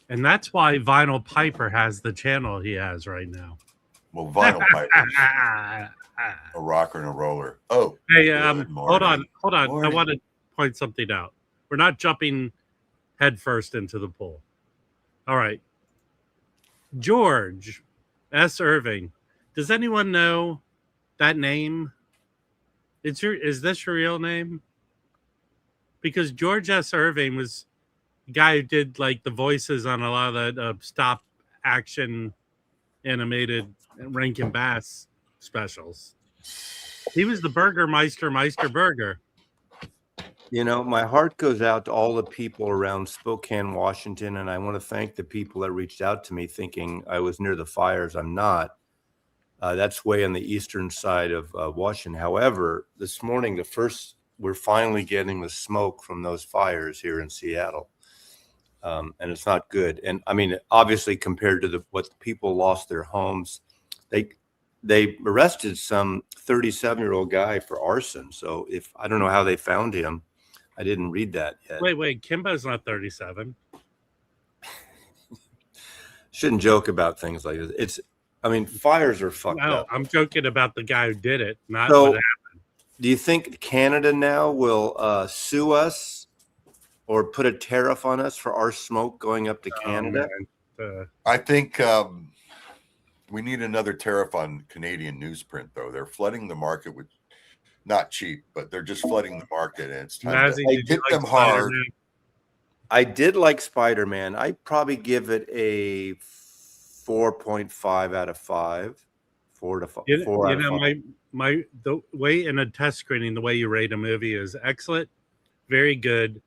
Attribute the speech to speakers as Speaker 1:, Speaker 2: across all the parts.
Speaker 1: And that's why Vinyl Piper has the channel he has right now.
Speaker 2: Well, Vinyl Piper's a rocker and a roller. Oh,
Speaker 1: hey,
Speaker 2: good
Speaker 1: hold on.
Speaker 2: morning.
Speaker 1: I want to point something out. We're not jumping headfirst into the pool. All right. George S. Irving. Does anyone know that name? Is this your real name? Because George S. Irving was the guy who did like the voices on a lot of the stop action animated Rankin Bass specials. He was the Meister Burger.
Speaker 3: You know, my heart goes out to all the people around Spokane, Washington, and I want to thank the people that reached out to me thinking I was near the fires. I'm not. That's way on the eastern side of Washington. However, this morning, we're finally getting the smoke from those fires here in Seattle, and it's not good. And I mean, obviously, compared to what people lost their homes, they arrested some 37-year-old guy for arson. So I don't know how they found him. I didn't read that yet.
Speaker 1: Wait, Kimbo's not 37.
Speaker 3: Shouldn't joke about things like this. Fires are fucked up.
Speaker 1: I'm joking about the guy who did it, not what happened.
Speaker 3: Do you think Canada now will sue us or put a tariff on us for our smoke going up to Canada?
Speaker 2: I think we need another tariff on Canadian newsprint, though. They're flooding the market with not cheap, but they're just flooding the market, and it's time to hit them hard.
Speaker 3: I did like Spider-Man. I probably give it a 4.5 out of 5. 4 to 5.
Speaker 1: You know, the way in a test screening, the way you rate a movie is excellent, very good,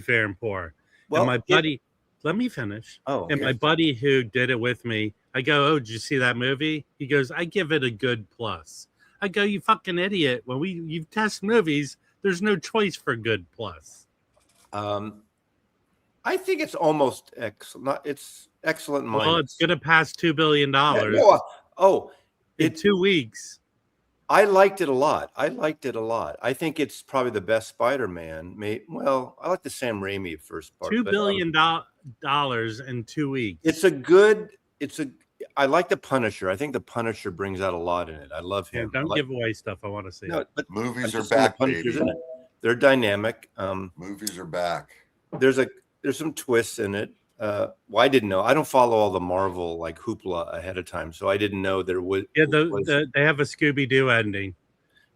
Speaker 1: fair, and poor. Well, and my buddy, let me finish.
Speaker 3: Oh, okay.
Speaker 1: And my buddy who did it with me, I go, "Oh, did you see that movie?" He goes, "I give it a good plus." I go, "You fucking idiot! When you test movies, there's no choice for good plus."
Speaker 3: I think it's almost excellent. It's excellent.
Speaker 1: Well, it's going to pass $2 billion.
Speaker 3: In
Speaker 1: 2 weeks.
Speaker 3: I liked it a lot. I think it's probably the best Spider-Man. I like the Sam Raimi first part.
Speaker 1: $2 billion in 2 weeks.
Speaker 3: I like the Punisher. I think the Punisher brings out a lot in it. I love him.
Speaker 1: Don't give away stuff. I want to see.
Speaker 2: No, but movies are back, baby.
Speaker 3: They're dynamic.
Speaker 2: Movies are back.
Speaker 3: There's some twists in it. I didn't know. I don't follow all the Marvel like hoopla ahead of time, so I didn't know there was.
Speaker 1: Yeah, they have a Scooby-Doo ending.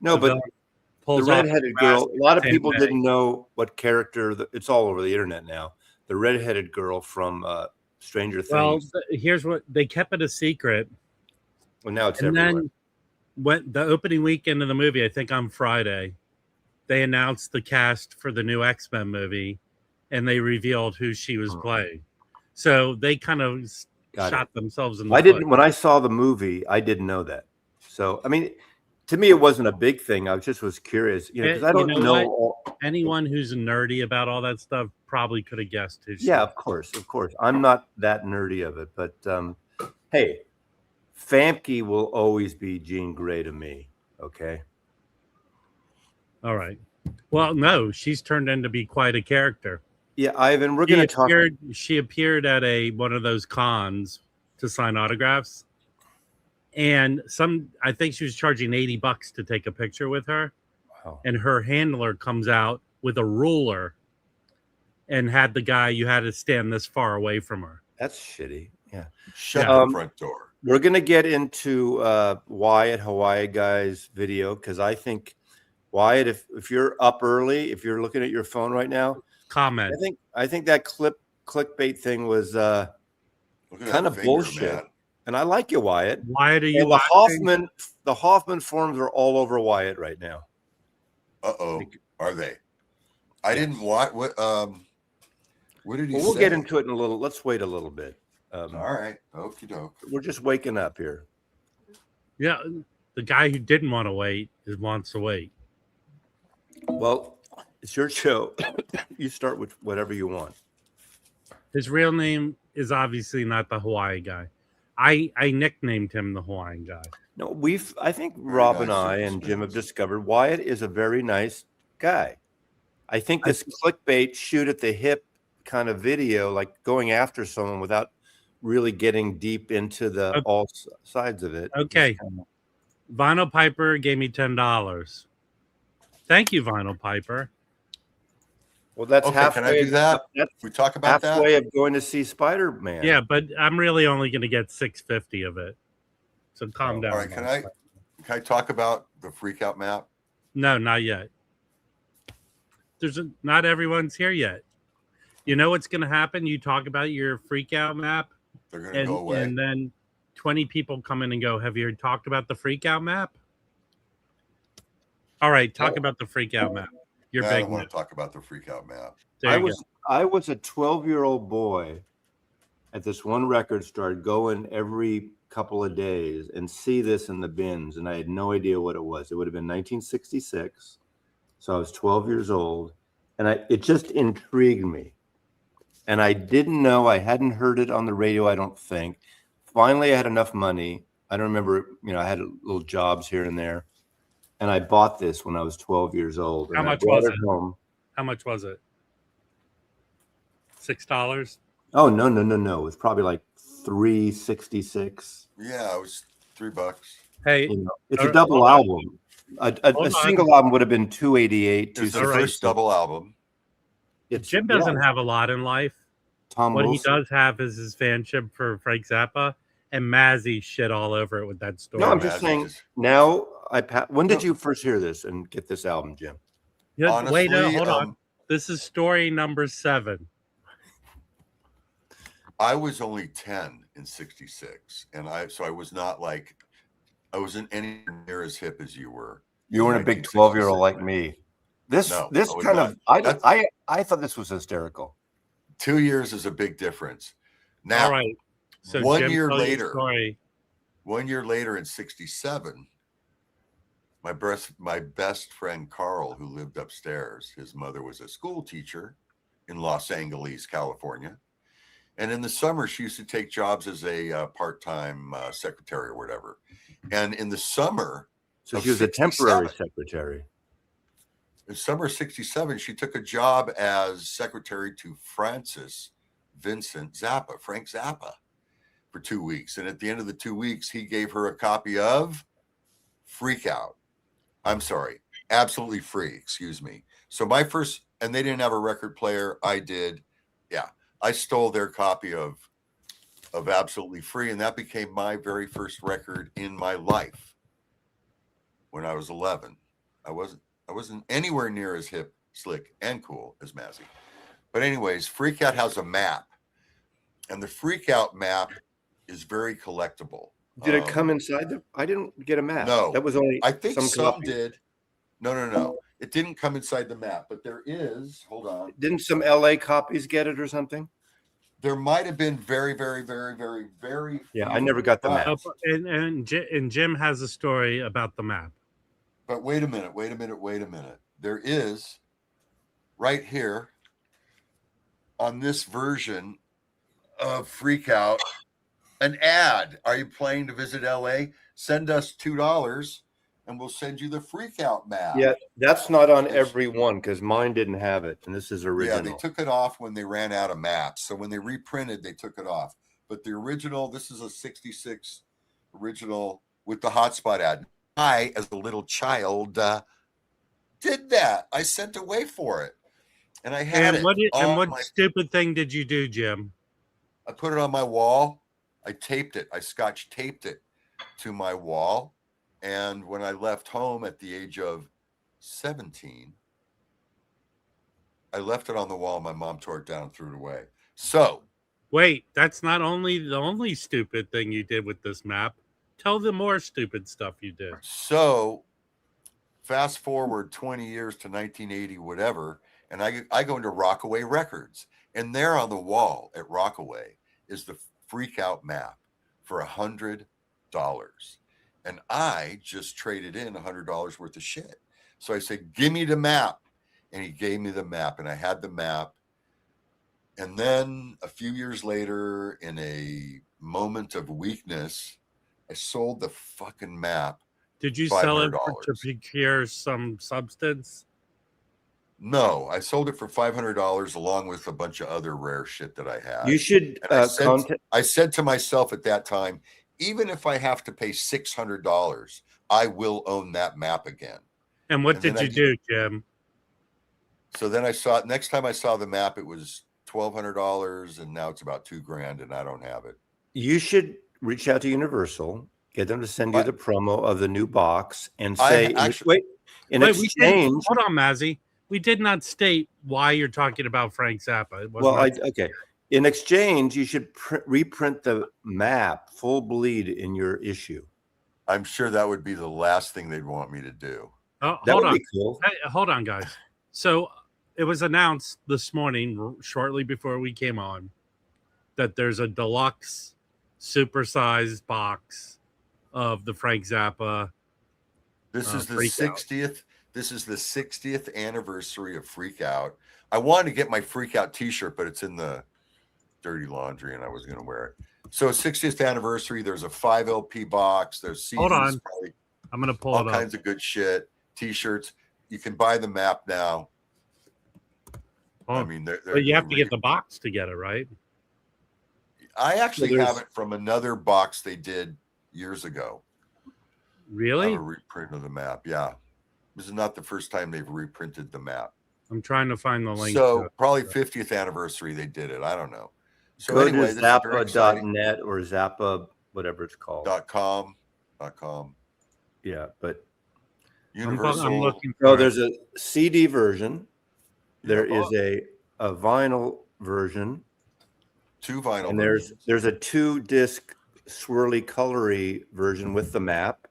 Speaker 3: No, but the redheaded girl. A lot of people didn't know what character. It's all over the internet now. The redheaded girl from Stranger Things.
Speaker 1: Well, here's what they kept it a secret.
Speaker 3: Well, now it's everywhere.
Speaker 1: Then, when the opening weekend of the movie, I think on Friday, they announced the cast for the new X-Men movie, and they revealed who she was playing. So they kind of shot themselves in the foot.
Speaker 3: When I saw the movie, I didn't know that. So, I mean, to me, it wasn't a big thing. I was curious, because I don't know.
Speaker 1: Anyone who's nerdy about all that stuff probably could have guessed who.
Speaker 3: Yeah, of course. I'm not that nerdy of it, but hey, Famke will always be Jean Grey to me. Okay.
Speaker 1: All right. Well, no, she's turned into be quite a character.
Speaker 3: Yeah, Ivan, we're going to talk.
Speaker 1: She appeared at one of those cons to sign autographs, and I think she was charging $80 to take a picture with her. Wow. And her handler comes out with a ruler and had you had to stand this far away from her.
Speaker 3: That's shitty. Yeah.
Speaker 2: Shut the front door.
Speaker 3: We're going to get into Wyatt Hawaii guy's video, because I think Wyatt, if you're up early, if you're looking at your phone right now,
Speaker 1: comment.
Speaker 3: I think that clickbait thing was kind of bullshit. Man. And I like you, Wyatt.
Speaker 1: Wyatt, are you watching?
Speaker 3: The Hoffman forums are all over Wyatt right now.
Speaker 2: Are they? I didn't watch. What did he say?
Speaker 3: We'll get into it in a little. Let's wait a little bit.
Speaker 2: All right. Okie doke.
Speaker 3: We're just waking up here.
Speaker 1: Yeah, the guy who didn't want to wait wants to wait.
Speaker 3: Well, it's your show. You start with whatever you want.
Speaker 1: His real name is obviously not the Hawaii guy. I nicknamed him the Hawaiian guy.
Speaker 3: No, I think Rob and I and Jim have discovered Wyatt is a very nice guy. I think this clickbait shoot at the hip kind of video, like going after someone without really getting deep into the all sides of it.
Speaker 1: Okay. Vinyl Piper gave me $10. Thank you, Vinyl Piper.
Speaker 3: Well, that's
Speaker 2: Okay,
Speaker 3: halfway.
Speaker 2: can I do that?
Speaker 3: That's
Speaker 2: we talk about
Speaker 3: halfway
Speaker 2: that?
Speaker 3: of going to see Spider-Man.
Speaker 1: Yeah, but I'm really only going to get $6.50 of it. So calm down.
Speaker 2: All right, can I talk about the freak out map?
Speaker 1: No, not yet. Not everyone's here yet. You know what's going to happen? You talk about your freak out map.
Speaker 2: They're going to go away.
Speaker 1: And then 20 people come in and go, have you talked about the freak out map? All right, talk about the freak out map.
Speaker 2: I don't want to talk about the freak out map.
Speaker 3: I was a 12-year-old boy at this one record store, going every couple of days and see this in the bins, and I had no idea what it was. It would have been 1966, so I was 12 years old, and it just intrigued me. And I didn't know, I hadn't heard it on the radio, I don't think. Finally, I had enough money. I don't remember, I had little jobs here and there. And I bought this when I was 12 years old.
Speaker 1: How much was it? Home. How much was it? $6?
Speaker 3: Oh, no. It was probably like $3.66.
Speaker 2: Yeah, it was $3.
Speaker 1: Hey,
Speaker 3: it's a double album. A single album would have been $2.88.
Speaker 2: It's the first double album.
Speaker 1: Jim doesn't have a lot in life.
Speaker 3: Tom
Speaker 1: what
Speaker 3: Wilson.
Speaker 1: He does have is his fanship for Frank Zappa, and Mazzy shit all over it with that story.
Speaker 3: No, I'm just saying. Now, when did you first hear this and get this album, Jim?
Speaker 1: Yeah, honestly, wait, hold on. This is story number 7.
Speaker 2: I was only 10 in '66, and I was not like, I wasn't anywhere near as hip as you were.
Speaker 3: You weren't a big 12-year-old like me. I thought this was hysterical.
Speaker 2: 2 years is a big difference. Now,
Speaker 1: all right. So
Speaker 2: 1 year later, 1 year later in '67, my best friend Carl, who lived upstairs, his mother was a school teacher in Los Angeles, California. And in the summer, she used to take jobs as a part-time secretary or whatever. And in the summer,
Speaker 3: so she was a temporary secretary.
Speaker 2: In summer of '67, she took a job as secretary to Frank Zappa, for 2 weeks. And at the end of the 2 weeks, he gave her a copy of Freak Out. I'm sorry, Absolutely Free, excuse me. So my first, and they didn't have a record player. I did. Yeah. I stole their copy of Absolutely Free, and that became my very first record in my life when I was 11. I wasn't anywhere near as hip, slick, and cool as Mazzy. But anyways, Freak Out has a map, and the Freak Out map is very collectible.
Speaker 3: Did it come inside I didn't get a map.
Speaker 2: No.
Speaker 3: That was only
Speaker 2: I think some
Speaker 3: copies.
Speaker 2: did. No. It didn't come inside the map, but there is. Hold on.
Speaker 3: Didn't some LA copies get it or something?
Speaker 2: There might have been very, very, very, very, very.
Speaker 3: Yeah, I never got the map.
Speaker 1: And Jim has a story about the map.
Speaker 2: But wait a minute. There is right here on this version of Freak Out an ad. Are you planning to visit LA? Send us $2 and we'll send you the Freak Out map.
Speaker 3: Yeah, that's not on every one because mine didn't have it. And this is original.
Speaker 2: Yeah, they took it off when they ran out of maps. So when they reprinted, they took it off. But the original, this is a '66 original with the hotspot ad. I, as a little child, did that. I sent away for it. And I had it.
Speaker 1: What stupid thing did you do, Jim?
Speaker 2: I put it on my wall. I taped it. I scotch taped it to my wall. And when I left home at the age of 17, I left it on the wall. My mom tore it down and threw it away. So.
Speaker 1: Wait, that's not the only stupid thing you did with this map. Tell them more stupid stuff you did.
Speaker 2: So fast forward 20 years to 1980, whatever. And I go into Rockaway Records. And there on the wall at Rockaway is the Freak Out map for $100. And I just traded in $100 worth of shit. So I said, give me the map. And he gave me the map. And I had the map. And then a few years later, in a moment of weakness, I sold the fucking map.
Speaker 1: Did you sell it to procure some substance?
Speaker 2: No, I sold it for $500 along with a bunch of other rare shit that I had.
Speaker 3: You should
Speaker 2: I said to myself at that time, even if I have to pay $600, I will own that map again.
Speaker 1: And what did you do, Jim?
Speaker 2: So then I saw it. Next time I saw the map, it was $1,200, and now it's about $2,000, and I don't have it.
Speaker 3: You should reach out to Universal, get them to send you the promo of the new box, and say, in exchange.
Speaker 1: Hold on, Mazzy. We did not state why you're talking about Frank Zappa.
Speaker 3: Okay. In exchange, you should reprint the map full bleed in your issue.
Speaker 2: I'm sure that would be the last thing they'd want me to do.
Speaker 1: Hold on. Cool. Hey, hold on, guys. So it was announced this morning, shortly before we came on, that there's a deluxe, supersized box of the Frank Zappa.
Speaker 2: This is the 60th. This is the 60th anniversary of Freak Out. I wanted to get my Freak Out T-shirt, but it's in the dirty laundry, and I was going to wear it. So 60th anniversary. There's a 5 LP box. There's CDs.
Speaker 1: Hold on. I'm going to pull
Speaker 2: all kinds of good shit. T-shirts. You can buy the map now.
Speaker 1: I mean, but you have to get the box together, right?
Speaker 2: I actually have it from another box they did years ago.
Speaker 1: Really?
Speaker 2: I have a reprint of the map. Yeah. This is not the first time they've reprinted the map.
Speaker 1: I'm trying to find the link.
Speaker 2: So probably 50th anniversary they did it. I don't know. So
Speaker 3: go anyway, to Zappa.net or Zappa, whatever it's called.
Speaker 2: .com.
Speaker 3: Yeah, but
Speaker 2: Universal.
Speaker 1: I'm looking
Speaker 3: for there's a CD version. There is a vinyl version.
Speaker 2: 2 vinyl.
Speaker 3: And there's a 2-disc swirly colory version with the map.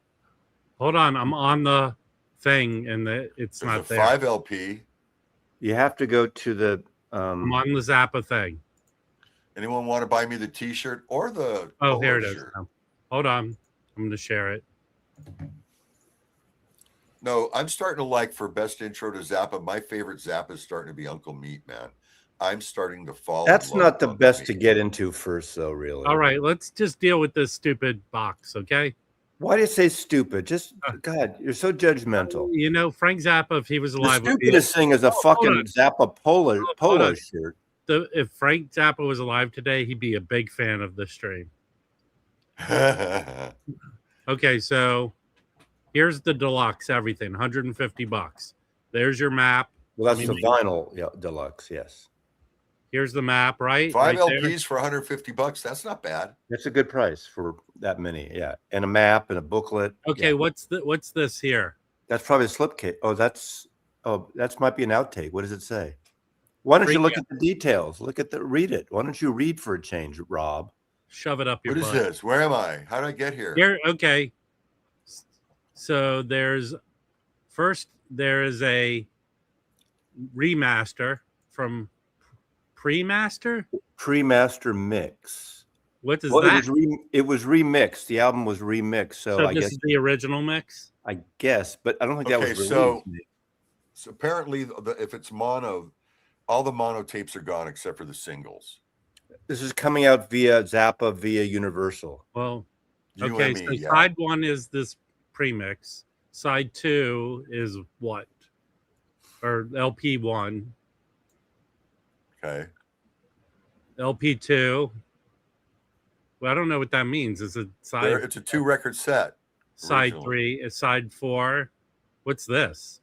Speaker 1: Hold on, I'm on the thing and it's not there.
Speaker 2: 5 LP.
Speaker 3: You have to go to the
Speaker 1: I'm on the Zappa thing.
Speaker 2: Anyone want to buy me the T-shirt or the
Speaker 1: here it is. Hold on. I'm going to share it.
Speaker 2: No, I'm starting to like, for best intro to Zappa, my favorite Zappa is starting to be Uncle Meat, man. I'm starting to fall.
Speaker 3: That's not the best to get into first, though, really.
Speaker 1: All right, let's just deal with this stupid box, okay?
Speaker 3: Why do you say stupid? Just, God, you're so judgmental.
Speaker 1: You know, Frank Zappa, if he was alive...
Speaker 3: The stupidest thing is a fucking Zappa polo shirt.
Speaker 1: If Frank Zappa was alive today, he'd be a big fan of this stream. Okay, so here's the deluxe everything, $150. There's your map.
Speaker 3: Well, that's the vinyl deluxe, yes.
Speaker 1: Here's the map, right?
Speaker 2: 5 LPs for $150. That's not bad.
Speaker 3: That's a good price for that many, yeah. And a map and a booklet.
Speaker 1: Okay, yeah. What's this here?
Speaker 3: That's probably a slipcase. That might be an outtake. What does it say? Why don't you look at the details? Read it. Why don't you read for a change, Rob?
Speaker 1: Shove it up your butt.
Speaker 2: What is this? Where am I? How did I get here?
Speaker 1: Okay. So there is a remaster from Pre-Master
Speaker 3: mix.
Speaker 1: What is that?
Speaker 3: It was remixed. The album was remixed. So I
Speaker 1: this
Speaker 3: guess
Speaker 1: is the original mix?
Speaker 3: I guess, but I don't think that was released.
Speaker 2: So apparently, if it's mono, all the mono tapes are gone except for the singles.
Speaker 3: This is coming out via Zappa, via Universal.
Speaker 1: Well, okay, so side 1 is this premix. Side 2 is what? Or LP 1.
Speaker 2: Okay.
Speaker 1: LP 2. Well, I don't know what that means. It's a side.
Speaker 2: It's a 2-record set.
Speaker 1: Side 3 is side 4. What's this?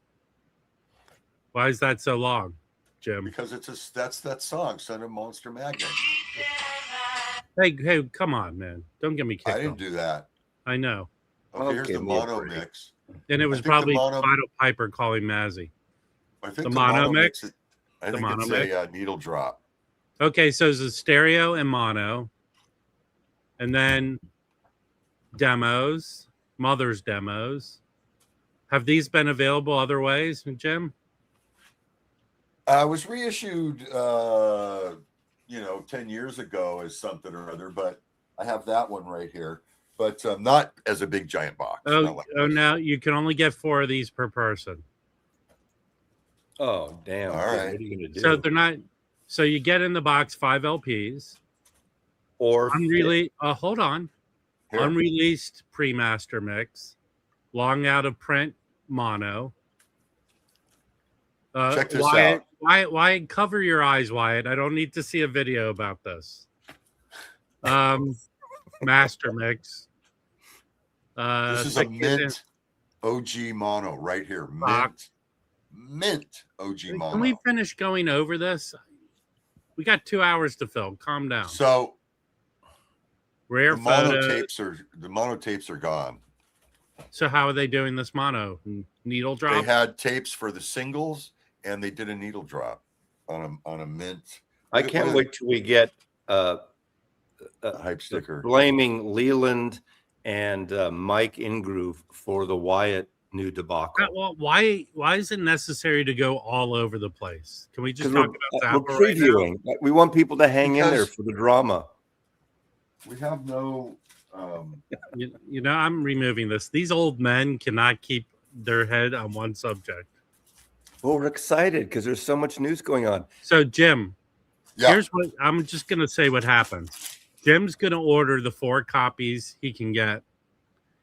Speaker 1: Why is that so long, Jim?
Speaker 2: Because that's that song, Son of Monster Magnet.
Speaker 1: Hey, come on, man! Don't get me kicked.
Speaker 2: I didn't do that.
Speaker 1: I know.
Speaker 2: Okay, here's the mono mix.
Speaker 1: And it was probably Vital Piper calling Mazzy.
Speaker 2: I think
Speaker 1: the mono mix.
Speaker 2: I think it's a needle drop.
Speaker 1: Okay, so it's a stereo and mono, and then demos, Mother's demos. Have these been available other ways, Jim?
Speaker 2: Was reissued, 10 years ago as something or other, but I have that one right here, but not as a big giant box.
Speaker 1: Now you can only get 4 of these per person.
Speaker 3: Oh, damn.
Speaker 2: All right.
Speaker 3: What are you going to do?
Speaker 1: So they're not, so you get in the box 5 LPs.
Speaker 3: Or
Speaker 1: hold on. Here. Unreleased pre-master mix, long out of print mono.
Speaker 2: Check this
Speaker 1: Wyatt,
Speaker 2: out.
Speaker 1: Wyatt, cover your eyes, Wyatt. I don't need to see a video about this. Master mix.
Speaker 2: This is a mint OG mono right here. Mint OG mono.
Speaker 1: Can we finish going over this? We got 2 hours to fill. Calm down.
Speaker 2: So
Speaker 1: rare
Speaker 2: the mono tapes are gone.
Speaker 1: So how are they doing this mono? Needle drop?
Speaker 2: They had tapes for the singles, and they did a needle drop on a mint.
Speaker 3: I can't wait till we get
Speaker 2: a hype sticker
Speaker 3: blaming Leland and Mike Ingroove for the Wyatt new debacle.
Speaker 1: Well, why is it necessary to go all over the place? Can we just talk about that?
Speaker 3: We're previewing. Right, we want people to hang in there for the drama.
Speaker 2: We have no.
Speaker 1: You know, I'm removing this. These old men cannot keep their head on one subject.
Speaker 3: Well, we're excited because there's so much news going on.
Speaker 1: So, Jim, here's what I'm just going to say what happened. Jim's going to order the 4 copies he can get.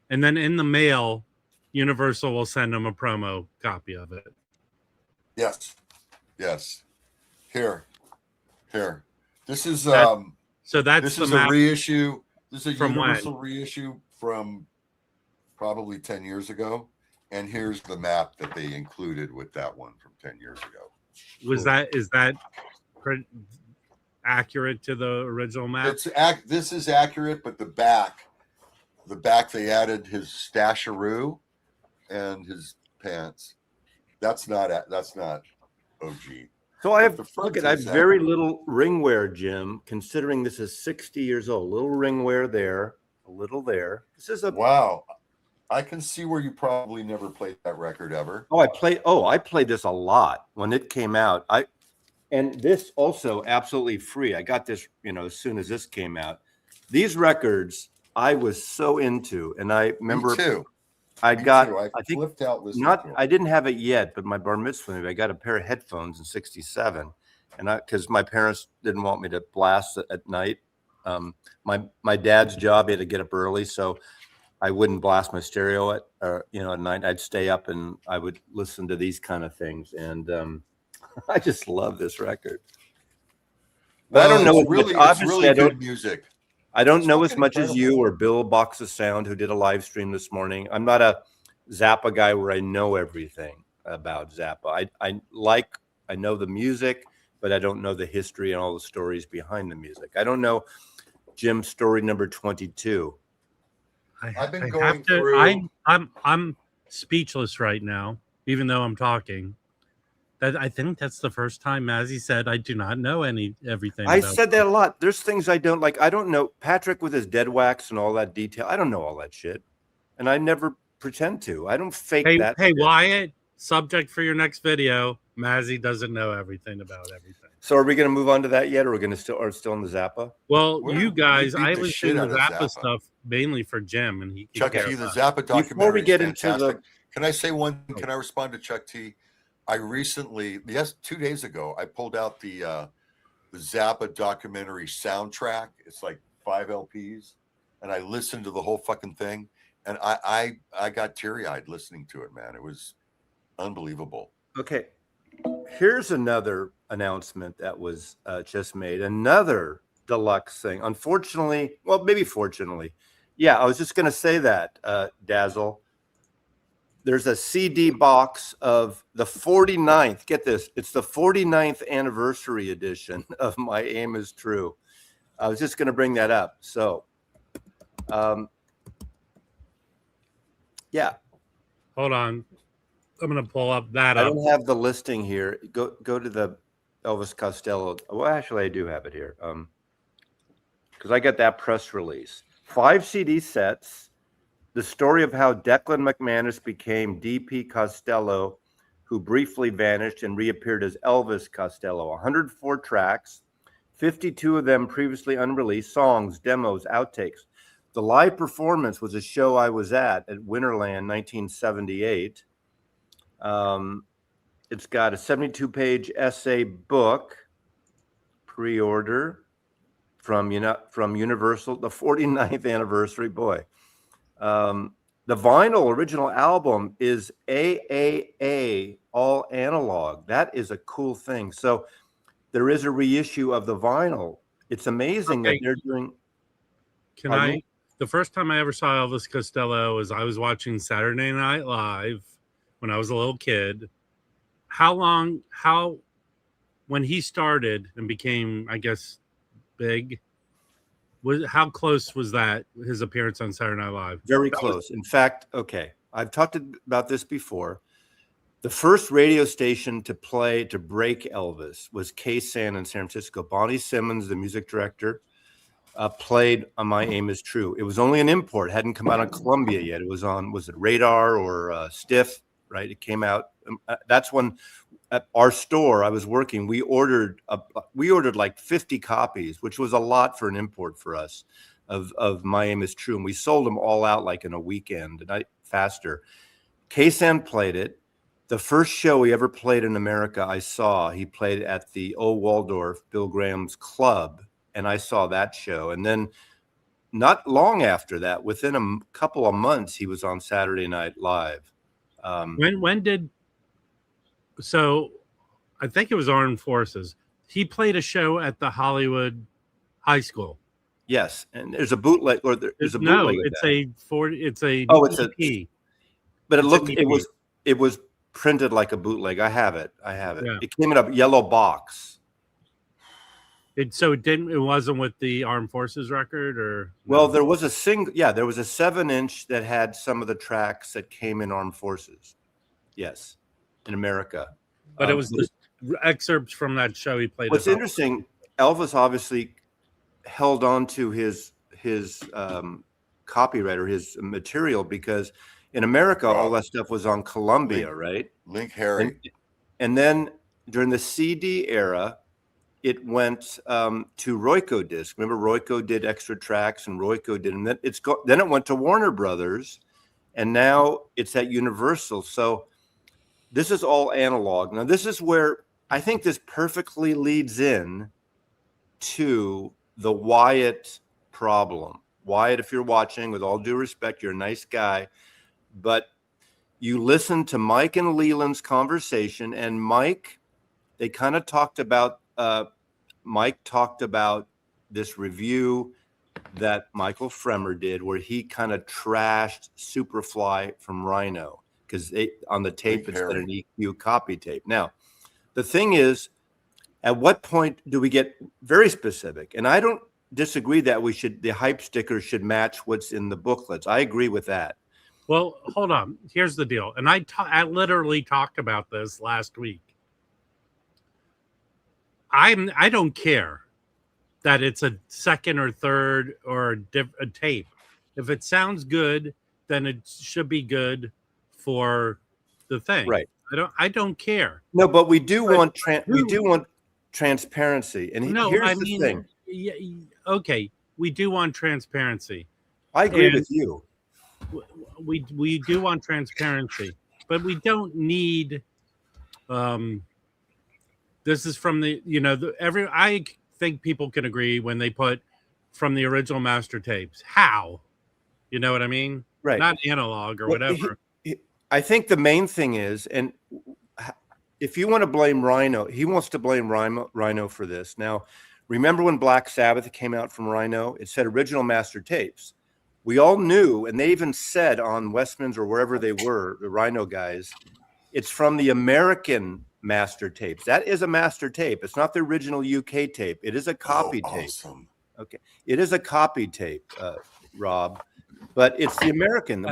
Speaker 1: And then in the mail, Universal will send him a promo copy of it.
Speaker 2: Yes. Here. This is so
Speaker 1: that's
Speaker 2: this is a reissue. This is a Universal reissue from probably 10 years ago. And here's the map that they included with that one from 10 years ago.
Speaker 1: Is that accurate to the original map?
Speaker 2: This is accurate, but the back they added his stasharoo and his pants. That's not OG.
Speaker 3: So I have very little ring wear, Jim, considering this is 60 years old. Little ring wear there, a little there. This is
Speaker 2: wow. I can see where you probably never played that record ever.
Speaker 3: I played this a lot when it came out. And this also absolutely free. I got this, as soon as this came out. These records I was so into, and I remember
Speaker 2: Me too.
Speaker 3: I
Speaker 2: flipped out listening to them.
Speaker 3: I didn't have it yet, but my bar mitzvah, I got a pair of headphones in '67, and because my parents didn't want me to blast at night. My dad's job, he had to get up early, so I wouldn't blast my stereo at night. I'd stay up and I would listen to these kind of things, and I just love this record. But I don't know.
Speaker 2: It's really good music.
Speaker 3: I don't know as much as you or Bill Box of Sound, who did a live stream this morning. I'm not a Zappa guy where I know everything about Zappa. I know the music, but I don't know the history and all the stories behind the music. I don't know Jim's story number 22.
Speaker 2: I've been going through.
Speaker 1: I'm speechless right now, even though I'm talking. I think that's the first time Mazzy said I do not know everything.
Speaker 3: I said that a lot. There's things I don't like. I don't know Patrick with his dead wax and all that detail. I don't know all that shit, and I never pretend to. I don't fake that.
Speaker 1: Hey, Wyatt, subject for your next video. Mazzy doesn't know everything about everything.
Speaker 3: So are we going to move on to that yet, or are we going to still in the Zappa?
Speaker 1: Well, you guys, I was doing the Zappa stuff mainly for Jim, and he
Speaker 2: Chuck T. The Zappa documentary.
Speaker 3: Before we get into the,
Speaker 2: can I say one? Can I respond to Chuck T? I recently, 2 days ago, I pulled out the Zappa documentary soundtrack. It's like 5 LPs, and I listened to the whole fucking thing, and I got teary-eyed listening to it, man. It was unbelievable.
Speaker 3: Okay, here's another announcement that was just made. Another deluxe thing. Unfortunately, well, maybe fortunately. Yeah, I was just going to say that, Dazzle. There's a CD box of the 49th. Get this. It's the 49th anniversary edition of My Aim is True. I was just going to bring that up. So, yeah.
Speaker 1: Hold on. I'm going to pull up that
Speaker 3: I don't have the listing here. Go to the Elvis Costello. Well, actually, I do have it here. Because I got that press release. 5 CD sets. The story of how Declan McManus became D.P. Costello, who briefly vanished and reappeared as Elvis Costello. 104 tracks, 52 of them previously unreleased, songs, demos, outtakes. The live performance was a show I was at Winterland 1978. It's got a 72-page essay book, pre-order from Universal, the 49th anniversary, boy. The the vinyl original album is AAA, all analog. That is a cool thing. So there is a reissue of the vinyl. It's amazing that they're doing.
Speaker 1: Can I? The first time I ever saw Elvis Costello was I was watching Saturday Night Live when I was a little kid. When he started and became, I guess, big, how close was that, his appearance on Saturday Night Live?
Speaker 3: Very close. In fact, okay, I've talked about this before. The first radio station to break Elvis was KSAN in San Francisco. Bonnie Simmons, the music director, played on My Aim Is True. It was only an import, hadn't come out on Columbia yet. It was on, was it Radar or Stiff, right? It came out. That's when at our store I was working, we ordered like 50 copies, which was a lot for an import for us of My Aim Is True. And we sold them all out like in a weekend, faster. KSAN played it. The first show he ever played in America, he played at the Old Waldorf, Bill Graham's club. And I saw that show. And then not long after that, within a couple of months, he was on Saturday Night Live.
Speaker 1: So I think it was Armed Forces. He played a show at the Hollywood High School.
Speaker 3: Yes. And there's a bootleg, or there's a bootleg.
Speaker 1: No, it's a EP.
Speaker 3: But it was printed like a bootleg. I have it. Yeah. It came in a yellow box.
Speaker 1: It wasn't with the Armed Forces record, or
Speaker 3: well, there was a single. Yeah, there was a 7-inch that had some of the tracks that came in Armed Forces. Yes, in America.
Speaker 1: But it was just excerpts from that show he played.
Speaker 3: What's interesting, Elvis obviously held on to his copyright or his material, because in America all that stuff was on Columbia, right?
Speaker 2: Link Harry.
Speaker 3: And then during the CD era, it went to Royco Disc. Remember, Royco did extra tracks, and Royco did, and then it went to Warner Brothers, and now it's at Universal. So this is all analog. Now, this is where I think this perfectly leads in to the Wyatt problem. Wyatt, if you're watching, with all due respect, you're a nice guy, but you listen to Mike and Leland's conversation, and they kind of talked about. Mike talked about this review that Michael Fremer did, where he kind of trashed Superfly from Rhino, because on the tape it's an EQ copy tape. Now, the thing is, at what point do we get very specific? And I don't disagree that the hype stickers should match what's in the booklets. I agree with that.
Speaker 1: Well, hold on. Here's the deal. And I literally talked about this last week. I don't care that it's a second or third or a tape. If it sounds good, then it should be good for the thing.
Speaker 3: Right.
Speaker 1: I don't care.
Speaker 3: No, but we do want transparency. And here's the thing.
Speaker 1: Yeah, okay, we do want transparency.
Speaker 3: I agree with you.
Speaker 1: We do want transparency, but we don't need. This is from I think people can agree when they put from the original master tapes. How? You know what I mean?
Speaker 3: Right.
Speaker 1: Not analog or whatever.
Speaker 3: I think the main thing is, and if you want to blame Rhino, he wants to blame Rhino for this. Now, remember when Black Sabbath came out from Rhino? It said original master tapes. We all knew, and they even said on Westminster or wherever they were, the Rhino guys, it's from the American master tapes. That is a master tape. It's not the original UK tape. It is a copy tape.
Speaker 2: Awesome.
Speaker 3: Okay. It is a copy tape, Rob, but it's the American.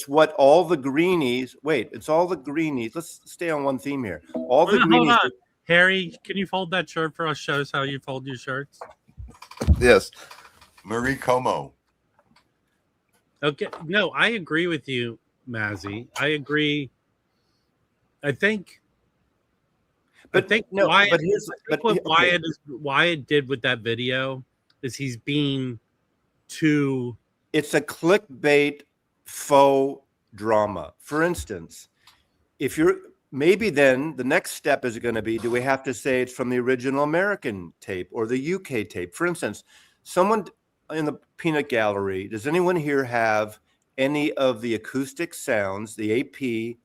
Speaker 3: What all the greenies, it's all the greenies. Let's stay on one theme here. All the greenies.
Speaker 1: Hold on. Harry, can you fold that shirt for us? Show us how you fold your shirts.
Speaker 4: Yes.
Speaker 2: Marie Como.
Speaker 1: Okay. No, I agree with you, Mazzy. I agree. I think what Wyatt did with that video is he's being too.
Speaker 3: It's a clickbait faux drama. For instance, if you're maybe then the next step is going to be, do we have to say it's from the original American tape or the UK tape? For instance, someone in the peanut gallery, does anyone here have any of the acoustic sounds, the AP,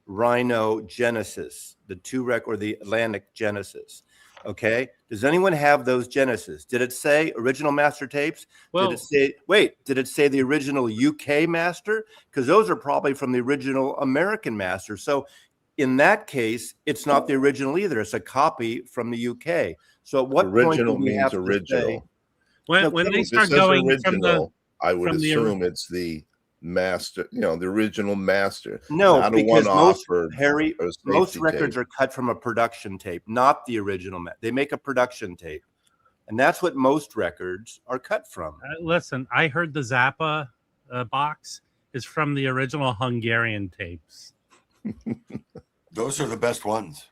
Speaker 3: Rhino, Genesis, the or the Atlantic Genesis. Okay. Does anyone have those Genesis? Did it say original master tapes?
Speaker 1: Well,
Speaker 3: did it say the original UK master? Because those are probably from the original American master. So in that case, it's not the original either. It's a copy from the UK. So at what
Speaker 4: original
Speaker 3: point do we
Speaker 4: means
Speaker 3: have
Speaker 4: original.
Speaker 1: when they
Speaker 4: If it
Speaker 1: start
Speaker 4: says
Speaker 1: going
Speaker 4: original, I would
Speaker 1: from the
Speaker 4: assume it's the master, the original master.
Speaker 3: No,
Speaker 4: not a
Speaker 3: because
Speaker 4: one-off
Speaker 3: most
Speaker 4: safety
Speaker 3: records
Speaker 4: tape.
Speaker 3: are cut from a production tape, not the original. They make a production tape, and that's what most records are cut from.
Speaker 1: listen, I heard the Zappa box is from the original Hungarian tapes.
Speaker 2: Those are the best ones.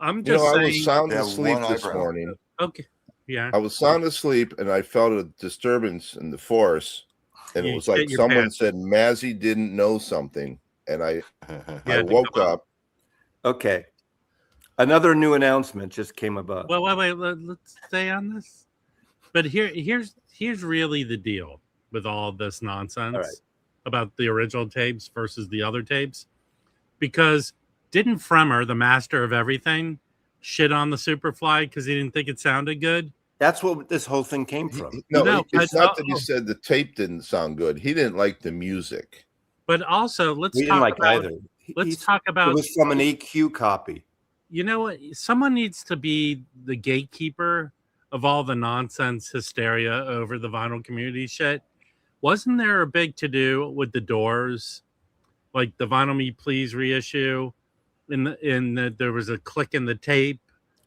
Speaker 1: I'm just
Speaker 4: I
Speaker 1: saying.
Speaker 4: was sound
Speaker 2: They have
Speaker 4: asleep
Speaker 2: one
Speaker 4: this
Speaker 2: eyebrow.
Speaker 4: morning.
Speaker 1: Okay. Yeah.
Speaker 4: I was sound asleep and I felt a disturbance in the force. And
Speaker 1: You
Speaker 4: it was like
Speaker 1: shit your
Speaker 4: someone
Speaker 1: pants.
Speaker 4: said Mazzy didn't know something. And I
Speaker 1: Yeah,
Speaker 4: woke up.
Speaker 3: Okay, another new announcement just came above.
Speaker 1: Well, wait. Let's stay on this. But here's really the deal with all this nonsense about the original tapes versus the other tapes, because didn't Fremer, the master of everything, shit on the Superfly because he didn't think it sounded good?
Speaker 3: That's what this whole thing came from.
Speaker 1: No,
Speaker 4: it's not that he said the tape didn't sound good. He didn't like the music.
Speaker 1: But also, let's
Speaker 3: We didn't
Speaker 1: talk
Speaker 3: like
Speaker 1: about
Speaker 3: either.
Speaker 1: let's talk about
Speaker 3: It was from an EQ copy.
Speaker 1: You know what? Someone needs to be the gatekeeper of all the nonsense hysteria over the vinyl community shit. Wasn't there a big to do with the Doors, like the Vinyl Me Please reissue, there was a click in the tape,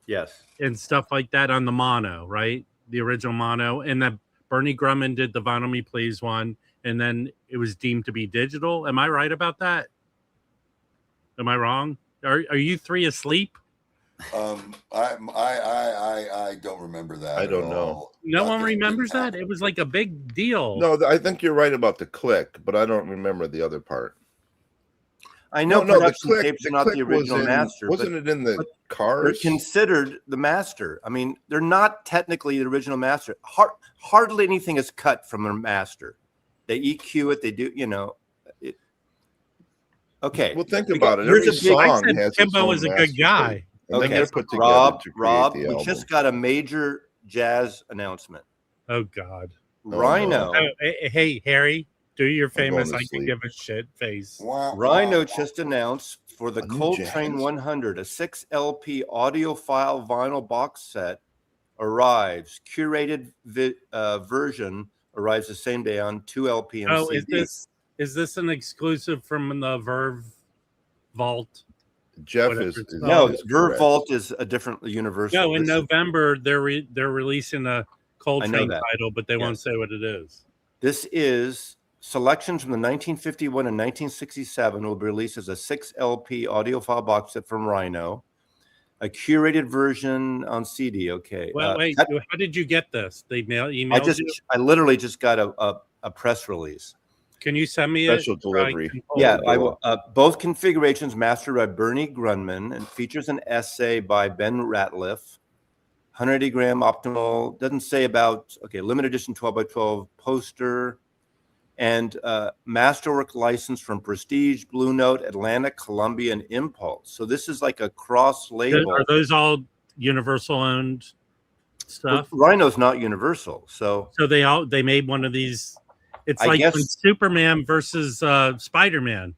Speaker 3: Yes,
Speaker 1: and stuff like that on the mono, right? The original mono, and that Bernie Grumman did the Vinyl Me Please one, and then it was deemed to be digital. Am I right about that? Am I wrong? Are you three asleep?
Speaker 2: I don't remember that.
Speaker 4: I don't know.
Speaker 1: No one remembers that? It was like a big deal.
Speaker 4: No, I think you're right about the click, but I don't remember the other part.
Speaker 3: I know production tapes are not the original master.
Speaker 4: Wasn't it in the Cars?
Speaker 3: They're considered the master. I mean, they're not technically the original master. Hardly anything is cut from a master. They EQ it. They do, Okay.
Speaker 4: Well, think about it.
Speaker 3: Here's
Speaker 4: Every song
Speaker 1: I said
Speaker 4: has
Speaker 1: Kimbo
Speaker 4: its
Speaker 1: is
Speaker 4: own
Speaker 1: a good
Speaker 4: master
Speaker 1: guy.
Speaker 4: tape. And
Speaker 3: Okay,
Speaker 4: they're put together
Speaker 3: Rob,
Speaker 4: to create the
Speaker 3: we
Speaker 4: album.
Speaker 3: just got a major jazz announcement.
Speaker 1: Oh God.
Speaker 3: Rhino.
Speaker 1: Oh, hey, Harry, do your famous
Speaker 4: going
Speaker 1: I
Speaker 4: to
Speaker 1: can
Speaker 4: sleep.
Speaker 1: give a shit face.
Speaker 3: Rhino just announced for the
Speaker 4: A new
Speaker 3: Coltrane
Speaker 4: jazz?
Speaker 3: 100, a 6 LP audiophile vinyl box set arrives. Curated version arrives the same day on 2 LP and
Speaker 1: Oh,
Speaker 3: CD.
Speaker 1: is this an exclusive from the Verve Vault?
Speaker 4: Jeff
Speaker 1: whatever
Speaker 4: is
Speaker 1: it's
Speaker 3: No,
Speaker 4: is
Speaker 3: Verve
Speaker 4: correct.
Speaker 3: Vault is a different Universal.
Speaker 1: No, in
Speaker 3: This is-
Speaker 1: November they're releasing a Coltrane
Speaker 3: that.
Speaker 1: title, but they won't
Speaker 3: Yes.
Speaker 1: say what it is.
Speaker 3: This is selections from the 1951 and 1967 will be released as a 6 LP audiophile box set from Rhino. A curated version on CD. Okay.
Speaker 1: Well, wait, how did you get this? They emailed you?
Speaker 3: I literally just got a press release.
Speaker 1: Can you send me
Speaker 4: Special
Speaker 1: it? So I
Speaker 4: delivery.
Speaker 1: can-
Speaker 3: Yeah, I will. Both configurations mastered by Bernie Grunman and features an essay by Ben Ratliff. 180 gram optimal. Doesn't say about limited edition 12 by 12 poster, and masterwork license from Prestige, Blue Note, Atlantic, Columbia, and Impulse. So this is like a cross label.
Speaker 1: Are those all Universal owned stuff?
Speaker 3: Rhino's not Universal, so
Speaker 1: they made one of these. It's
Speaker 3: I
Speaker 1: like
Speaker 3: guess-
Speaker 1: when Superman versus Spider-Man.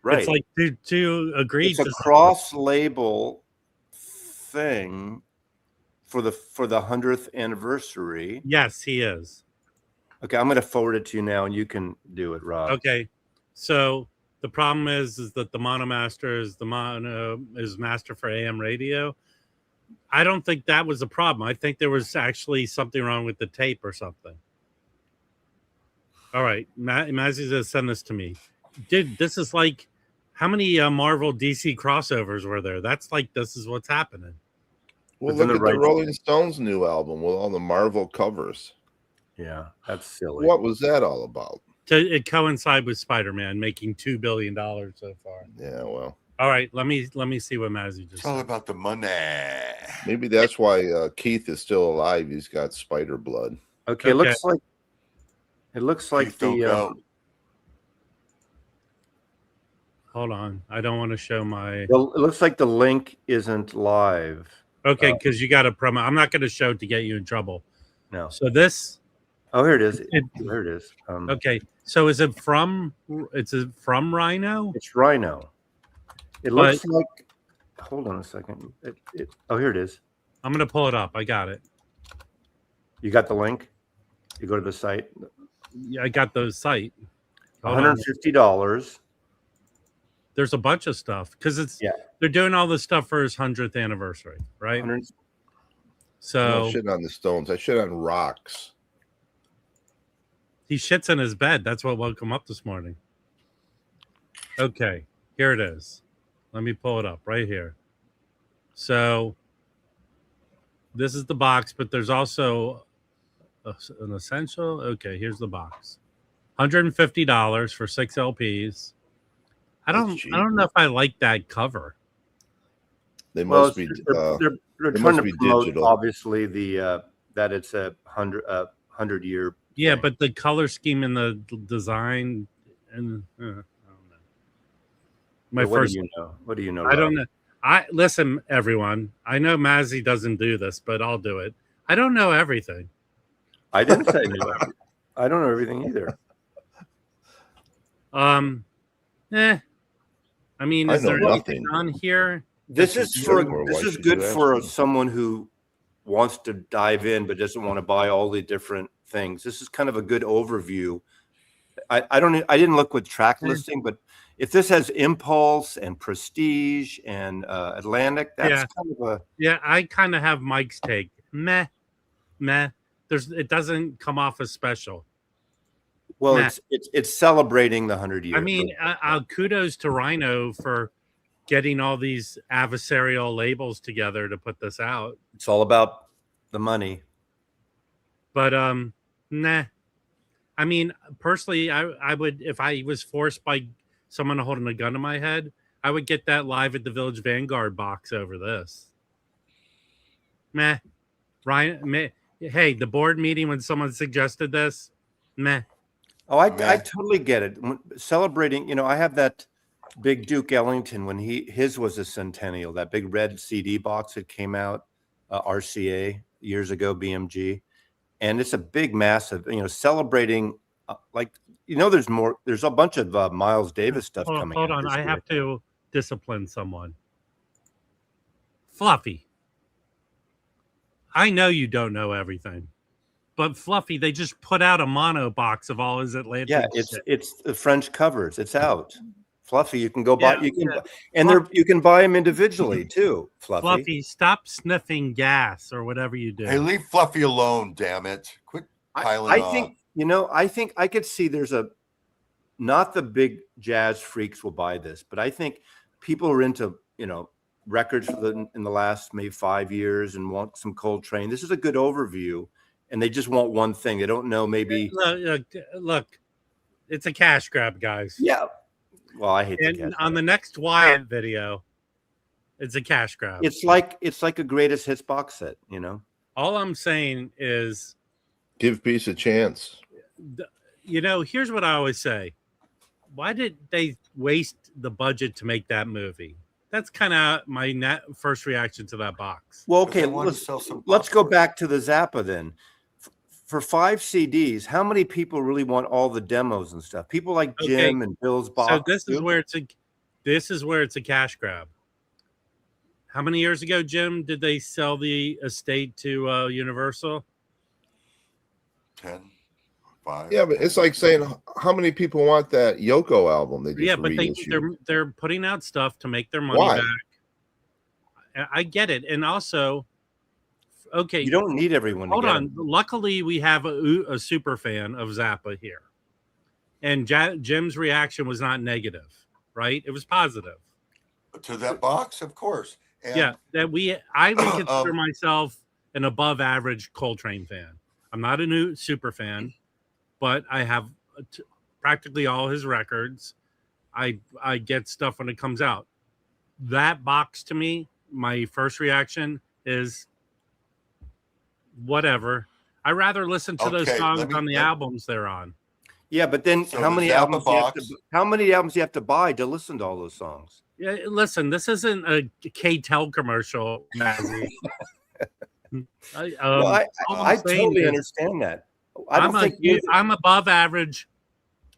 Speaker 3: right.
Speaker 1: It's like two agreed
Speaker 3: It's a
Speaker 1: to
Speaker 3: cross label thing for the 100th anniversary.
Speaker 1: Yes, he is.
Speaker 3: Okay, I'm going to forward it to you now, and you can do it, Rob.
Speaker 1: Okay, so the problem is that the Monomaster is master for AM radio. I don't think that was a problem. I think there was actually something wrong with the tape or something. All right, Mazzy's gonna send this to me. This is like, how many Marvel DC crossovers were there? That's like, this is what's happening.
Speaker 4: Well,
Speaker 3: But then
Speaker 4: look at
Speaker 3: the
Speaker 4: the
Speaker 3: right-
Speaker 4: Rolling Stones new album with all the Marvel covers.
Speaker 3: Yeah, that's silly.
Speaker 4: What was that all about?
Speaker 1: It coincide with Spider-Man making $2 billion so far.
Speaker 4: Yeah, well,
Speaker 1: All right, let me see what Mazzy just
Speaker 2: It's all
Speaker 1: said.
Speaker 2: about the money.
Speaker 4: maybe that's why Keith is still alive. He's got spider blood.
Speaker 3: Okay, it looks like
Speaker 2: Please don't go.
Speaker 1: Hold on. I don't want to show my.
Speaker 3: Well, it looks like the link isn't live.
Speaker 1: Okay, because you got a promo. I'm not going to show it to get you in trouble.
Speaker 3: No.
Speaker 1: So this.
Speaker 3: Oh, here it is. There it is.
Speaker 1: Okay. So is it from? It's from Rhino.
Speaker 3: It's Rhino. It looks like. Hold on a second. Oh, here it is.
Speaker 1: I'm going to pull it up. I got it.
Speaker 3: You got the link? You go to the site.
Speaker 1: Yeah, I got the site.
Speaker 3: $150.
Speaker 1: There's a bunch of stuff because they're doing all this stuff for his 100th anniversary, right? So
Speaker 4: I'm shitting on the stones. I shit on rocks.
Speaker 1: He shits in his bed. That's what woke him up this morning. Okay, here it is. Let me pull it up right here. So this is the box, but there's also an essential. Okay, here's the box. $150 for 6 LPs. I don't know if I like that cover.
Speaker 4: They must be.
Speaker 3: They're trying to promote digital. Obviously the that it's a 100-year.
Speaker 1: Yeah, thing. But the color scheme and the design and I don't know.
Speaker 3: What do you know? What do you know?
Speaker 1: I don't know. Listen, everyone. I know Mazzy doesn't do this, but I'll do it. I don't know everything.
Speaker 3: I didn't say everything. I don't know everything either.
Speaker 1: I mean, is there anything on here?
Speaker 3: This is good for someone who wants to dive in but doesn't want to buy all the different things. This is kind of a good overview. I didn't look with track listing, but if this has Impulse and Prestige and Atlantic, that's kind of a
Speaker 1: I kind of have Mike's take. Meh. It doesn't come off as special.
Speaker 3: Well, it's celebrating the 100 years.
Speaker 1: I mean, kudos to Rhino for getting all these adversarial labels together to put this out.
Speaker 3: It's all about the money.
Speaker 1: But nah. I mean, personally, I would, if I was forced by someone holding a gun to my head, I would get that Live at the Village Vanguard box over this. Meh. Ryan, hey, the board meeting when someone suggested this, meh.
Speaker 3: Oh, I totally get it. Celebrating, I have that big Duke Ellington when his was a centennial, that big red CD box that came out, RCA years ago, BMG. And it's a big, massive, celebrating there's a bunch of Miles Davis stuff coming out.
Speaker 1: Hold on, I have to discipline someone. Fluffy. I know you don't know everything. But Fluffy, they just put out a mono box of all his Atlantic.
Speaker 3: Yeah, it's the French covers. It's out. Fluffy, you can go buy. You can buy them individually too.
Speaker 1: Fluffy, stop sniffing gas or whatever you do.
Speaker 2: Hey, leave Fluffy alone, damn it! Quit piling on.
Speaker 3: I think I could see there's not the big jazz freaks will buy this, but I think people are into records in the last maybe 5 years and want some Coltrane. This is a good overview. And they just want one thing. They don't know maybe.
Speaker 1: Look, it's a cash grab, guys.
Speaker 3: Yeah. Well, I hate it.
Speaker 1: On the next Wyatt video, it's a cash grab.
Speaker 3: It's like a greatest hits box set,
Speaker 1: All I'm saying is
Speaker 4: give peace a chance.
Speaker 1: Here's what I always say. Why did they waste the budget to make that movie? That's kind of my first reaction to that box.
Speaker 3: Well, okay, let's go back to the Zappa then. For 5 CDs, how many people really want all the demos and stuff? People like Jim and Bill's box.
Speaker 1: So this is where it's a cash grab. How many years ago, Jim, did they sell the estate to Universal?
Speaker 2: 10, 5.
Speaker 4: Yeah, but it's like saying how many people want that Yoko album? They just
Speaker 1: but they're putting out stuff to make their money back. I get it, and also. Okay,
Speaker 3: you don't need everyone.
Speaker 1: Hold on. Luckily, we have a super fan of Zappa here, and Jim's reaction was not negative, right? It was positive
Speaker 2: to that box, of course.
Speaker 1: And I would consider myself an above-average Coltrane fan. I'm not a new super fan, but I have practically all his records. I get stuff when it comes out. That box to me, my first reaction is. Whatever. I rather listen to those songs on the albums they're on.
Speaker 3: Yeah, but then
Speaker 2: So
Speaker 3: how
Speaker 2: the
Speaker 3: many
Speaker 2: Zappa
Speaker 3: albums do you have
Speaker 2: box-
Speaker 3: to, how many albums do you have to buy to listen to all those songs?
Speaker 1: Yeah, listen, this isn't a K-Tel commercial, Mazzy.
Speaker 3: No, I totally understand that. I don't think
Speaker 1: I'm above average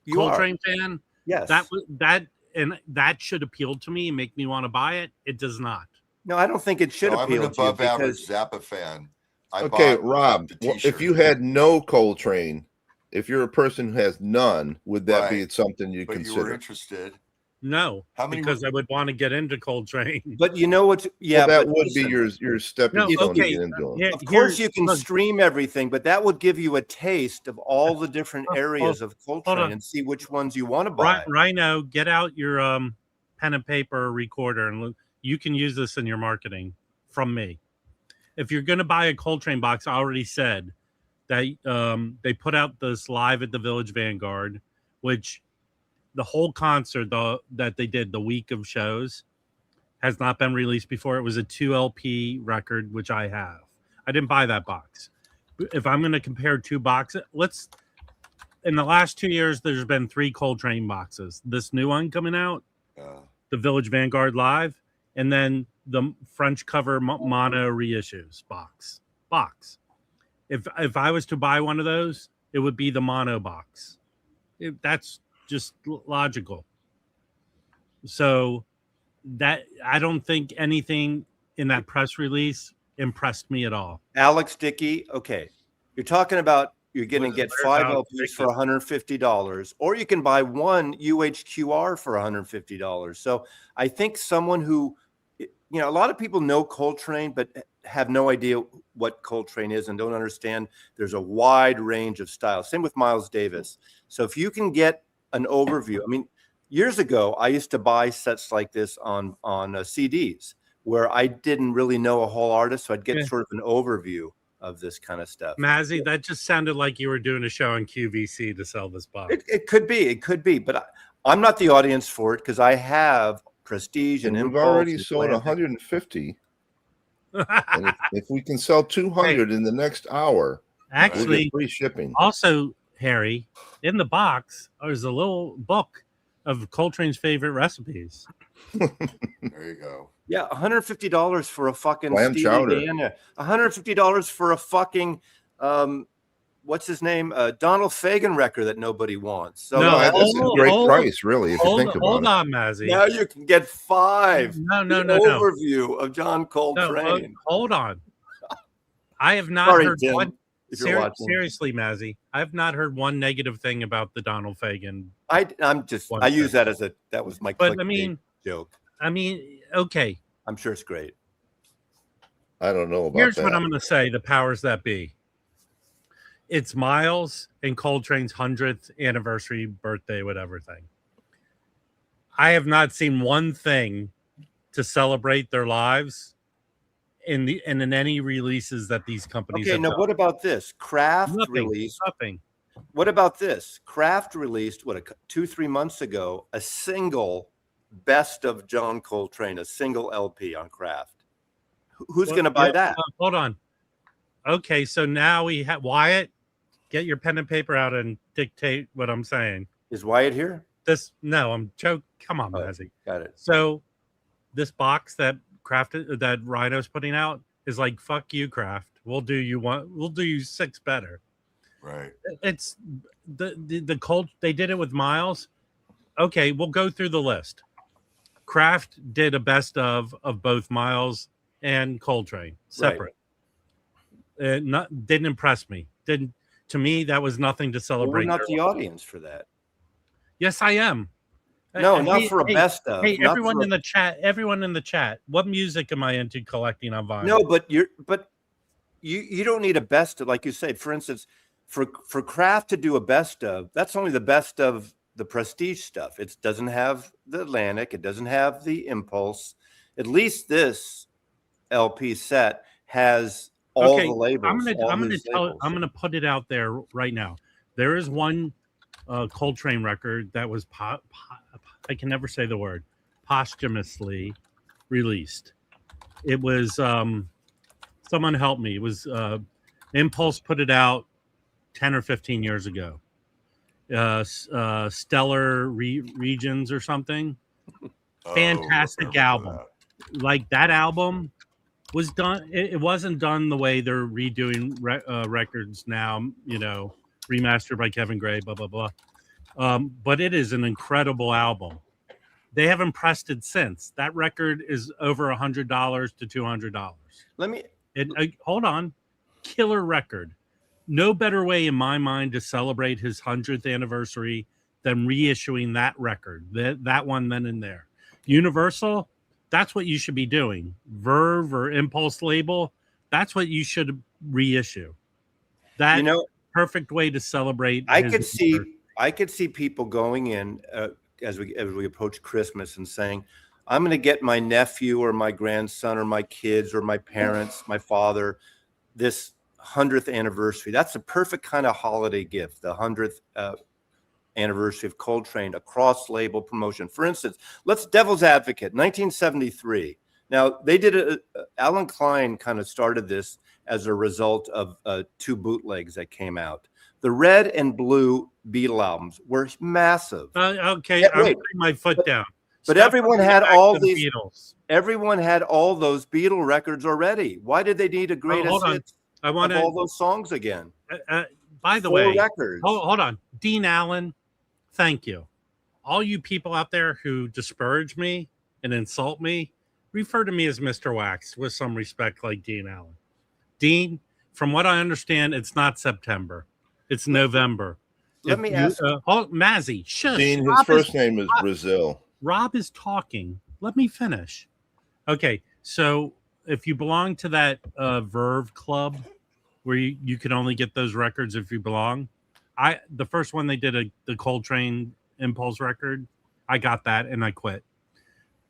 Speaker 3: you
Speaker 1: Coltrane fan.
Speaker 3: Yes.
Speaker 1: That should appeal to me and make me want to buy it. It does not.
Speaker 3: No, I don't think it should appeal to you.
Speaker 2: I'm an above average Zappa fan.
Speaker 4: Okay, Rob, if you had no Coltrane, if you're a person who has none, would that be something you consider?
Speaker 2: You were interested.
Speaker 1: No, because I would want to get into Coltrane.
Speaker 3: But you know what? Yeah,
Speaker 4: that would be your stepping stone to get into them.
Speaker 3: Of course, you can stream everything, but that would give you a taste of all the different areas of Coltrane and see which ones you want to buy.
Speaker 1: Rhino, get out your pen and paper recorder, and you can use this in your marketing from me. If you're going to buy a Coltrane box, I already said that they put out this live at the Village Vanguard, which the whole concert that they did the week of shows has not been released before. It was a 2 LP record, which I have. I didn't buy that box. If I'm going to compare two boxes, in the last 2 years, there's been 3 Coltrane boxes. This new one coming out, the Village Vanguard Live, and then the French cover mono reissues box. If I was to buy one of those, it would be the mono box. That's just logical. So that I don't think anything in that press release impressed me at all.
Speaker 3: Alex Dickey, okay, you're talking about you're going to get 5 LPs for $150, or you can buy one UHQR for $150. So I think someone who, a lot of people know Coltrane, but have no idea what Coltrane is and don't understand there's a wide range of styles. Same with Miles Davis. So if you can get an overview, I mean, years ago, I used to buy sets like this on CDs where I didn't really know a whole artist, so I'd get sort of an overview of this kind of stuff.
Speaker 1: Mazzy, that just sounded like you were doing a show on QVC to sell this box.
Speaker 3: It could be, but I'm not the audience for it because I have Prestige and
Speaker 4: we've already sold 150. And if we can sell 200 in the next hour,
Speaker 1: actually,
Speaker 4: we'll get free shipping.
Speaker 1: Also, Harry, in the box, there's a little book of Coltrane's favorite recipes.
Speaker 2: There you go.
Speaker 3: Yeah, $150 for a fucking
Speaker 4: Lamb chowder.
Speaker 3: $150 for a fucking what's his name? Donald Fagen record that nobody wants. So
Speaker 4: that's a great price, really, if you think about it.
Speaker 1: Hold on, Mazzy.
Speaker 3: Now you can get 5.
Speaker 1: No.
Speaker 3: Overview of John Coltrane.
Speaker 1: No, hold on. I have not heard
Speaker 3: Tim,
Speaker 1: one.
Speaker 3: Seriously,
Speaker 1: Mazzy, I have not heard one negative thing about the Donald Fagen.
Speaker 3: I use that as that was my joke.
Speaker 1: I mean, okay.
Speaker 3: I'm sure it's great.
Speaker 4: I don't know about
Speaker 1: Here's
Speaker 4: that.
Speaker 1: what I'm going to say, the powers that be. It's Miles and Coltrane's 100th anniversary, birthday, whatever thing. I have not seen one thing to celebrate their lives in any releases that these companies have done.
Speaker 3: What about this? Kraft released
Speaker 1: nothing.
Speaker 3: What about this? Kraft released 2-3 months ago a single best of John Coltrane, a single LP on Kraft. Who's going to buy that?
Speaker 1: Hold on. Okay, so now we have Wyatt. Get your pen and paper out and dictate what I'm saying.
Speaker 3: Is Wyatt here?
Speaker 1: No, I'm joking. Come on, Mazzy.
Speaker 3: Got it.
Speaker 1: So this box that Rhino's putting out is like, fuck you, Kraft. We'll do you 6 better.
Speaker 2: Right.
Speaker 1: It's the Colt. They did it with Miles. Okay, we'll go through the list. Kraft did a best of both Miles and Coltrane separate. Right. Didn't impress me. To me, that was nothing to celebrate.
Speaker 3: We're not the audience for that.
Speaker 1: Yes, I am.
Speaker 3: No, not for a best of.
Speaker 1: Hey, everyone in the chat. What music am I into collecting on vinyl?
Speaker 3: No, but you don't need a best of, like you said. For instance, for Kraft to do a best of, that's only the best of the Prestige stuff. It doesn't have the Atlantic. It doesn't have the Impulse. At least this LP set has all the labels.
Speaker 1: I'm gonna put it out there right now. There is one Coltrane record that was I can never say the word, posthumously released. It was someone help me. It was Impulse put it out 10 or 15 years ago. Stellar Regions or something.
Speaker 2: Oh,
Speaker 1: Fantastic album. Like that album was done. It wasn't done the way they're redoing records now. Remastered by Kevin Gray. Blah blah blah. But it is an incredible album. They haven't pressed it since. That record is over $100 to $200. Hold on. Killer record. No better way in my mind to celebrate his 100th anniversary than reissuing that record. That one then and there. Universal, that's what you should be doing. Verve or Impulse label, that's what you should reissue. That perfect way to celebrate.
Speaker 3: I could see people going in as we approach Christmas and saying, I'm going to get my nephew or my grandson or my kids or my parents, my father, this 100th anniversary. That's the perfect kind of holiday gift, the 100th anniversary of Coltrane, a cross-label promotion. For instance, let's devil's advocate, 1973. Now, they did Alan Klein kind of started this as a result of 2 bootlegs that came out. The red and blue Beatle albums were massive.
Speaker 1: Okay, I'm putting my foot down.
Speaker 3: But everyone had all these Beatles. Everyone had all those Beatle records already. Why did they need a greatest hits of all those songs again?
Speaker 1: By the way, hold on. Dean Allen, thank you. All you people out there who disparage me and insult me, refer to me as Mr. Wax with some respect, like Dean Allen. Dean, from what I understand, it's not September. It's November.
Speaker 3: Let me ask
Speaker 1: Mazzy, shush.
Speaker 4: Dean, his first name is Brazil.
Speaker 1: Rob is talking. Let me finish. Okay, so if you belong to that Verve club where you can only get those records if you belong, the first one they did the Coltrane Impulse record, I got that and I quit.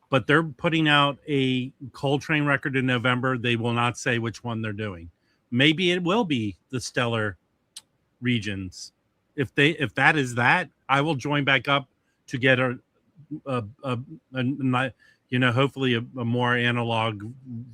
Speaker 1: But they're putting out a Coltrane record in November. They will not say which one they're doing. Maybe it will be the Stellar Regions. If that is that, I will join back up to get hopefully a more analog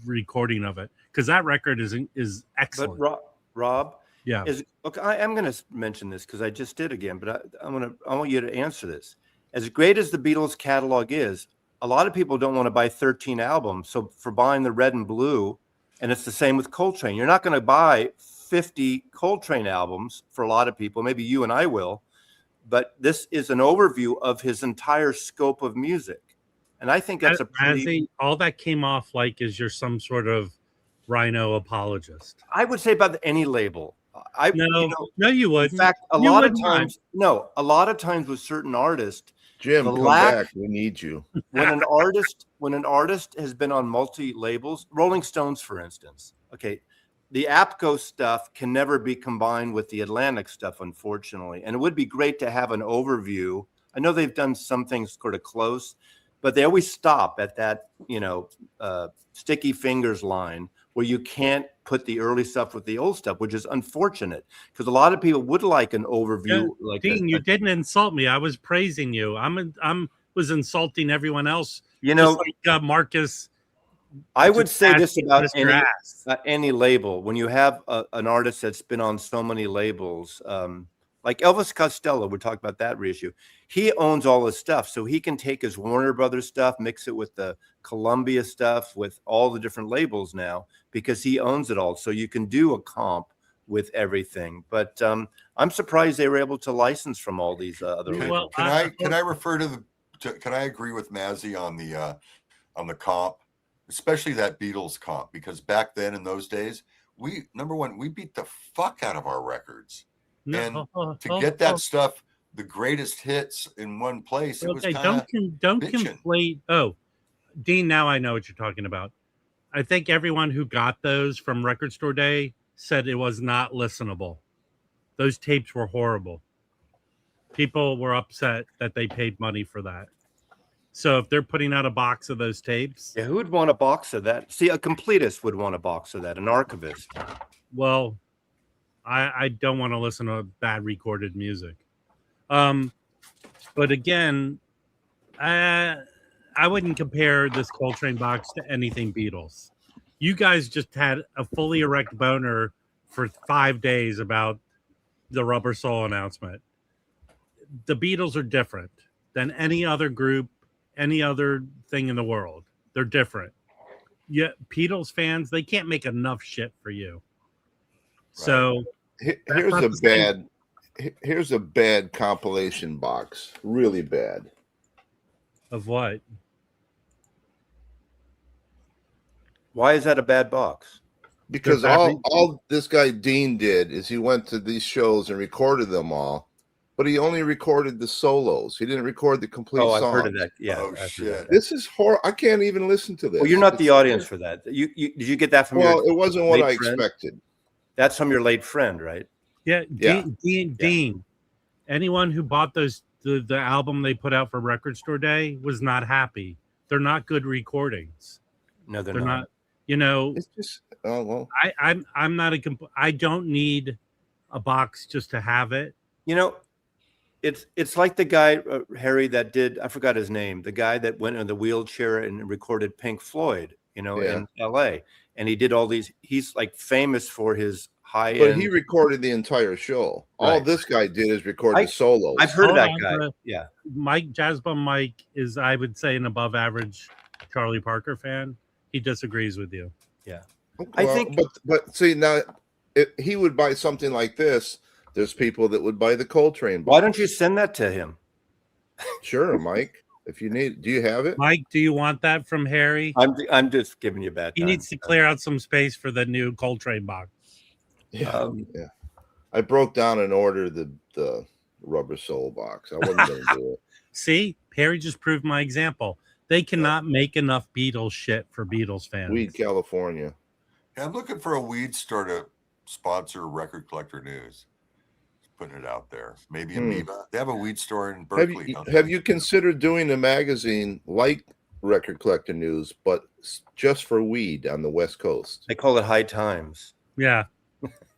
Speaker 1: recording of it, because that record is excellent.
Speaker 3: But Rob,
Speaker 1: yeah,
Speaker 3: okay. I'm going to mention this because I just did again, but I want you to answer this. As great as the Beatles catalog is, a lot of people don't want to buy 13 albums. So for buying the red and blue, and it's the same with Coltrane, you're not going to buy 50 Coltrane albums for a lot of people. Maybe you and I will. But this is an overview of his entire scope of music. And I think that's
Speaker 1: all that came off like is you're some sort of Rhino apologist.
Speaker 3: I would say about any label.
Speaker 1: No, you would.
Speaker 3: In fact, a lot of times with certain artists,
Speaker 4: Jim, come back. We need you.
Speaker 3: When an artist has been on multi-labels, Rolling Stones, for instance, okay, the APCO stuff can never be combined with the Atlantic stuff, unfortunately. And it would be great to have an overview. I know they've done some things sort of close, but they always stop at that, sticky fingers line where you can't put the early stuff with the old stuff, which is unfortunate because a lot of people would like an overview.
Speaker 1: Yeah, Dean, you didn't insult me. I was praising you. I was insulting everyone else. Like Marcus.
Speaker 3: I would say this about any label. When you have an artist that's been on so many labels, like Elvis Costello, we're talking about that reissue. He owns all his stuff, so he can take his Warner Brothers stuff, mix it with the Columbia stuff, with all the different labels now, because he owns it all. So you can do a comp with everything. But I'm surprised they were able to license from all these other labels.
Speaker 2: Can I refer to can I agree with Mazzy on the comp? Especially that Beatles comp, because back then in those days, we beat the fuck out of our records. And to get that stuff, the greatest hits in one place, it was kind of
Speaker 1: don't conflate. Oh, Dean, now I know what you're talking about. I think everyone who got those from Record Store Day said it was not listenable. Those tapes were horrible. People were upset that they paid money for that. So if they're putting out a box of those tapes,
Speaker 3: who would want a box of that? See, a completist would want a box of that, an archivist.
Speaker 1: Well, I don't want to listen to bad recorded music. But again, I wouldn't compare this Coltrane box to anything Beatles. You guys just had a fully erect boner for 5 days about the Rubber Soul announcement. the Beatles are different than any other group, any other thing in the world. They're different. Yeah, Beatles fans, they can't make enough shit for you. So
Speaker 4: here's a bad compilation box. Really bad.
Speaker 1: Of what?
Speaker 3: Why is that a bad box?
Speaker 4: Because all this guy Dean did is he went to these shows and recorded them all, but he only recorded the solos. He didn't record the complete songs.
Speaker 3: I've heard of that. Yeah.
Speaker 2: Oh shit!
Speaker 4: This is horrible. I can't even listen to this.
Speaker 3: Well, you're not the audience for that. Did you get that from
Speaker 4: it wasn't what I expected.
Speaker 3: That's from your late friend, right?
Speaker 1: Yeah. Dean. Anyone who bought the album they put out for Record Store Day was not happy. They're not good recordings.
Speaker 3: No, they're not.
Speaker 1: You know,
Speaker 4: it's just
Speaker 1: I'm not I don't need a box just to have it.
Speaker 3: You know, it's like the guy Harry that did, I forgot his name, the guy that went in the wheelchair and recorded Pink Floyd, in LA, and he did all these. He's like famous for his high end.
Speaker 4: But he recorded the entire show. Right. All this guy did is record the solos.
Speaker 3: I've heard of that guy. Yeah,
Speaker 1: Mike Jazzbum Mike is, I would say, an above average Charlie Parker fan. He disagrees with you.
Speaker 3: Yeah.
Speaker 4: Well, I think, but see, now if he would buy something like this, there's people that would buy the Coltrane box.
Speaker 3: Why don't you send that to him?
Speaker 4: Sure, Mike. If you need, do you have it,
Speaker 1: Mike? Do you want that from Harry?
Speaker 3: I'm just giving you a bad time.
Speaker 1: He needs to clear out some space for the new Coltrane box.
Speaker 4: Yeah, yeah. I broke down and ordered the rubber sole box. I wasn't going to do it.
Speaker 1: See, Harry just proved my example. They cannot make enough Beatles shit for Beatles fans.
Speaker 4: Weed, California.
Speaker 2: Yeah, I'm looking for a weed store to sponsor Record Collector News. Just putting it out there. Maybe Amoeba. They have a weed store in Berkeley.
Speaker 4: Have you considered doing a magazine like Record Collector News, but just for weed on the West Coast?
Speaker 3: They call it High Times.
Speaker 1: Yeah.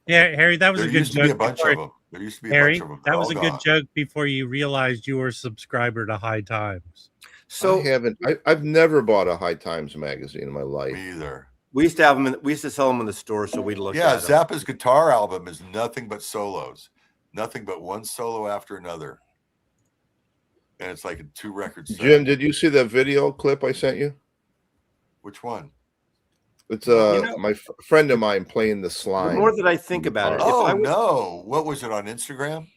Speaker 1: Yeah, Harry, that was a good joke.
Speaker 2: There used to be a bunch of them. There used to be a bunch of them.
Speaker 1: That was a good joke before you realized you were a subscriber to High Times.
Speaker 4: So I've never bought a High Times magazine in my life.
Speaker 2: Me either.
Speaker 3: We used to have them. We used to sell them in the store, so we'd look.
Speaker 2: Yeah,
Speaker 3: at them.
Speaker 2: Zappa's guitar album is nothing but solos, nothing but one solo after another, and it's like a 2 record set.
Speaker 4: Jim, did you see that video clip I sent you?
Speaker 2: Which one?
Speaker 4: It's my friend of mine playing the slime.
Speaker 3: The more that I think about it,
Speaker 2: no, what was it on Instagram?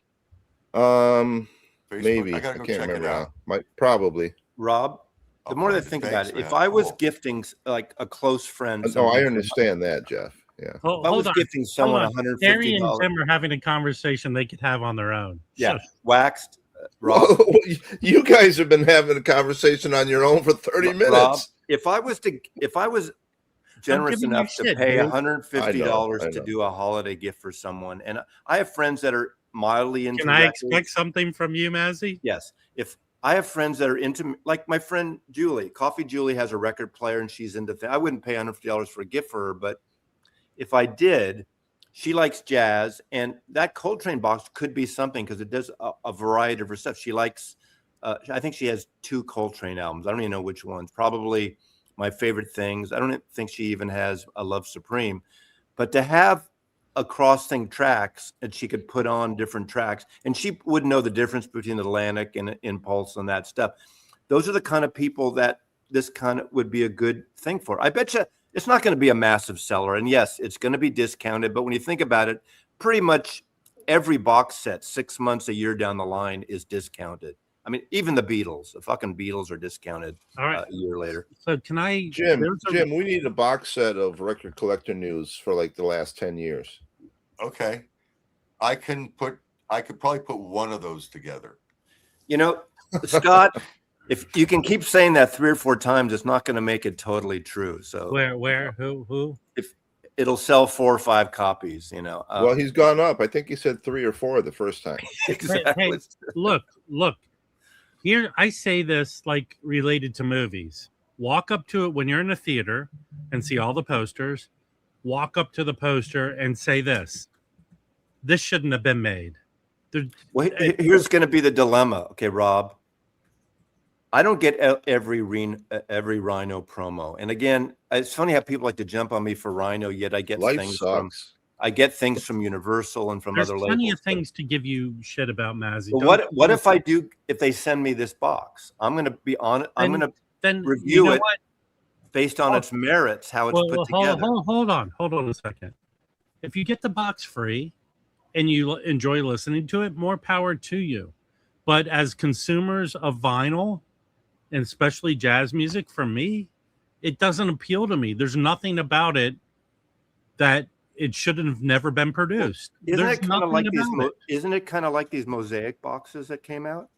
Speaker 4: Facebook? Maybe
Speaker 2: I gotta go check it out.
Speaker 4: Probably.
Speaker 3: Rob, the more that I think about it, if I was gifting like a close friend,
Speaker 4: I understand that, Jeff. Yeah.
Speaker 3: If I was gifting someone $150,
Speaker 1: Harry and Tim are having a conversation they could have on their own.
Speaker 3: Yeah, waxed. Rob,
Speaker 4: you guys have been having a conversation on your own for 30 minutes.
Speaker 3: Rob, if I was generous enough to pay $150 to do a holiday gift for someone, and I have friends that are mildly into.
Speaker 1: Can I expect something from you, Mazzy?
Speaker 3: Yes. If I have friends that are into, like my friend Julie, Coffee Julie has a record player and she's into I wouldn't pay $150 for a gift for her, but if I did, she likes jazz, and that Coltrane box could be something because it does a variety of her stuff. She likes, I think she has 2 Coltrane albums. I don't even know which ones. Probably My Favorite Things. I don't think she even has A Love Supreme. But to have across thing tracks, and she could put on different tracks, and she would know the difference between Atlantic and Impulse and that stuff. Those are the kind of people that this kind of would be a good thing for. I bet you it's not going to be a massive seller, and yes, it's going to be discounted, but when you think about it, pretty much every box set 6 months, a year down the line is discounted. I mean, even the Beatles, the fucking Beatles are discounted a year later.
Speaker 1: So can I,
Speaker 4: Jim, we need a box set of Record Collector News for like the last 10 years.
Speaker 2: Okay. I could probably put one of those together.
Speaker 3: You know, Scott, if you can keep saying that 3 or 4 times, it's not going to make it totally true. So
Speaker 1: where, who?
Speaker 3: If it'll sell 4 or 5 copies,
Speaker 4: well, he's gone up. I think he said 3 or 4 the first time.
Speaker 3: Exactly.
Speaker 1: Hey, look. Here, I say this like related to movies. Walk up to it when you're in a theater and see all the posters. Walk up to the poster and say this shouldn't have been made.
Speaker 3: Here's going to be the dilemma. Okay, Rob. I don't get every Rhino promo. And again, it's funny how people like to jump on me for Rhino, yet I get
Speaker 4: Life
Speaker 3: things
Speaker 4: sucks.
Speaker 3: I get things from Universal and from
Speaker 1: There's
Speaker 3: other
Speaker 1: plenty
Speaker 3: labels.
Speaker 1: of things to give you shit about, Mazzy.
Speaker 3: But what if I do? If they send me this box, I'm going to be on. I'm going to review it based on its merits, how it's put together.
Speaker 1: Hold on a second. If you get the box free and you enjoy listening to it, more power to you. But as consumers of vinyl, and especially jazz music, for me, it doesn't appeal to me. There's nothing about it that it shouldn't have never been produced.
Speaker 3: Isn't it kind of like these Mosaic boxes that came out?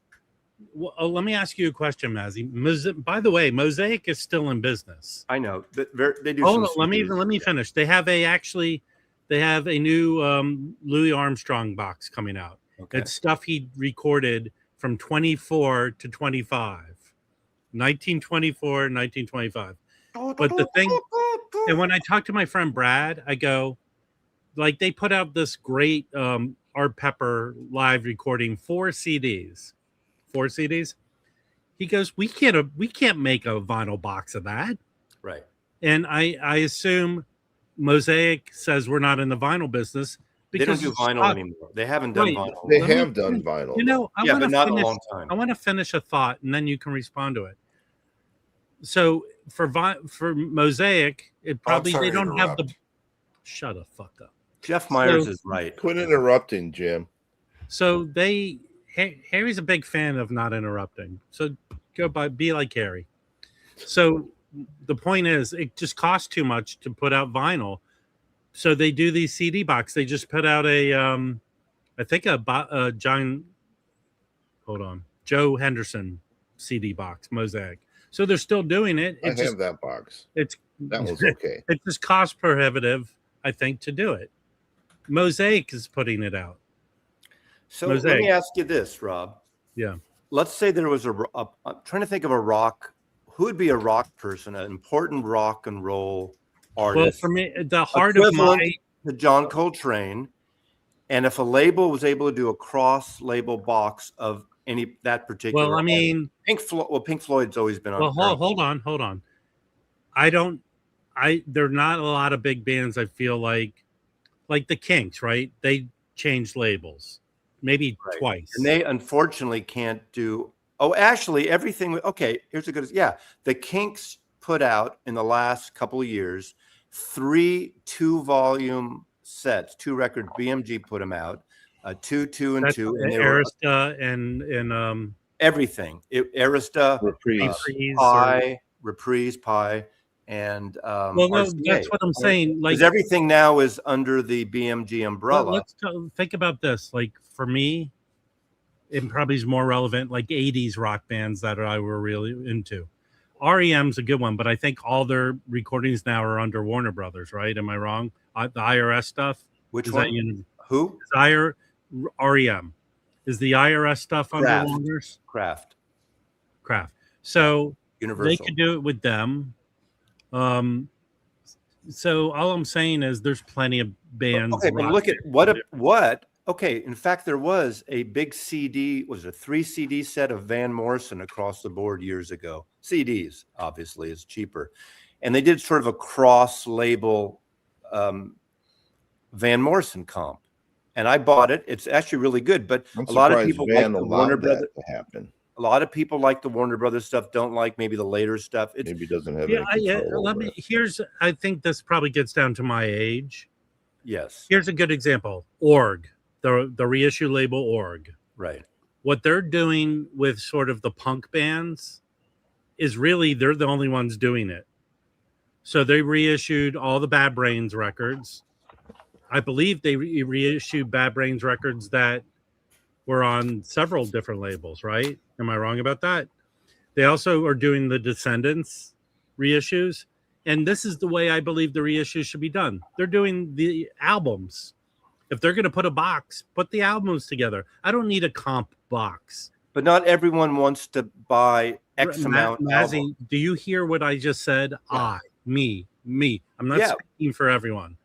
Speaker 1: Well, let me ask you a question, Mazzy. By the way, Mosaic is still in business.
Speaker 3: I know. They do.
Speaker 1: Hold on, let me finish. They have a new Louis Armstrong box coming out. Okay. It's stuff he recorded from 24 to 25. 1924, 1925. But the thing, and when I talk to my friend Brad, I go, like, they put out this great Art Pepper live recording, 4 CDs. He goes, we can't make a vinyl box of that.
Speaker 3: Right.
Speaker 1: And I assume Mosaic says we're not in the vinyl business because
Speaker 3: they don't do vinyl anymore. They haven't done vinyl.
Speaker 4: They have done vinyl.
Speaker 1: You know,
Speaker 3: but not in a long time.
Speaker 1: I want to finish a thought and then you can respond to it. So for Mosaic, it probably they don't have the. Shut the fuck up.
Speaker 3: Jeff Myers is right.
Speaker 4: Quit interrupting, Jim.
Speaker 1: So Harry's a big fan of not interrupting. So be like Harry. So the point is, it just costs too much to put out vinyl. So they do these CD box. They just put out Joe Henderson CD box, Mosaic. So they're still doing it.
Speaker 4: I have that box. That was okay.
Speaker 1: It's just cost prohibitive, I think, to do it. Mosaic is putting it out.
Speaker 3: So let me ask you this, Rob.
Speaker 1: Yeah.
Speaker 3: Let's say there was I'm trying to think of a rock. Who would be a rock person, an important rock and roll artist?
Speaker 1: Well, for me, the heart of
Speaker 3: to John Coltrane, and if a label was able to do a cross-label box of that particular.
Speaker 1: Well, I mean,
Speaker 3: Pink Floyd's always been on.
Speaker 1: Well, hold on. There are not a lot of big bands. I feel like the Kinks, right? They changed labels maybe twice,
Speaker 3: and they unfortunately can't do. Oh, actually, everything. Okay, here's a good. Yeah, the Kinks put out in the last couple of years 3 2-volume sets, 2 records. BMG put them out. 2, 2, and 2, and
Speaker 1: Arista and
Speaker 3: everything. Arista, Reprise, Pi, and
Speaker 1: well, no, that's what I'm saying. Like,
Speaker 3: everything now is under the BMG umbrella.
Speaker 1: Let's think about this. Like, for me, it probably is more relevant. Like 80s rock bands that I were really into. REM's a good one, but I think all their recordings now are under Warner Brothers, right? Am I wrong? The IRS stuff.
Speaker 3: Which one? Who?
Speaker 1: REM. Is the IRS stuff under Warner's?
Speaker 3: Kraft.
Speaker 1: So
Speaker 3: Universal.
Speaker 1: They could do it with them. So all I'm saying is there's plenty of bands.
Speaker 3: Okay, but look at what. Okay, in fact, there was a big CD. Was a 3 CD set of Van Morrison across the board years ago. CDs, obviously, is cheaper, and they did sort of a cross-label Van Morrison comp. And I bought it. It's actually really good. But a lot of people like the Warner Brothers to happen. A lot of people like the Warner Brothers stuff. Don't like maybe the later stuff.
Speaker 4: Maybe doesn't have.
Speaker 1: I think this probably gets down to my age.
Speaker 3: Yes.
Speaker 1: Here's a good example. Org, the reissue label Org.
Speaker 3: Right.
Speaker 1: What they're doing with sort of the punk bands is really they're the only ones doing it. So they reissued all the Bad Brains records. I believe they reissued Bad Brains records that were on several different labels, right? Am I wrong about that? They also are doing the Descendants reissues. And this is the way I believe the reissues should be done. They're doing the albums. If they're going to put a box, put the albums together. I don't need a comp box.
Speaker 3: But not everyone wants to buy X amount.
Speaker 1: Mazzy, do you hear what I just said? Yeah. Me. I'm not speaking for everyone.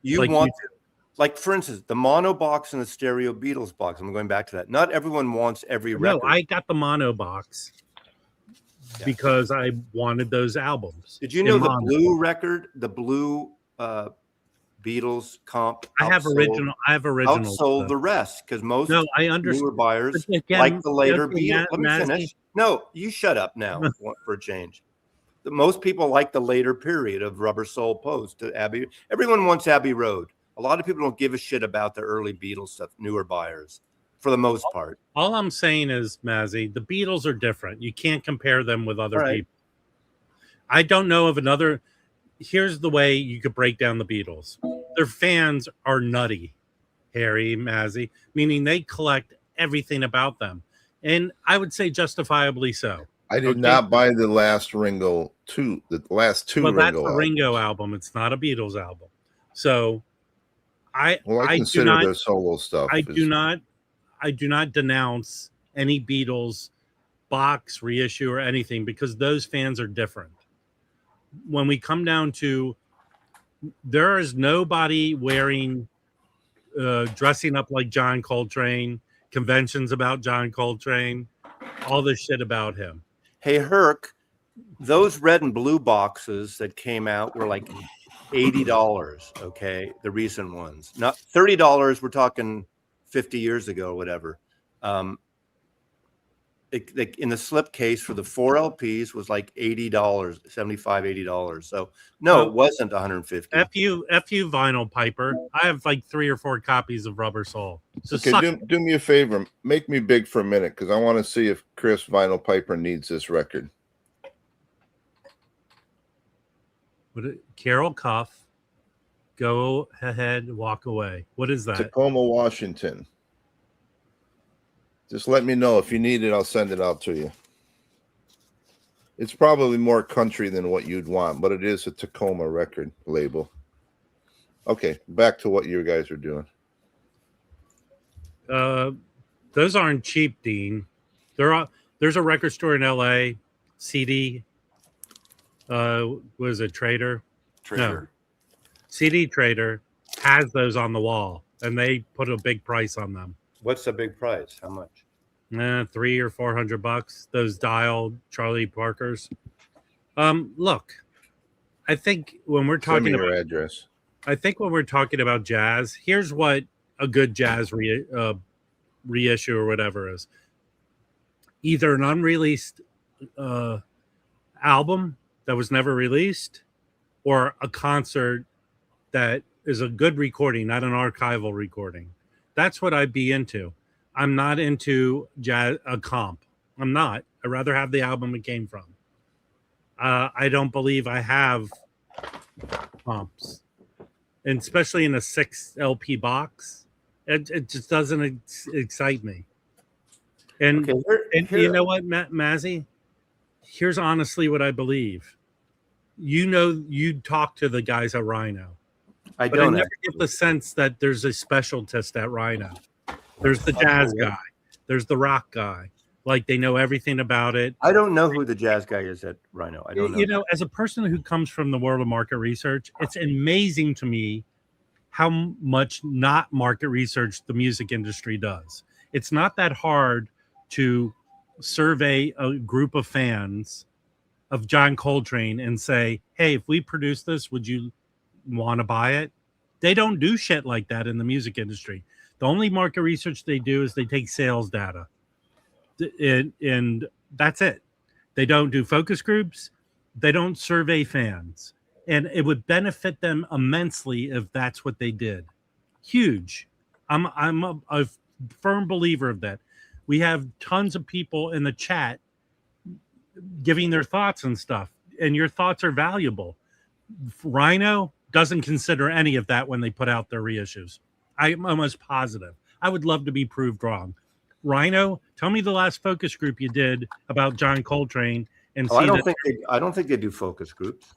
Speaker 3: Like, for instance, the mono box and the stereo Beatles box. I'm going back to that. Not everyone wants every record.
Speaker 1: No, I got the mono box because I wanted those albums.
Speaker 3: Did you know the blue record, the blue Beatles comp.
Speaker 1: I have original.
Speaker 3: Outsold the rest because most
Speaker 1: I understand.
Speaker 3: newer buyers
Speaker 1: Again,
Speaker 3: like the later
Speaker 1: okay,
Speaker 3: Beatles. Let me
Speaker 1: Mazzy.
Speaker 3: finish. No, you shut up now for a change. Most people like the later period of Rubber Soul Post to Abbey. Everyone wants Abbey Road. A lot of people don't give a shit about the early Beatles stuff, newer buyers, for the most part.
Speaker 1: All I'm saying is, Mazzy, the Beatles are different. You can't compare them with other people. I don't know of another. Here's the way you could break down the Beatles. Their fans are nutty, Harry, Mazzy, meaning they collect everything about them. And I would say justifiably so.
Speaker 4: I did not buy the last Ringo two, the last two.
Speaker 1: Well,
Speaker 4: Ringo
Speaker 1: that's a Ringo album. It's not a Beatles album. So I
Speaker 4: consider their solo stuff.
Speaker 1: I do not denounce any Beatles box reissue or anything because those fans are different. When we come down to, there is nobody wearing dressing up like John Coltrane, conventions about John Coltrane, all this shit about him.
Speaker 3: Hey, Herc, those red and blue boxes that came out were like $80, okay? The recent ones. Not $30, we're talking 50 years ago or whatever. In the slip case for the 4 LPs was like $80, $75, $80. So no, it wasn't 150.
Speaker 1: F you vinyl Piper. I have like 3 or 4 copies of Rubber Soul. So
Speaker 4: okay, do me a favor, make me big for a minute because I want to see if Chris Vinyl Piper needs this record.
Speaker 1: Carol Cuff, go ahead, walk away. What is that?
Speaker 4: Tacoma, Washington. Just let me know if you need it. I'll send it out to you. It's probably more country than what you'd want, but it is a Tacoma record label. Okay, back to what you guys are doing.
Speaker 1: Those aren't cheap, Dean. There's a record store in LA, CD. What is it, Trader? No. CD Trader has those on the wall, and they put a big price on them.
Speaker 3: What's the big price? How much?
Speaker 1: $300 or $400. Those dial Charlie Parkers. Look, I think when we're talking about
Speaker 4: your address,
Speaker 1: I think when we're talking about jazz, here's what a good jazz reissue or whatever is: either an unreleased album that was never released, or a concert that is a good recording, not an archival recording. That's what I'd be into. I'm not into jazz a comp. I'm not. I'd rather have the album it came from. I don't believe I have comps, and especially in a 6 LP box, it just doesn't excite me. And you know what, Mazzy? Here's honestly what I believe. You know, you talk to the guys at Rhino. I never get the sense that there's a specialist at Rhino. There's the jazz guy. There's the rock guy. Like, they know everything about it.
Speaker 3: I don't know who the jazz guy is at Rhino. I don't know.
Speaker 1: You know, as a person who comes from the world of market research, it's amazing to me how much not market research the music industry does. It's not that hard to survey a group of fans of John Coltrane and say, hey, if we produce this, would you want to buy it? They don't do shit like that in the music industry. The only market research they do is they take sales data, and that's it. They don't do focus groups. They don't survey fans, and it would benefit them immensely if that's what they did. Huge. I'm a firm believer of that. We have tons of people in the chat giving their thoughts and stuff, and your thoughts are valuable. Rhino doesn't consider any of that when they put out their reissues. I'm almost positive. I would love to be proved wrong. Rhino, tell me the last focus group you did about John Coltrane, and
Speaker 3: I don't think they do focus groups.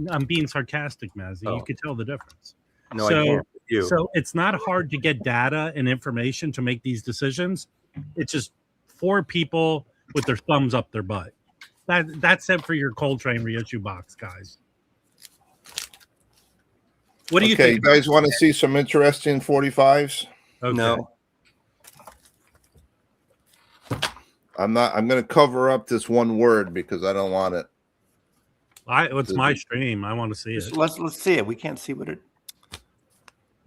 Speaker 1: I'm being sarcastic, Mazzy. You could tell the difference.
Speaker 3: No, I can't.
Speaker 1: So it's not hard to get data and information to make these decisions. It's just 4 people with their thumbs up their butt. That's it for your Coltrane reissue box, guys. What do you think?
Speaker 4: You guys want to see some interesting 45s?
Speaker 1: Okay.
Speaker 3: No.
Speaker 4: I'm going to cover up this one word because I don't want it.
Speaker 1: It's my stream. I want to see it.
Speaker 3: Let's see it. We can't see what it.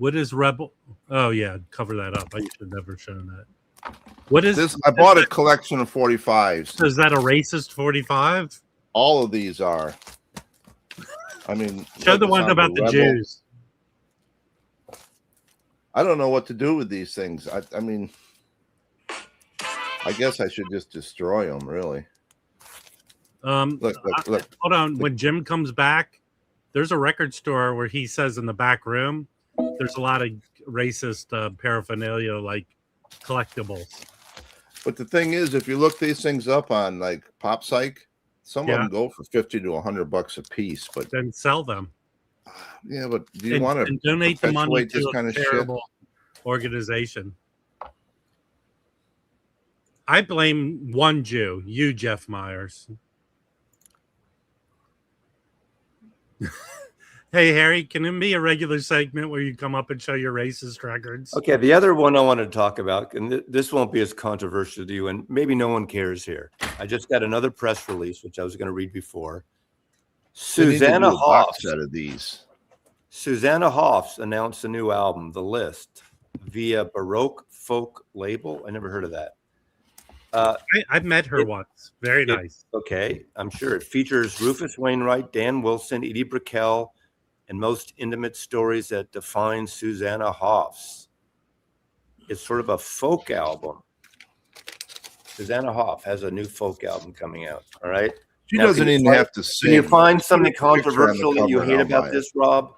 Speaker 1: What is Rebel? Oh yeah, cover that up. I should have never shown that. What is
Speaker 4: this? I bought a collection of 45s.
Speaker 1: Is that a racist 45?
Speaker 4: All of these are. I mean,
Speaker 1: show the one about the Jews.
Speaker 4: I don't know what to do with these things. I mean, I guess I should just destroy them, really. Look.
Speaker 1: Hold on. When Jim comes back, there's a record store where he says in the back room, there's a lot of racist paraphernalia, like collectibles.
Speaker 4: But the thing is, if you look these things up on like Pop Psych, some of them go for $50 to $100 a piece. But
Speaker 1: then sell them.
Speaker 4: Yeah, but do you want to
Speaker 1: donate the money to
Speaker 4: this
Speaker 1: a
Speaker 4: kind of
Speaker 1: terrible organization? I blame one Jew, you, Jeff Myers. Hey, Harry, can it be a regular segment where you come up and show your racist records?
Speaker 3: Okay, the other one I want to talk about, and this won't be as controversial to you, and maybe no one cares here. I just got another press release, which I was going to read before. Susanna Hoffs
Speaker 4: out of these.
Speaker 3: Susanna Hoffs announced a new album, The List, via Baroque Folk label. I never heard of that.
Speaker 1: I've met her once. Very nice.
Speaker 3: Okay, I'm sure. It features Rufus Wainwright, Dan Wilson, Edie Brickell, and most intimate stories that define Susanna Hoffs. It's sort of a folk album. Susanna Hoff has a new folk album coming out. All right.
Speaker 4: She doesn't even have to sing.
Speaker 3: Can you find something controversial that you hate about this, Rob?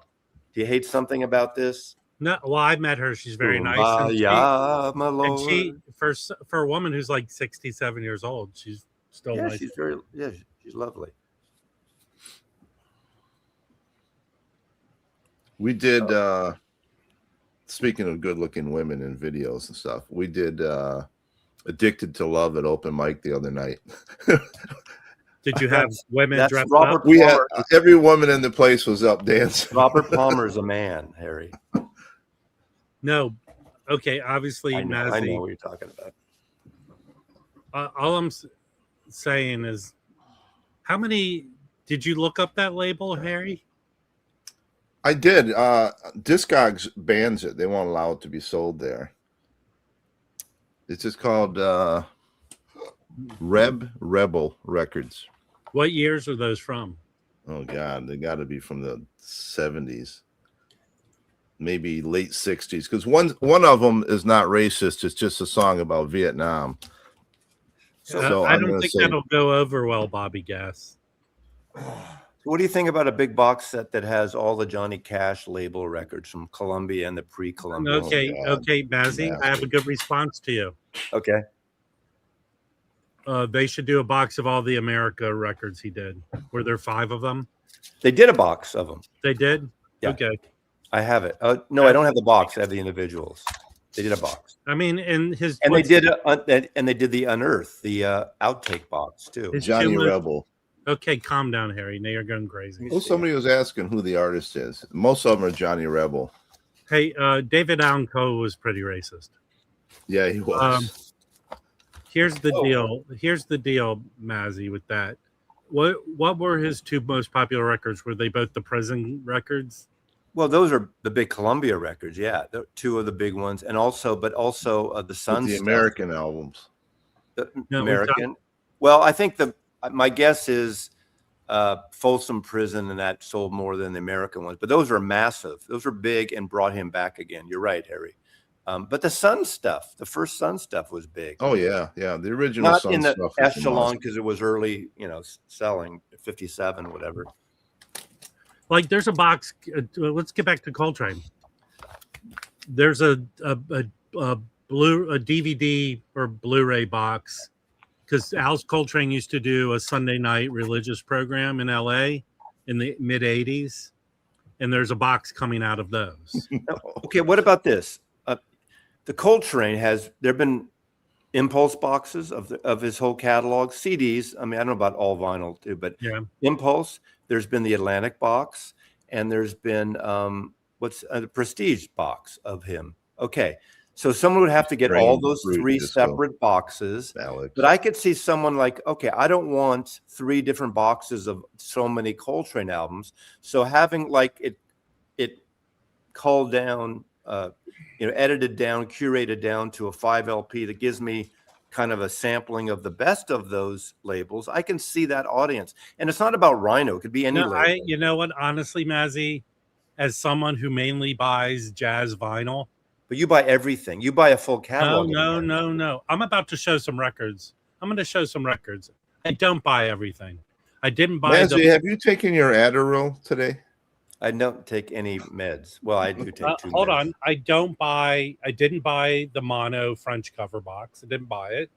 Speaker 3: Do you hate something about this?
Speaker 1: No, well, I met her. She's very nice.
Speaker 3: My Lord.
Speaker 1: And she, for a woman who's like 67 years old, she's still nice.
Speaker 3: She's she's lovely.
Speaker 4: We did, speaking of good-looking women in videos and stuff, we did Addicted to Love at open mic the other night.
Speaker 1: Did you have women dressed
Speaker 3: Robert
Speaker 1: up?
Speaker 4: We had every woman in the place was up dancing.
Speaker 3: Robert Palmer's a man, Harry.
Speaker 1: No. Okay, obviously,
Speaker 3: I know what you're talking about.
Speaker 1: All I'm saying is, how many did you look up that label, Harry?
Speaker 4: I did. Discogs bans it. They won't allow it to be sold there. It's just called Rebel Records.
Speaker 1: What years are those from?
Speaker 4: Oh God, they got to be from the 70s, maybe late 60s. Because one of them is not racist. It's just a song about Vietnam.
Speaker 1: So I don't think that'll go over well, Bobby Gass.
Speaker 3: What do you think about a big box set that has all the Johnny Cash label records from Columbia and the pre-Columbia?
Speaker 1: Okay, Mazzy, I have a good response to you.
Speaker 3: Okay.
Speaker 1: They should do a box of all the America records he did. Were there 5 of them?
Speaker 3: They did a box of them.
Speaker 1: They did?
Speaker 3: Yeah.
Speaker 1: Okay.
Speaker 3: I have it. No, I don't have the box. I have the individuals. They did a box.
Speaker 1: I mean, and
Speaker 3: they did the Unearth, the outtake box too.
Speaker 4: Johnny Rebel.
Speaker 1: Okay, calm down, Harry. Now you're going crazy.
Speaker 4: Well, somebody was asking who the artist is. Most of them are Johnny Rebel.
Speaker 1: Hey, David Allan Coe was pretty racist.
Speaker 4: Yeah, he was.
Speaker 1: Here's the deal. Here's the deal, Mazzy, with that. What were his 2 most popular records? Were they both the prison records?
Speaker 3: Well, those are the big Columbia records. Yeah, the 2 of the big ones, and also the Sun.
Speaker 4: The American albums.
Speaker 3: American. Well, I think my guess is Folsom Prison, and that sold more than the American ones. But those are massive. Those are big and brought him back again. You're right, Harry. But the Sun stuff, the first Sun stuff was big.
Speaker 4: Oh yeah, the original
Speaker 3: not
Speaker 4: Sun
Speaker 3: in the
Speaker 4: stuff
Speaker 3: echelon because it was early, selling 57, whatever.
Speaker 1: Like there's a box. Let's get back to Coltrane. There's a DVD or Blu-ray box because Al Coltrane used to do a Sunday night religious program in LA in the mid 80s, and there's a box coming out of those.
Speaker 3: Okay, what about this? The Coltrane there've been impulse boxes of his whole catalog, CDs. I mean, I don't know about all vinyl too, but impulse. There's been the Atlantic box, and there's been the Prestige box of him. Okay, so someone would have to get all those 3 separate boxes.
Speaker 4: Alex.
Speaker 3: But I could see someone like, okay, I don't want 3 different boxes of so many Coltrane albums. So having like it culled down edited down, curated down to a 5 LP that gives me kind of a sampling of the best of those labels, I can see that audience. And it's not about Rhino. It could be any label.
Speaker 1: You know what? Honestly, Mazzy, as someone who mainly buys jazz vinyl.
Speaker 3: But you buy everything. You buy a full catalog.
Speaker 1: No. I'm about to show some records. I'm going to show some records. I don't buy everything. I didn't buy
Speaker 4: Mazzy, have you taken your Adderall today?
Speaker 3: I don't take any meds. Well, I do take 2
Speaker 1: hold
Speaker 3: meds.
Speaker 1: on. I didn't buy the mono French cover box. I didn't buy it.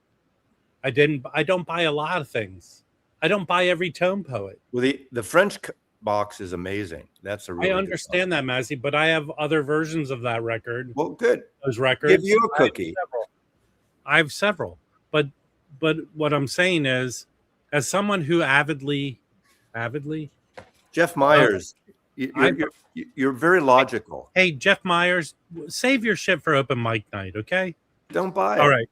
Speaker 1: I don't buy a lot of things. I don't buy every Tone Poet.
Speaker 3: Well, the French box is amazing. That's a really
Speaker 1: I understand that, Mazzy, but I have other versions of that record.
Speaker 3: Well, good.
Speaker 1: Those records.
Speaker 3: Give you a cookie.
Speaker 1: I have several. But what I'm saying is, as someone who avidly
Speaker 3: Jeff Myers, you're very logical.
Speaker 1: Hey, Jeff Myers, save your shit for open mic night, okay?
Speaker 3: Don't buy it.
Speaker 1: All right.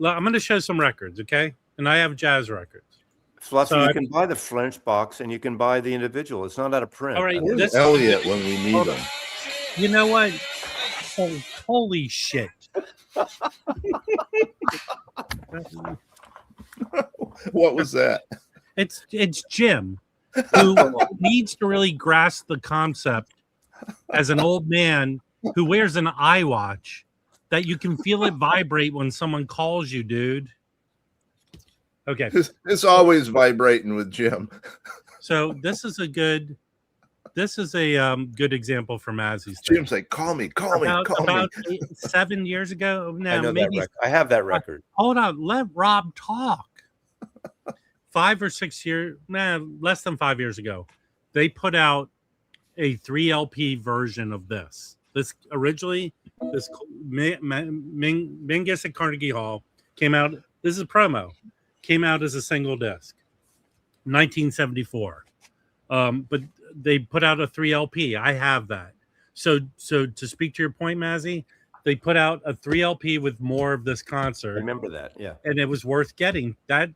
Speaker 1: I'm going to show some records, okay? And I have jazz records.
Speaker 3: Fluffy, you can buy the French box and you can buy the individual. It's not out of print.
Speaker 1: All right.
Speaker 4: Where's Elliot when we need him?
Speaker 1: You know what? Holy shit.
Speaker 4: What was that?
Speaker 1: It's Jim, who needs to really grasp the concept as an old man who wears an iWatch that you can feel it vibrate when someone calls you, dude. Okay.
Speaker 4: It's always vibrating with Jim.
Speaker 1: So this is a good example from Mazzy's.
Speaker 4: Jim's like, call me.
Speaker 1: About 7 years ago. Now,
Speaker 3: I know
Speaker 1: maybe
Speaker 3: that record. I have that record.
Speaker 1: Hold on, let Rob talk. 5 or 6 years, less than 5 years ago, they put out a 3 LP version of this. This originally, Mingus at Carnegie Hall came out. This is a promo. Came out as a single disc, 1974. But they put out a 3 LP. I have that. So to speak to your point, Mazzy, they put out a 3 LP with more of this concert.
Speaker 3: I remember that, yeah.
Speaker 1: And it was worth getting. That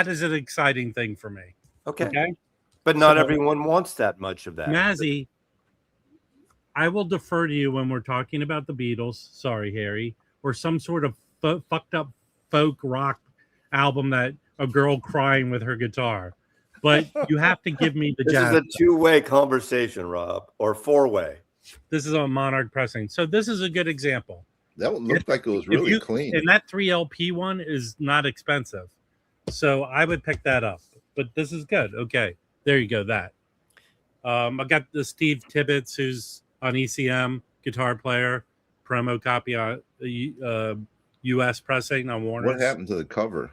Speaker 1: is an exciting thing for me.
Speaker 3: Okay. But not everyone wants that much of that.
Speaker 1: Mazzy, I will defer to you when we're talking about the Beatles. Sorry, Harry. Or some sort of fucked up folk rock album that a girl crying with her guitar. But you have to give me the jazz.
Speaker 3: This is a 2-way conversation, Rob, or 4-way.
Speaker 1: This is on Monarch Pressing. So this is a good example.
Speaker 4: That one looked like it was really clean.
Speaker 1: And that 3 LP one is not expensive. So I would pick that up. But this is good. Okay. There you go. That. I got the Steve Tibbetts, who's on ECM, guitar player, promo copy on US pressing on Warner.
Speaker 4: What happened to the cover?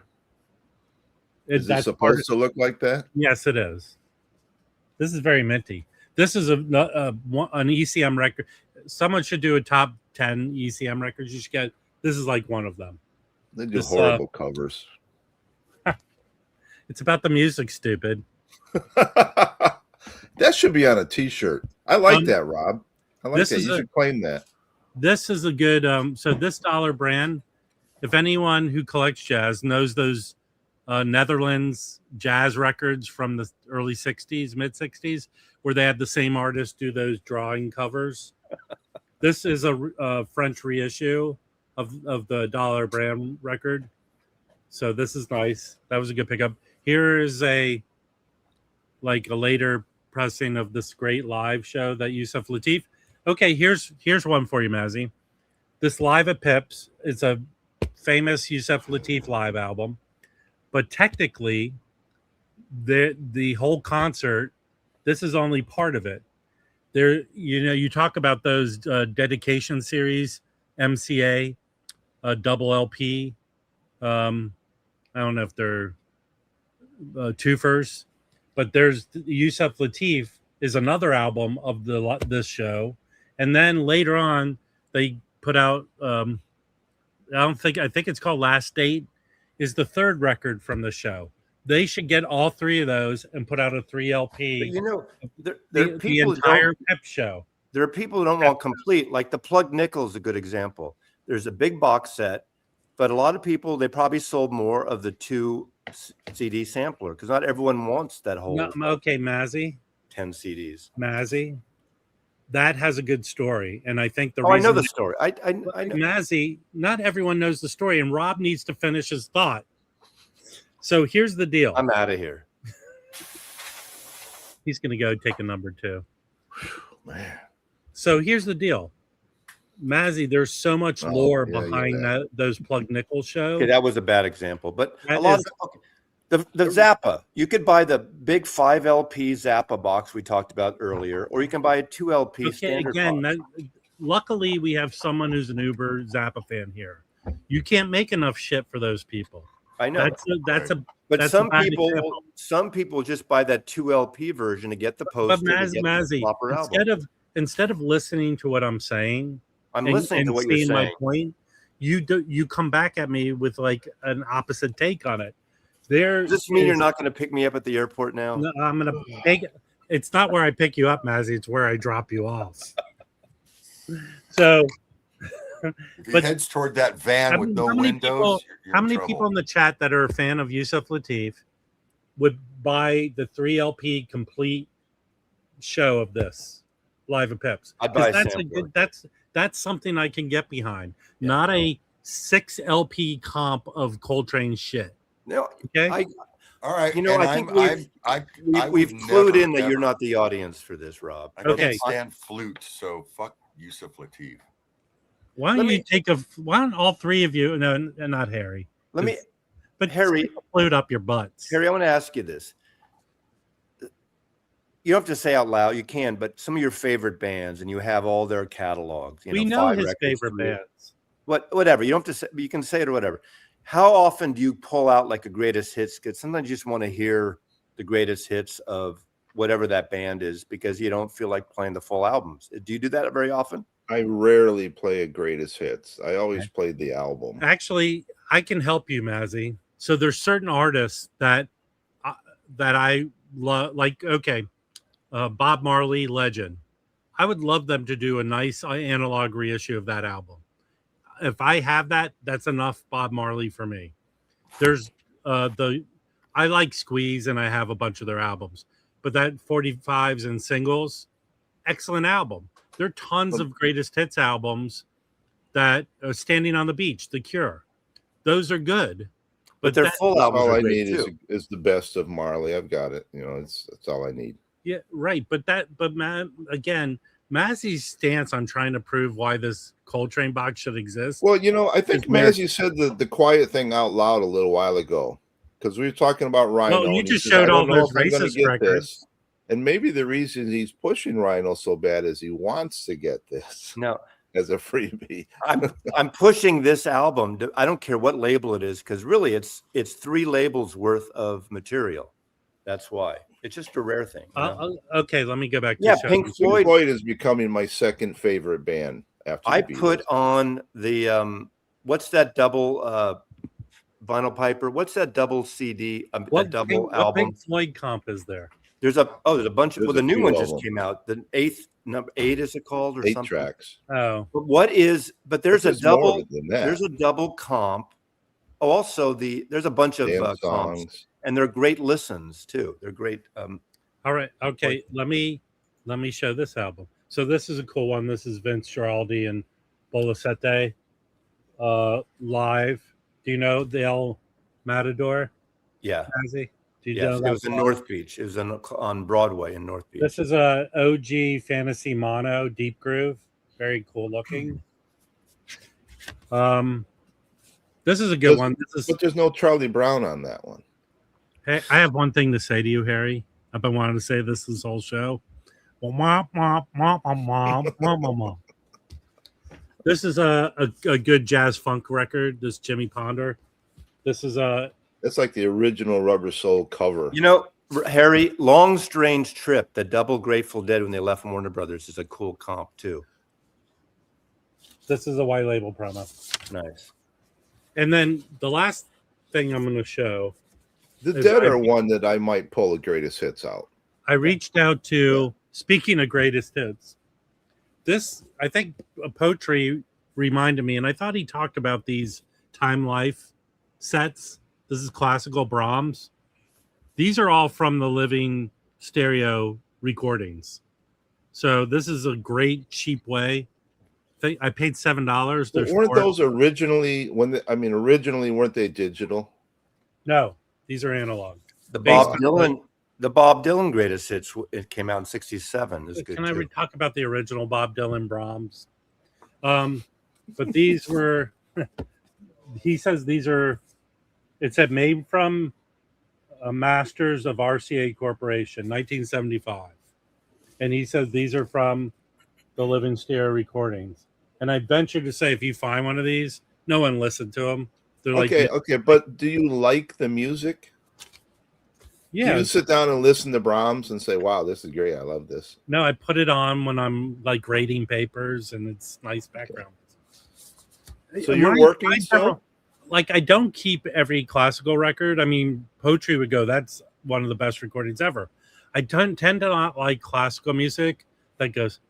Speaker 4: Is it supposed to look like that?
Speaker 1: Yes, it is. This is very minty. This is an ECM record. Someone should do a top 10 ECM records. You should get. This is like one of them.
Speaker 4: They do horrible covers.
Speaker 1: It's about the music, stupid.
Speaker 4: That should be on a T-shirt. I like that, Rob. I like that. You should claim that.
Speaker 1: This is a good. So this dollar brand. If anyone who collects jazz knows those Netherlands jazz records from the early 60s, mid 60s, where they had the same artist do those drawing covers. This is a French reissue of the dollar brand record. So this is nice. That was a good pickup. Here is a later pressing of this great live show that Yusef Lateef. Okay, here's one for you, Mazzy. This Live at Pips is a famous Yusef Lateef live album. But technically, the whole concert, this is only part of it. There, you talk about those dedication series, MCA, double LP. I don't know if they're twofers, but there's Yusef Lateef is another album of this show, and then later on they put out. I think it's called Last Date. Is the third record from the show. They should get all 3 of those and put out a 3 LP.
Speaker 3: But there are people
Speaker 1: the entire Pep show.
Speaker 3: There are people who don't want complete, like the Plug Nickel is a good example. There's a big box set, but a lot of people, they probably sold more of the 2 CD sampler because not everyone wants that whole.
Speaker 1: Okay, Mazzy.
Speaker 3: 10 CDs.
Speaker 1: Mazzy. that has a good story, and I think the
Speaker 3: I
Speaker 1: reason
Speaker 3: know the story. I know.
Speaker 1: Mazzy, not everyone knows the story, and Rob needs to finish his thought. So here's the deal.
Speaker 3: I'm out of here.
Speaker 1: He's going to go take a number 2.
Speaker 4: Man.
Speaker 1: So here's the deal. Mazzy, there's so much lore behind those Plug Nickel show.
Speaker 3: Okay, that was a bad example, but
Speaker 1: That
Speaker 3: a lot
Speaker 1: is-
Speaker 3: of the Zappa. You could buy the big 5 LP Zappa box we talked about earlier, or you can buy a 2 LP standard box.
Speaker 1: Luckily, we have someone who's an Uber Zappa fan here. You can't make enough shit for those people.
Speaker 3: I know. But some people just buy that 2 LP version to get the poster.
Speaker 1: But Mazzy, instead of listening to what I'm saying,
Speaker 3: I'm listening to what you're saying.
Speaker 1: My point, you come back at me with like an opposite take on it. Does
Speaker 3: this mean you're not going to pick me up at the airport now?
Speaker 1: No, I'm going to take it. It's not where I pick you up, Mazzy. It's where I drop you off. So,
Speaker 2: if he heads toward that van with no windows,
Speaker 1: how many people in the chat that are a fan of Yusuf Lateef would buy the 3 LP complete show of this Live at Pips?
Speaker 3: I'd buy
Speaker 1: that's something I can get behind, not a 6 LP comp of Coltrane shit.
Speaker 3: No,
Speaker 1: okay.
Speaker 2: All right.
Speaker 3: I think we've clued in that you're not the audience for this, Rob.
Speaker 2: I can't stand flutes, so fuck Yusuf Lateef.
Speaker 1: Why don't all 3 of you? No, not Harry. But
Speaker 3: Harry,
Speaker 1: flute up your butts.
Speaker 3: Harry, I want to ask you this. You don't have to say out loud. You can, but some of your favorite bands, and you have all their catalogs.
Speaker 1: We know his favorite bands.
Speaker 3: Whatever. You don't have to say. You can say it or whatever. How often do you pull out like a greatest hits? Because sometimes you just want to hear the greatest hits of whatever that band is because you don't feel like playing the full albums. Do you do that very often?
Speaker 4: I rarely play a greatest hits. I always played the album.
Speaker 1: Actually, I can help you, Mazzy. So there's certain artists that I love, like Bob Marley, Legend. I would love them to do a nice analog reissue of that album. If I have that, that's enough Bob Marley for me. There's I like Squeeze and I have a bunch of their albums, but that 45s and singles, excellent album. There are tons of greatest hits albums that are Standing on the Beach, The Cure. Those are good.
Speaker 3: But they're full albums.
Speaker 4: All I need is the best of Marley. I've got it. That's all I need.
Speaker 1: Yeah, right. But again, Mazzy's stance on trying to prove why this Coltrane box should exist.
Speaker 4: Well, I think Mazzy said the quiet thing out loud a little while ago because we were talking about Rhino.
Speaker 1: Well, you just showed all those racist records.
Speaker 4: And maybe the reason he's pushing Rhino so bad is he wants to get this.
Speaker 3: No.
Speaker 4: As a freebie.
Speaker 3: I'm pushing this album. I don't care what label it is because really it's 3 labels worth of material. That's why. It's just a rare thing.
Speaker 1: Okay, let me go back to the show.
Speaker 4: Pink Floyd is becoming my second favorite band after
Speaker 3: I put on the what's that double vinyl Piper? What's that double CD? What album?
Speaker 1: What Pink Floyd comp is there?
Speaker 3: There's a bunch of the new one just came out. The number 8 is it called or
Speaker 4: 8
Speaker 3: something?
Speaker 4: tracks.
Speaker 1: Oh.
Speaker 3: But there's a double comp. Also there's a bunch of comps and they're great listens too. They're great.
Speaker 1: All right. Okay. Let me show this album. So this is a cool one. This is Vince Giraldi and Bolasete live. Do you know the El Matador?
Speaker 3: Yeah.
Speaker 1: Mazzy?
Speaker 3: Yes, it was in North Beach. It was on Broadway in North Beach.
Speaker 1: This is a OG Fantasy Mono Deep Groove. Very cool looking. This is a good one.
Speaker 4: But there's no Charlie Brown on that one.
Speaker 1: Hey, I have one thing to say to you, Harry. I've been wanting to say this whole show. This is a good jazz funk record. This Jimmy Ponder. This is
Speaker 4: That's like the original Rubber Soul cover.
Speaker 3: Harry, Long Strange Trip, the double Grateful Dead when they left Warner Brothers is a cool comp too.
Speaker 1: This is a white label promo.
Speaker 3: Nice.
Speaker 1: And then the last thing I'm going to show.
Speaker 4: The Dead are one that I might pull the greatest hits out.
Speaker 1: I reached out to, speaking of greatest hits, this, I think, Poetry reminded me, and I thought he talked about these Time Life sets. This is classical Brahms. These are all from the Living Stereo recordings. So this is a great cheap way. I paid $7. There's
Speaker 4: weren't
Speaker 1: 4.
Speaker 4: those originally originally weren't they digital?
Speaker 1: No, these are analog.
Speaker 3: The
Speaker 1: Based
Speaker 3: Bob
Speaker 1: on
Speaker 3: Dylan, the Bob Dylan greatest hits. It came out in '67. Is good
Speaker 1: Can I
Speaker 3: too.
Speaker 1: talk about the original Bob Dylan Brahms? But these were. He says these are. It said made from Masters of RCA Corporation, 1975, and he says these are from the Living Stereo recordings. And I venture to say, if you find one of these, no one listened to them. They're
Speaker 4: Okay,
Speaker 1: like,
Speaker 4: okay, but do you like the music?
Speaker 1: yeah.
Speaker 4: Do you sit down and listen to Brahms and say, "Wow, this is great. I love this."
Speaker 1: No, I put it on when I'm like grading papers, and it's nice background.
Speaker 4: So you're working still?
Speaker 1: Like, I don't keep every classical record. I mean, Poetry would go, that's one of the best recordings ever. I don't tend to not like classical music that goes.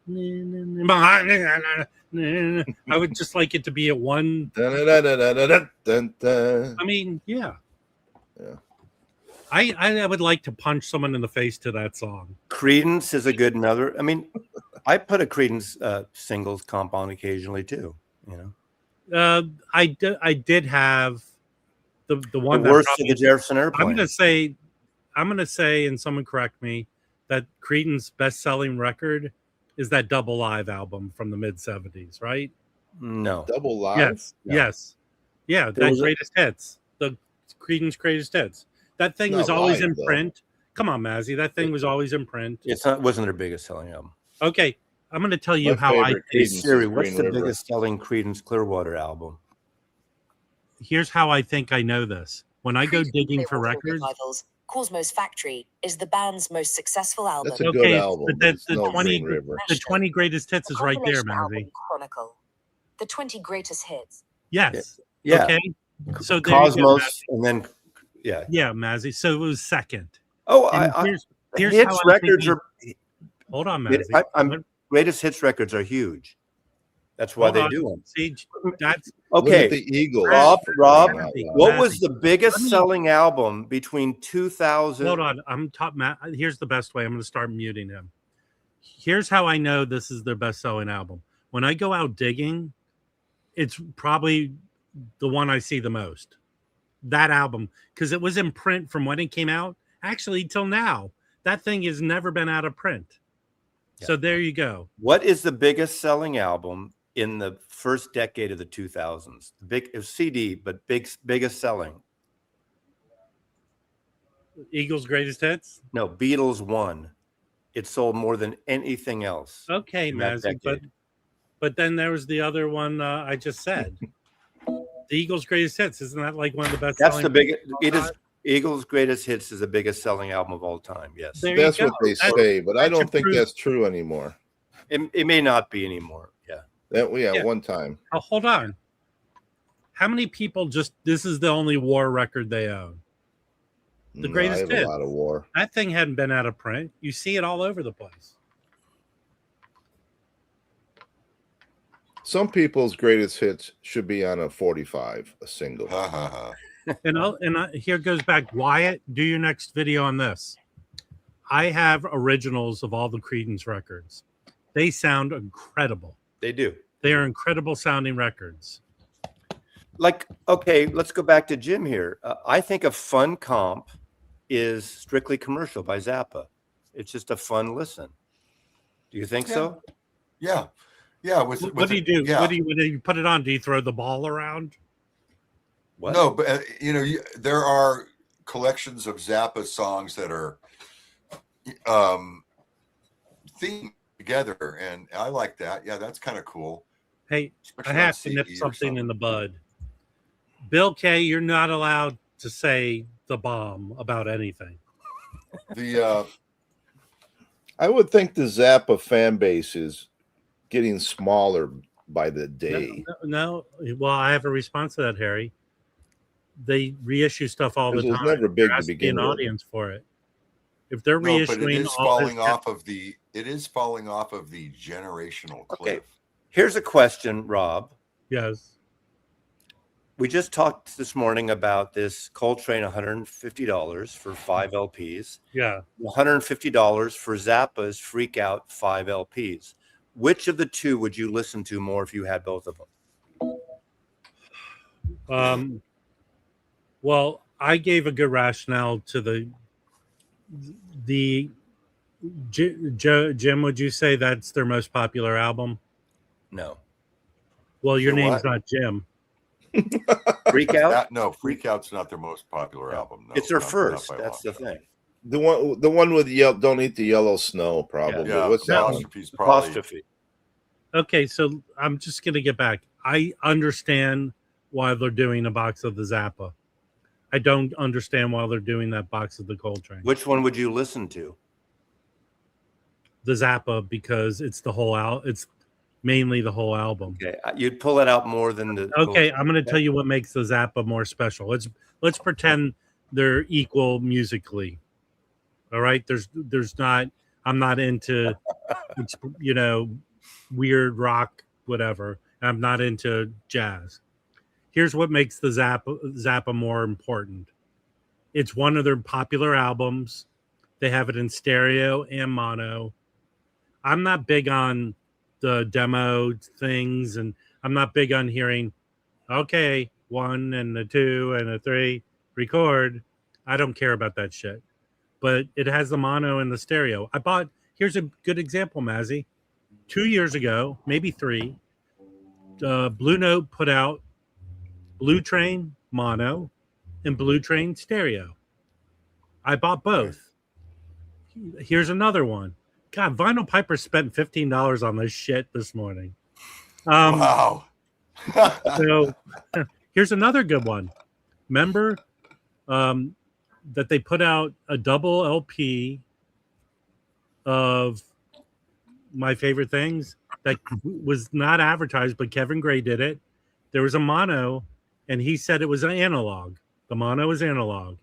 Speaker 1: I would just like it to be at one. I mean, yeah. I would like to punch someone in the face to that song.
Speaker 3: Creedence is a good another. I mean, I put a Creedence singles comp on occasionally too. You know,
Speaker 1: I did have the one
Speaker 3: the worst of the Jefferson Airplane.
Speaker 1: I'm gonna say, and someone correct me, that Creedence best-selling record is that Double Live album from the mid-70s, right?
Speaker 3: No,
Speaker 4: Double Live.
Speaker 1: Yes,
Speaker 3: No.
Speaker 1: yes, yeah. That greatest hits, the Creedence greatest hits. That thing was always in print. Come on, Mazzy, that thing was always in print.
Speaker 3: Wasn't their biggest selling album.
Speaker 1: Okay, I'm going to tell you how I.
Speaker 3: Hey Siri, what's the biggest selling Creedence Clearwater album?
Speaker 1: Here's how I think I know this. When I go digging for records,
Speaker 5: Cosmos Factory is the band's most successful album.
Speaker 4: That's a good album.
Speaker 1: But the 20 greatest hits is right there, Mazzy.
Speaker 5: Chronicle. The 20 greatest hits.
Speaker 1: Yes.
Speaker 3: Yeah.
Speaker 1: Okay. So there
Speaker 3: Cosmos, and then yeah,
Speaker 1: Mazzy. So it was second.
Speaker 3: Oh,
Speaker 1: here's
Speaker 3: hits records are.
Speaker 1: Hold on, Mazzy.
Speaker 3: Greatest hits records are huge. That's why they do them.
Speaker 1: See, that's
Speaker 3: okay.
Speaker 4: The Eagles.
Speaker 3: Rob, what was the biggest selling album between 2000?
Speaker 1: Hold on, here's the best way. I'm going to start muting him. Here's how I know this is their best-selling album. When I go out digging, it's probably the one I see the most. That album, because it was in print from when it came out, actually till now. That thing has never been out of print. Yeah. So there you go.
Speaker 3: What is the biggest selling album in the first decade of the 2000s? It was CD, but biggest selling.
Speaker 1: Eagles' greatest hits?
Speaker 3: No, Beatles won. It sold more than anything else.
Speaker 1: Okay, Mazzy, but then there was the other one I just said. The Eagles' greatest hits, isn't that like one of the best?
Speaker 3: That's the biggest. It is. Eagles' greatest hits is the biggest selling album of all time. Yes,
Speaker 4: that's what they say, but I don't think that's true anymore.
Speaker 3: It may not be anymore. Yeah.
Speaker 4: One time.
Speaker 1: Oh, hold on. How many people this is the only war record they own? The greatest hits.
Speaker 4: A lot of war.
Speaker 1: That thing hadn't been out of print. You see it all over the place.
Speaker 4: Some people's greatest hits should be on a 45, a single.
Speaker 1: And here goes back. Wyatt, do your next video on this. I have originals of all the Creedence records. They sound incredible.
Speaker 3: They do.
Speaker 1: They are incredible sounding records.
Speaker 3: Like, okay, let's go back to Jim here. I think a fun comp is Strictly Commercial by Zappa. It's just a fun listen. Do you think so?
Speaker 2: Yeah. Yeah.
Speaker 1: What do you do? Yeah. When you put it on? Do you throw the ball around?
Speaker 2: What? No, but there are collections of Zappa songs that are themed together, and I like that. Yeah, that's kind of cool.
Speaker 1: Hey, I have to nip something in the bud. Bill K, you're not allowed to say the bomb about anything.
Speaker 4: I would think the Zappa fan base is getting smaller by the day.
Speaker 1: No. Well, I have a response to that, Harry. They reissue stuff all the time.
Speaker 4: It was never big to begin with.
Speaker 1: An audience for it. If they're reissuing,
Speaker 2: but it is falling off of the generational cliff.
Speaker 3: Okay. Here's a question, Rob.
Speaker 1: Yes.
Speaker 3: we just talked this morning about this Coltrane $150 for 5 LPs.
Speaker 1: Yeah.
Speaker 3: $150 for Zappa's Freak Out 5 LPs. Which of the two would you listen to more if you had both of them?
Speaker 1: Well, I gave a good rationale to the Jim, would you say that's their most popular album?
Speaker 3: No.
Speaker 1: Well, your
Speaker 2: Your
Speaker 1: name's
Speaker 2: what?
Speaker 1: not Jim.
Speaker 3: Freak Out?
Speaker 2: No, Freak Out's not their most popular album. No,
Speaker 3: it's their
Speaker 2: not
Speaker 3: first.
Speaker 2: by
Speaker 3: That's
Speaker 2: long
Speaker 3: the
Speaker 2: shot.
Speaker 3: thing.
Speaker 4: The one with yellow. Don't eat the yellow snow. Probably.
Speaker 2: Yeah,
Speaker 4: What's that one?
Speaker 2: Apostrophe's probably.
Speaker 3: Apostrophe.
Speaker 1: Okay, so I'm just going to get back. I understand why they're doing a box of the Zappa. I don't understand why they're doing that box of the Coltrane.
Speaker 3: Which one would you listen to?
Speaker 1: The Zappa, because it's the whole it's mainly the whole album.
Speaker 3: Okay, you'd pull it out more than the.
Speaker 1: Okay, I'm going to tell you what makes the Zappa more special. Let's pretend they're equal musically. All right, there's not. I'm not into, weird rock, whatever. I'm not into jazz. Here's what makes the Zappa more important. It's one of their popular albums. They have it in stereo and mono. I'm not big on the demo things, and I'm not big on hearing, okay, 1 and a 2 and a 3, record. I don't care about that shit. But it has the mono and the stereo. Here's a good example, Mazzy. 2 years ago, maybe 3, Blue Note put out Blue Train mono and Blue Train stereo. I bought both. Here's another one. God, Vinyl Piper spent $15 on this shit this morning.
Speaker 2: Wow.
Speaker 1: So here's another good one. Remember that they put out a double LP of My Favorite Things that was not advertised, but Kevin Gray did it. There was a mono, and he said it was an analog. The mono was analog.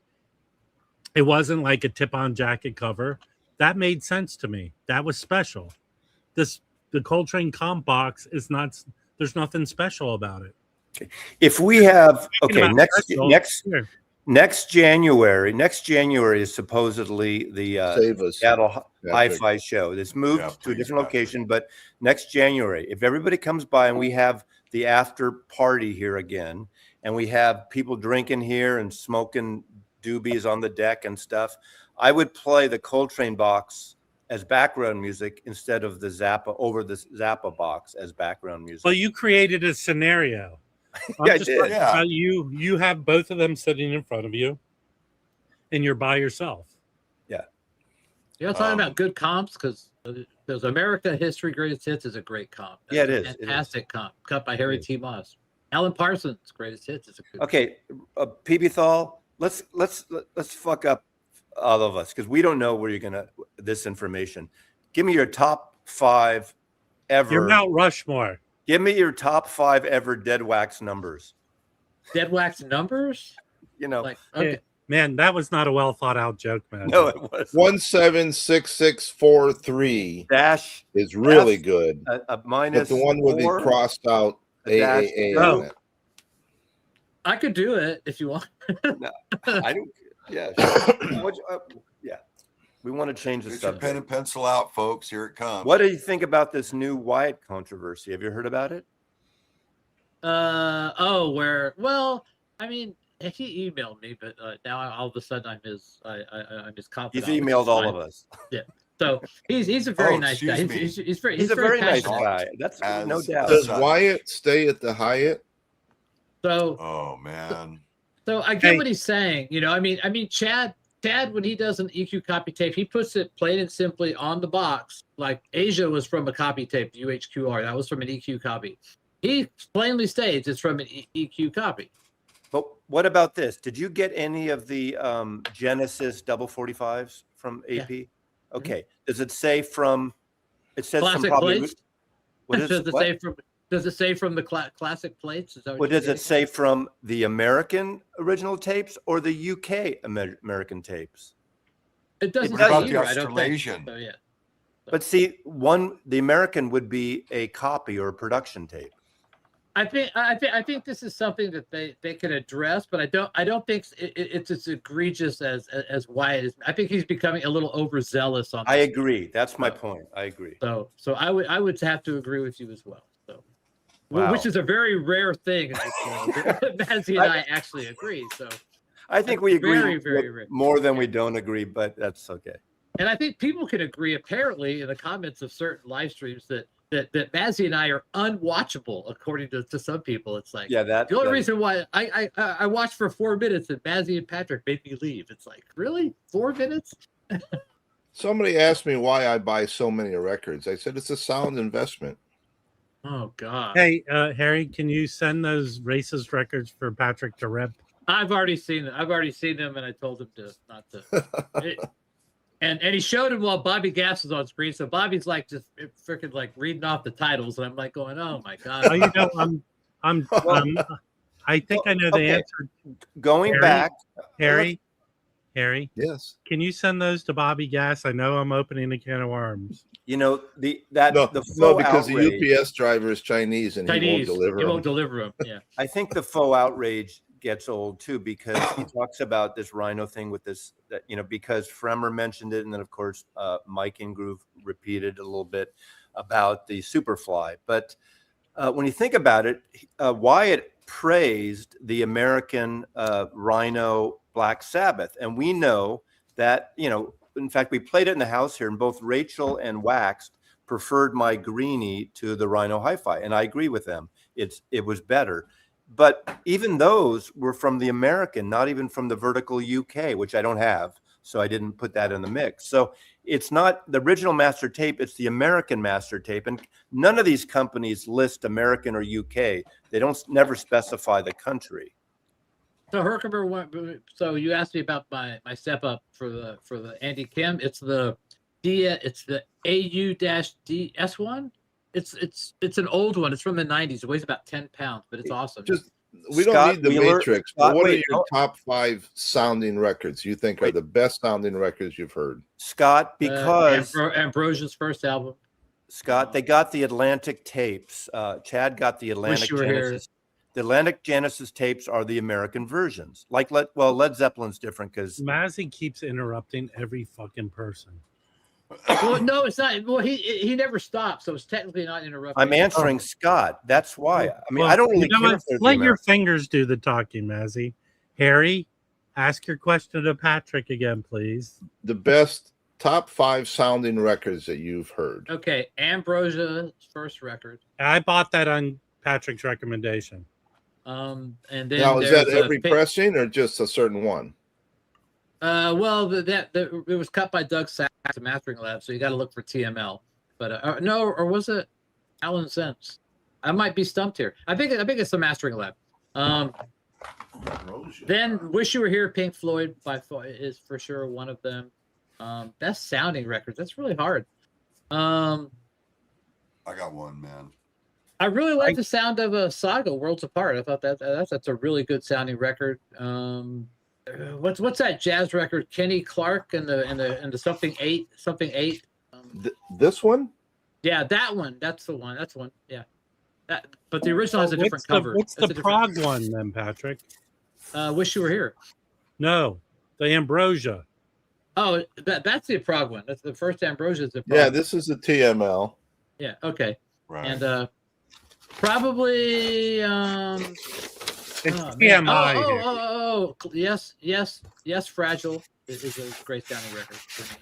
Speaker 1: It wasn't like a tip-on jacket cover. That made sense to me. That was special. The Coltrane comp box is not. There's nothing special about it.
Speaker 3: If we have next January is supposedly the Seattle Hi-Fi show. It's moved to a different location, but next January, if everybody comes by and we have the after party here again, and we have people drinking here and smoking doobies on the deck and stuff, I would play the Coltrane box as background music instead of the Zappa box as background music.
Speaker 1: Well, you created a scenario.
Speaker 3: Yeah, I did.
Speaker 2: Yeah.
Speaker 1: You have both of them sitting in front of you, and you're by yourself.
Speaker 3: Yeah.
Speaker 6: You're talking about good comps because America History Greatest Hits is a great comp.
Speaker 3: Yeah, it is.
Speaker 6: Fantastic comp. Cut by Harry T. Moss. Alan Parsons' Greatest Hits is a good
Speaker 3: Okay, PB Thal, let's fuck up all of us because we don't know where you're gonna this information. Give me your top 5 ever.
Speaker 1: You're Mount Rushmore.
Speaker 3: Give me your top 5 ever Dead Wax numbers.
Speaker 6: Dead Wax numbers?
Speaker 3: Okay.
Speaker 1: Hey, man, that was not a well thought out joke, man.
Speaker 3: No, it was
Speaker 4: 176643
Speaker 3: dash
Speaker 4: is really good.
Speaker 3: A minus.
Speaker 4: But the one with the crossed out AAA on it.
Speaker 6: I could do it if you want.
Speaker 3: No, I don't. Yeah. Yeah. We want to change the
Speaker 2: Get your
Speaker 3: subject.
Speaker 2: pen and pencil out, folks. Here it comes.
Speaker 3: What do you think about this new Wyatt controversy? Have you heard about it?
Speaker 6: Well, I mean, he emailed me, but now all of a sudden I'm his confidant.
Speaker 3: He's emailed all of us.
Speaker 6: Yeah. So he's a very nice guy. He's a very
Speaker 3: nice
Speaker 6: passionate.
Speaker 3: guy. That's no doubt.
Speaker 4: Does Wyatt stay at the Hyatt?
Speaker 6: So.
Speaker 2: Oh man.
Speaker 6: So I get what he's saying. I mean, Chad, when he does an EQ copy tape, he puts it plain and simply on the box. Like Asia was from a copy tape, UHQR. That was from an EQ copy. He plainly states it's from an EQ copy.
Speaker 3: But what about this? Did you get any of the Genesis double 45s from AP? Yeah. Okay. Does it say from? It says
Speaker 6: classic
Speaker 3: from
Speaker 6: plates.
Speaker 3: What is,
Speaker 6: does it say from the classic plates? Is that
Speaker 3: what does it say from the American original tapes or the UK American tapes?
Speaker 6: It doesn't
Speaker 2: say
Speaker 6: either,
Speaker 2: the Australasian.
Speaker 6: So, yeah.
Speaker 3: But see, the American would be a copy or a production tape.
Speaker 6: I think this is something that they can address, but I don't think it's as egregious as Wyatt is. I think he's becoming a little overzealous on.
Speaker 3: I agree. That's my point. I agree.
Speaker 6: So I would have to agree with you as well. So,
Speaker 3: Wow.
Speaker 6: which is a very rare thing. Mazzy and I actually agree. So
Speaker 3: I think we agree
Speaker 6: very rare.
Speaker 3: more than we don't agree, but that's okay.
Speaker 6: And I think people can agree, apparently, in the comments of certain live streams that Mazzy and I are unwatchable, according to some people. It's like, the only reason why I watched for 4 minutes and Mazzy and Patrick made me leave. It's like, really? 4 minutes?
Speaker 4: Somebody asked me why I buy so many records. I said it's a sound investment.
Speaker 6: Oh God.
Speaker 1: Hey, Harry, can you send those racist records for Patrick to rip?
Speaker 6: I've already seen them, and I told him not to. And he showed him while Bobby Gass was on screen. So Bobby's like just freaking like reading off the titles, and I'm like going, "Oh my God!"
Speaker 1: Oh, you know, I think I know the answer.
Speaker 3: Going back,
Speaker 1: Harry.
Speaker 4: Yes.
Speaker 1: Can you send those to Bobby Gass? I know I'm opening a can of worms.
Speaker 3: You know the
Speaker 4: because the UPS driver is Chinese and he won't deliver.
Speaker 6: He won't deliver them. Yeah.
Speaker 3: I think the faux outrage gets old too, because he talks about this rhino thing with this, that, you know, because Fremer mentioned it, and then of course Mike Ingroove repeated a little bit about the Superfly. But when you think about it, Wyatt praised the American Rhino Black Sabbath, and we know that, you know, in fact, we played it in the house here, and both Rachel and Waxed preferred my Greenie to the Rhino Hi-Fi, and I agree with them. It was better. But even those were from the American, not even from the Vertical UK, which I don't have, so I didn't put that in the mix. So it's not the original master tape, it's the American master tape. And none of these companies list American or UK. They never specify the country.
Speaker 6: So Herkimer, so you asked me about my step up for the Andy Kim. It's the AU-DS1. It's an old one. It's from the 90s. It weighs about 10 pounds, but it's awesome.
Speaker 4: We don't need the Matrix, but what are your top 5 sounding records you think are the best sounding records you've heard?
Speaker 3: Scott, because
Speaker 6: Ambrosia's first album.
Speaker 3: Scott, they got the Atlantic tapes. Chad got the Atlantic Genesis. The Atlantic Genesis tapes are the American versions. Like Led Zeppelin's different because
Speaker 1: Mazzy keeps interrupting every fucking person.
Speaker 6: Well, no, it's not. Well, he never stops, so it's technically not interrupting.
Speaker 3: I'm answering Scott. That's why. I mean, I don't really care.
Speaker 1: Let your fingers do the talking, Mazzy. Harry, ask your question to Patrick again, please.
Speaker 4: The best top 5 sounding records that you've heard.
Speaker 6: Okay, Ambrosia's first record.
Speaker 1: I bought that on Patrick's recommendation.
Speaker 6: And then
Speaker 4: now, is that every pressing or just a certain one?
Speaker 6: Well, it was cut by Doug Sachs at Mastering Lab, so you got to look for TML. But no, or was it Alan Sense? I might be stumped here. I think it's the Mastering Lab. Then Wish You Were Here, Pink Floyd is for sure one of them. Best sounding records. That's really hard.
Speaker 2: I got one, man.
Speaker 6: I really like the sound of Saga, Worlds Apart. I thought that's a really good sounding record. What's that jazz record? Kenny Clark and the something eight.
Speaker 4: This one?
Speaker 6: Yeah, that one. That's the one. That's one. Yeah. But the original has a different cover.
Speaker 1: What's the Prague one then, Patrick?
Speaker 6: Wish You Were Here.
Speaker 1: No, the Ambrosia.
Speaker 6: Oh, that's the Prague one. That's the first Ambrosia. Is the Prague.
Speaker 4: Yeah, this is the TML.
Speaker 6: Yeah. Okay.
Speaker 2: Right.
Speaker 6: And probably
Speaker 1: it's TMI.
Speaker 6: Oh, yes, Fragile is a great sounding record for me.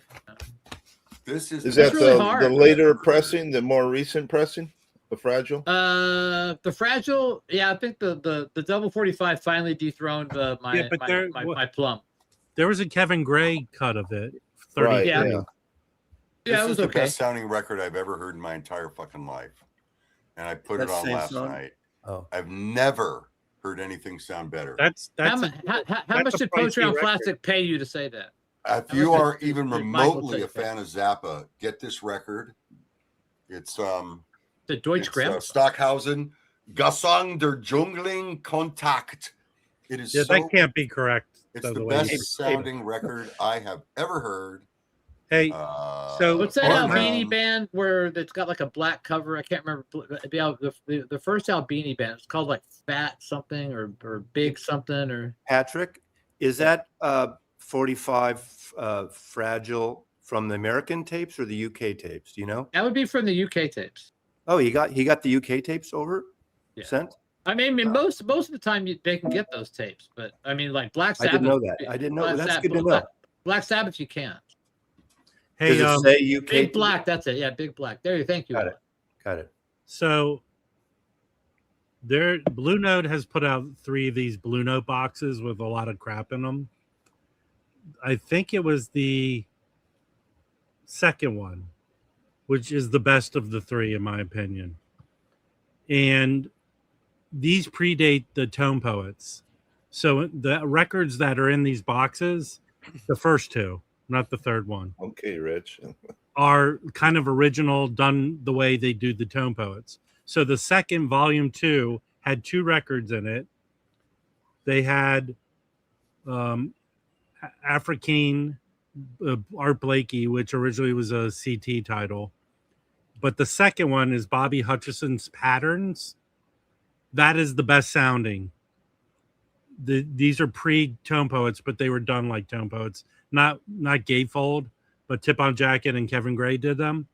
Speaker 2: Is
Speaker 4: that
Speaker 6: really
Speaker 4: the later pressing, the more recent pressing, the Fragile?
Speaker 6: The Fragile, yeah, I think the double 45 finally dethroned my Plum.
Speaker 1: There was a Kevin Gray cut of it. 30.
Speaker 4: Right,
Speaker 6: yeah.
Speaker 2: This
Speaker 6: it was
Speaker 2: is the
Speaker 6: okay.
Speaker 2: best sounding record I've ever heard in my entire fucking life. And I put it on last night.
Speaker 3: Oh.
Speaker 2: I've never heard anything sound better.
Speaker 1: That's
Speaker 6: how much did Poetry on Plastic pay you to say that?
Speaker 2: If you are even remotely a fan of Zappa, get this record. It's
Speaker 6: The Deutsche Grammophon.
Speaker 2: Stockhausen, Gesang der Jungling Kontakt. It is
Speaker 1: that can't be correct.
Speaker 2: It's the best sounding record I have ever heard.
Speaker 1: Hey, so
Speaker 6: what's that
Speaker 2: Or
Speaker 6: Albini
Speaker 2: no.
Speaker 6: band where it's got like a black cover? I can't remember. The first Albini band. It's called like Fat something or Big something or.
Speaker 3: Patrick, is that 45 Fragile from the American tapes or the UK tapes? Do you know?
Speaker 6: That would be from the UK tapes.
Speaker 3: Oh, he got the UK tapes over sent.
Speaker 6: I mean, most of the time they can get those tapes, but I mean, like Black
Speaker 3: I
Speaker 6: Sabbath.
Speaker 3: didn't know that. I didn't know. That's good to know.
Speaker 6: Black Sabbath, you can't.
Speaker 1: hey,
Speaker 3: Does it say UK?
Speaker 6: Big Black. That's it. Yeah, Big Black. There you. Thank you.
Speaker 3: Got it.
Speaker 1: So Blue Note has put out 3 of these Blue Note boxes with a lot of crap in them. I think it was the second one, which is the best of the 3 in my opinion. And these predate the Tone Poets. So the records that are in these boxes, the first 2, not the third one.
Speaker 4: Okay, Rich.
Speaker 1: Are kind of original, done the way they do the Tone Poets. So the second volume 2 had 2 records in it. They had African Art Blakey, which originally was a CT title. But the second one is Bobby Hutcherson's Patterns. That is the best sounding. These are pre-Tone Poets, but they were done like Tone Poets. Not Gatefold, but Tip on Jacket and Kevin Gray did them.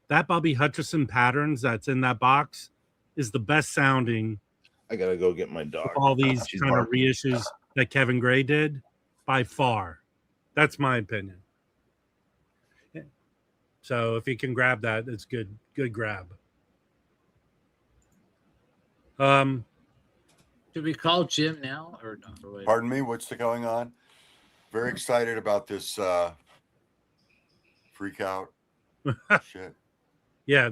Speaker 1: That Bobby Hutcherson Patterns that's in that box is the best sounding.
Speaker 4: I gotta go get my dog.
Speaker 1: All these
Speaker 4: She's
Speaker 1: kind of
Speaker 4: barking.
Speaker 1: reissues that Kevin Gray did, by far. That's my opinion. So if you can grab that, it's good grab.
Speaker 6: Should we call Jim now or not? Or wait?
Speaker 2: Pardon me, what's going on? Very excited about this freak out shit.
Speaker 1: Yeah,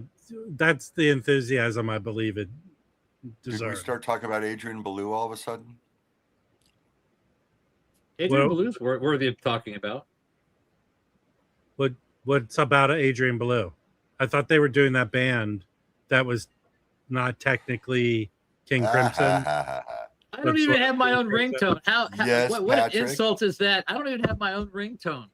Speaker 1: that's the enthusiasm I believe it deserves.
Speaker 2: Did we start talking about Adrian Belew all of a sudden?
Speaker 6: Adrian Belew's worthy of talking about.
Speaker 1: What's about Adrian Belew? I thought they were doing that band that was not technically King Crimson.
Speaker 6: I don't even have my own ringtone.
Speaker 2: Yes,
Speaker 6: what
Speaker 2: Patrick.
Speaker 6: insult is that? I don't even have my own ringtone.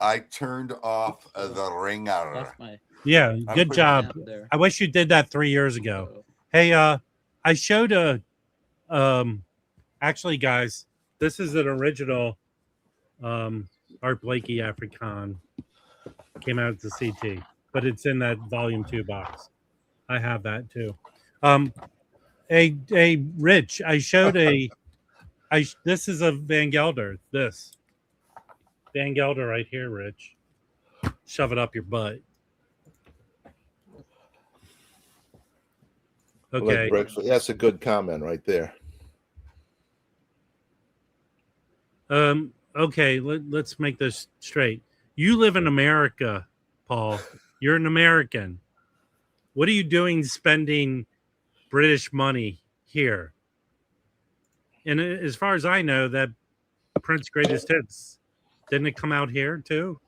Speaker 2: I turned off the ringer.
Speaker 6: That's my
Speaker 1: Yeah, good job.
Speaker 6: app there.
Speaker 1: I wish you did that 3 years ago. Hey, I showed actually, guys, this is an original Art Blakey African. Came out as a CT, but it's in that volume 2 box. I have that too. Rich, I showed this is a Van Gelder. This Van Gelder right here, Rich. Shove it up your butt. Okay.
Speaker 4: That's a good comment right there.
Speaker 1: Okay, let's make this straight. You live in America, Paul. You're an American. What are you doing spending British money here? And as far as I know, that Prince Greatest Hits, didn't it come out here too?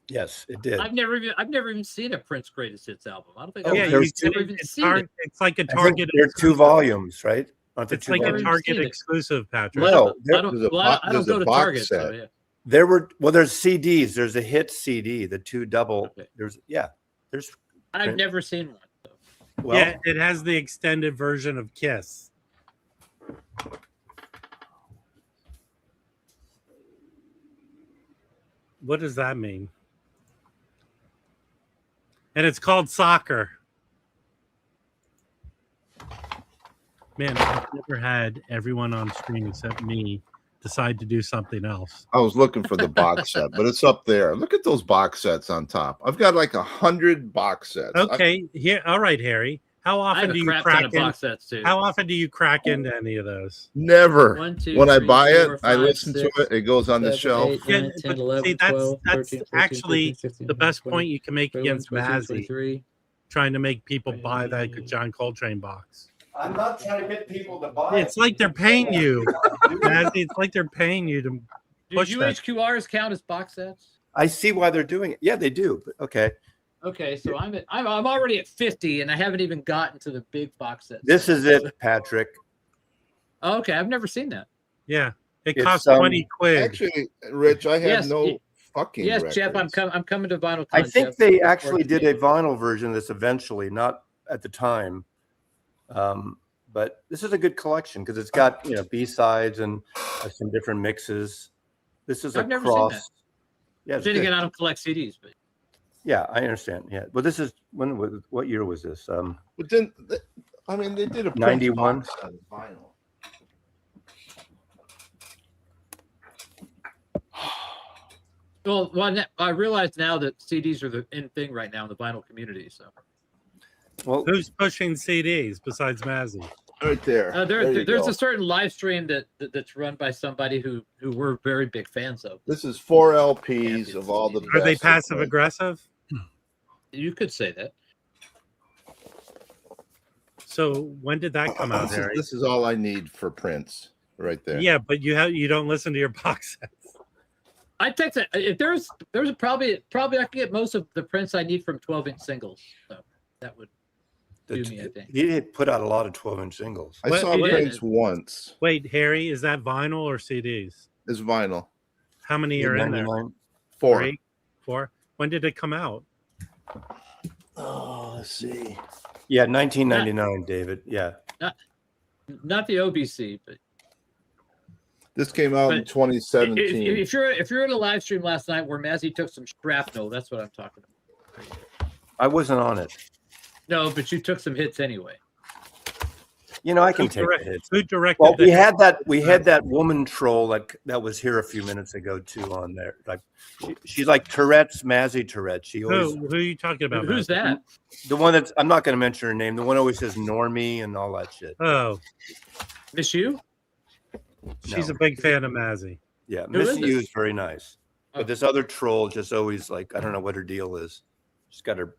Speaker 3: Yes, it did.
Speaker 6: I've never even seen a Prince Greatest Hits album. I don't think.
Speaker 1: It's like a Target.
Speaker 3: There are 2 volumes, right?
Speaker 1: It's like a Target exclusive, Patrick.
Speaker 3: No,
Speaker 6: I don't go to Target. So, yeah.
Speaker 3: There's CDs. There's a hit CD, the 2 double.
Speaker 6: Okay.
Speaker 3: There's.
Speaker 6: I've never seen one. So.
Speaker 3: Well,
Speaker 1: Yeah, it has the extended version of Kiss. What does that mean? And it's called Soccer. Man, I've never had everyone on stream except me decide to do something else.
Speaker 4: I was looking for the box set, but it's up there. Look at those box sets on top. I've got like 100 box sets.
Speaker 1: Okay, here. All right, Harry. How often do you crack in?
Speaker 6: Box sets too.
Speaker 1: How often do you crack into any of those?
Speaker 4: Never.
Speaker 6: 1, 2,
Speaker 4: when
Speaker 6: 3,
Speaker 4: I buy
Speaker 6: 4,
Speaker 4: it,
Speaker 6: 5,
Speaker 4: I listen
Speaker 6: 6,
Speaker 4: to it. It goes on
Speaker 6: 7,
Speaker 4: the shelf.
Speaker 6: 8, 9, 10, 11, 12,
Speaker 1: that's
Speaker 6: 13, 14,
Speaker 1: actually
Speaker 6: 15, 16,
Speaker 1: the best
Speaker 6: 20,
Speaker 1: point you can make
Speaker 6: 21,
Speaker 1: against
Speaker 6: 22,
Speaker 1: Mazzy,
Speaker 6: 23.
Speaker 1: trying to make people buy that John Coltrane box.
Speaker 3: I'm not trying to get people to buy
Speaker 1: It's like they're paying you, Mazzy. It's like they're paying you to
Speaker 6: Do
Speaker 1: push that.
Speaker 6: UHQRs count as box sets?
Speaker 3: I see why they're doing it. Yeah, they do. But okay.
Speaker 6: Okay, so I'm already at 50, and I haven't even gotten to the big box sets.
Speaker 3: This is it, Patrick.
Speaker 6: Okay, I've never seen that.
Speaker 1: Yeah, it
Speaker 3: It's,
Speaker 1: costs 20 quid.
Speaker 4: Actually, Rich, I have
Speaker 6: Yes,
Speaker 4: no fucking
Speaker 6: Yes,
Speaker 4: records.
Speaker 6: Jeff, I'm coming to vinyl.
Speaker 3: I think they actually did a vinyl version of this eventually, not at the time. But this is a good collection because it's got B-sides and some different mixes. This is
Speaker 6: I've
Speaker 3: a
Speaker 6: never
Speaker 3: cross.
Speaker 6: seen that.
Speaker 3: Yeah, it's
Speaker 6: Then
Speaker 3: good.
Speaker 6: again, I don't collect CDs, but
Speaker 3: Yeah, I understand. Yeah, well, this is what year was this?
Speaker 4: But then, I mean, they did a Prince
Speaker 3: 91?
Speaker 4: box on vinyl.
Speaker 6: well, I realize now that CDs are the in thing right now in the vinyl community. So,
Speaker 3: Well,
Speaker 1: Who's pushing CDs besides Mazzy?
Speaker 4: Right there.
Speaker 6: there's a certain live stream that's run by somebody who we're very big fans of.
Speaker 4: This is 4 LPs of all the.
Speaker 1: Are they
Speaker 4: best of
Speaker 1: passive
Speaker 4: Prince.
Speaker 1: aggressive?
Speaker 6: You could say that.
Speaker 1: So when did that come out, Harry?
Speaker 4: This is all I need for Prince, right there.
Speaker 1: Yeah, but you don't listen to your box sets.
Speaker 6: I think that if there's probably I can get most of the prints I need from 12-inch singles. So that would do me, I think.
Speaker 3: he did put out a lot of 12-inch singles.
Speaker 4: I
Speaker 1: What-
Speaker 4: saw
Speaker 6: he did.
Speaker 4: Prince once.
Speaker 1: Wait, Harry, is that vinyl or CDs?
Speaker 4: It's vinyl.
Speaker 1: How many are in there?
Speaker 3: 99.
Speaker 4: 4.
Speaker 1: 3, 4. When did it come out?
Speaker 4: Oh, let's see.
Speaker 3: Yeah, 1999, David. Yeah.
Speaker 6: Not the OBC, but
Speaker 4: This came out in
Speaker 6: But
Speaker 4: 2017.
Speaker 6: if you're in a live stream last night where Mazzy took some shrapnel, that's what I'm talking about.
Speaker 3: I wasn't on it.
Speaker 6: No, but you took some hits anyway.
Speaker 3: I can
Speaker 1: Who
Speaker 3: take the
Speaker 1: direct-
Speaker 3: hits.
Speaker 1: Who directed
Speaker 3: Well, we
Speaker 1: the-
Speaker 3: had that woman troll that was here a few minutes ago too on there. Like she's like Tourette's, Mazzy Tourette. She always
Speaker 1: Who are you talking about?
Speaker 6: Who's
Speaker 1: Matt?
Speaker 6: that?
Speaker 3: the one that's I'm not going to mention her name. The one always says Normie and all that shit.
Speaker 1: Oh,
Speaker 6: Miss you?
Speaker 1: she's
Speaker 3: No.
Speaker 1: a big fan of Mazzy.
Speaker 3: Yeah,
Speaker 6: Who is
Speaker 3: Miss
Speaker 6: this?
Speaker 3: U is very nice,
Speaker 6: Oh.
Speaker 3: but this other troll just always like I don't know what her deal is. She's got her.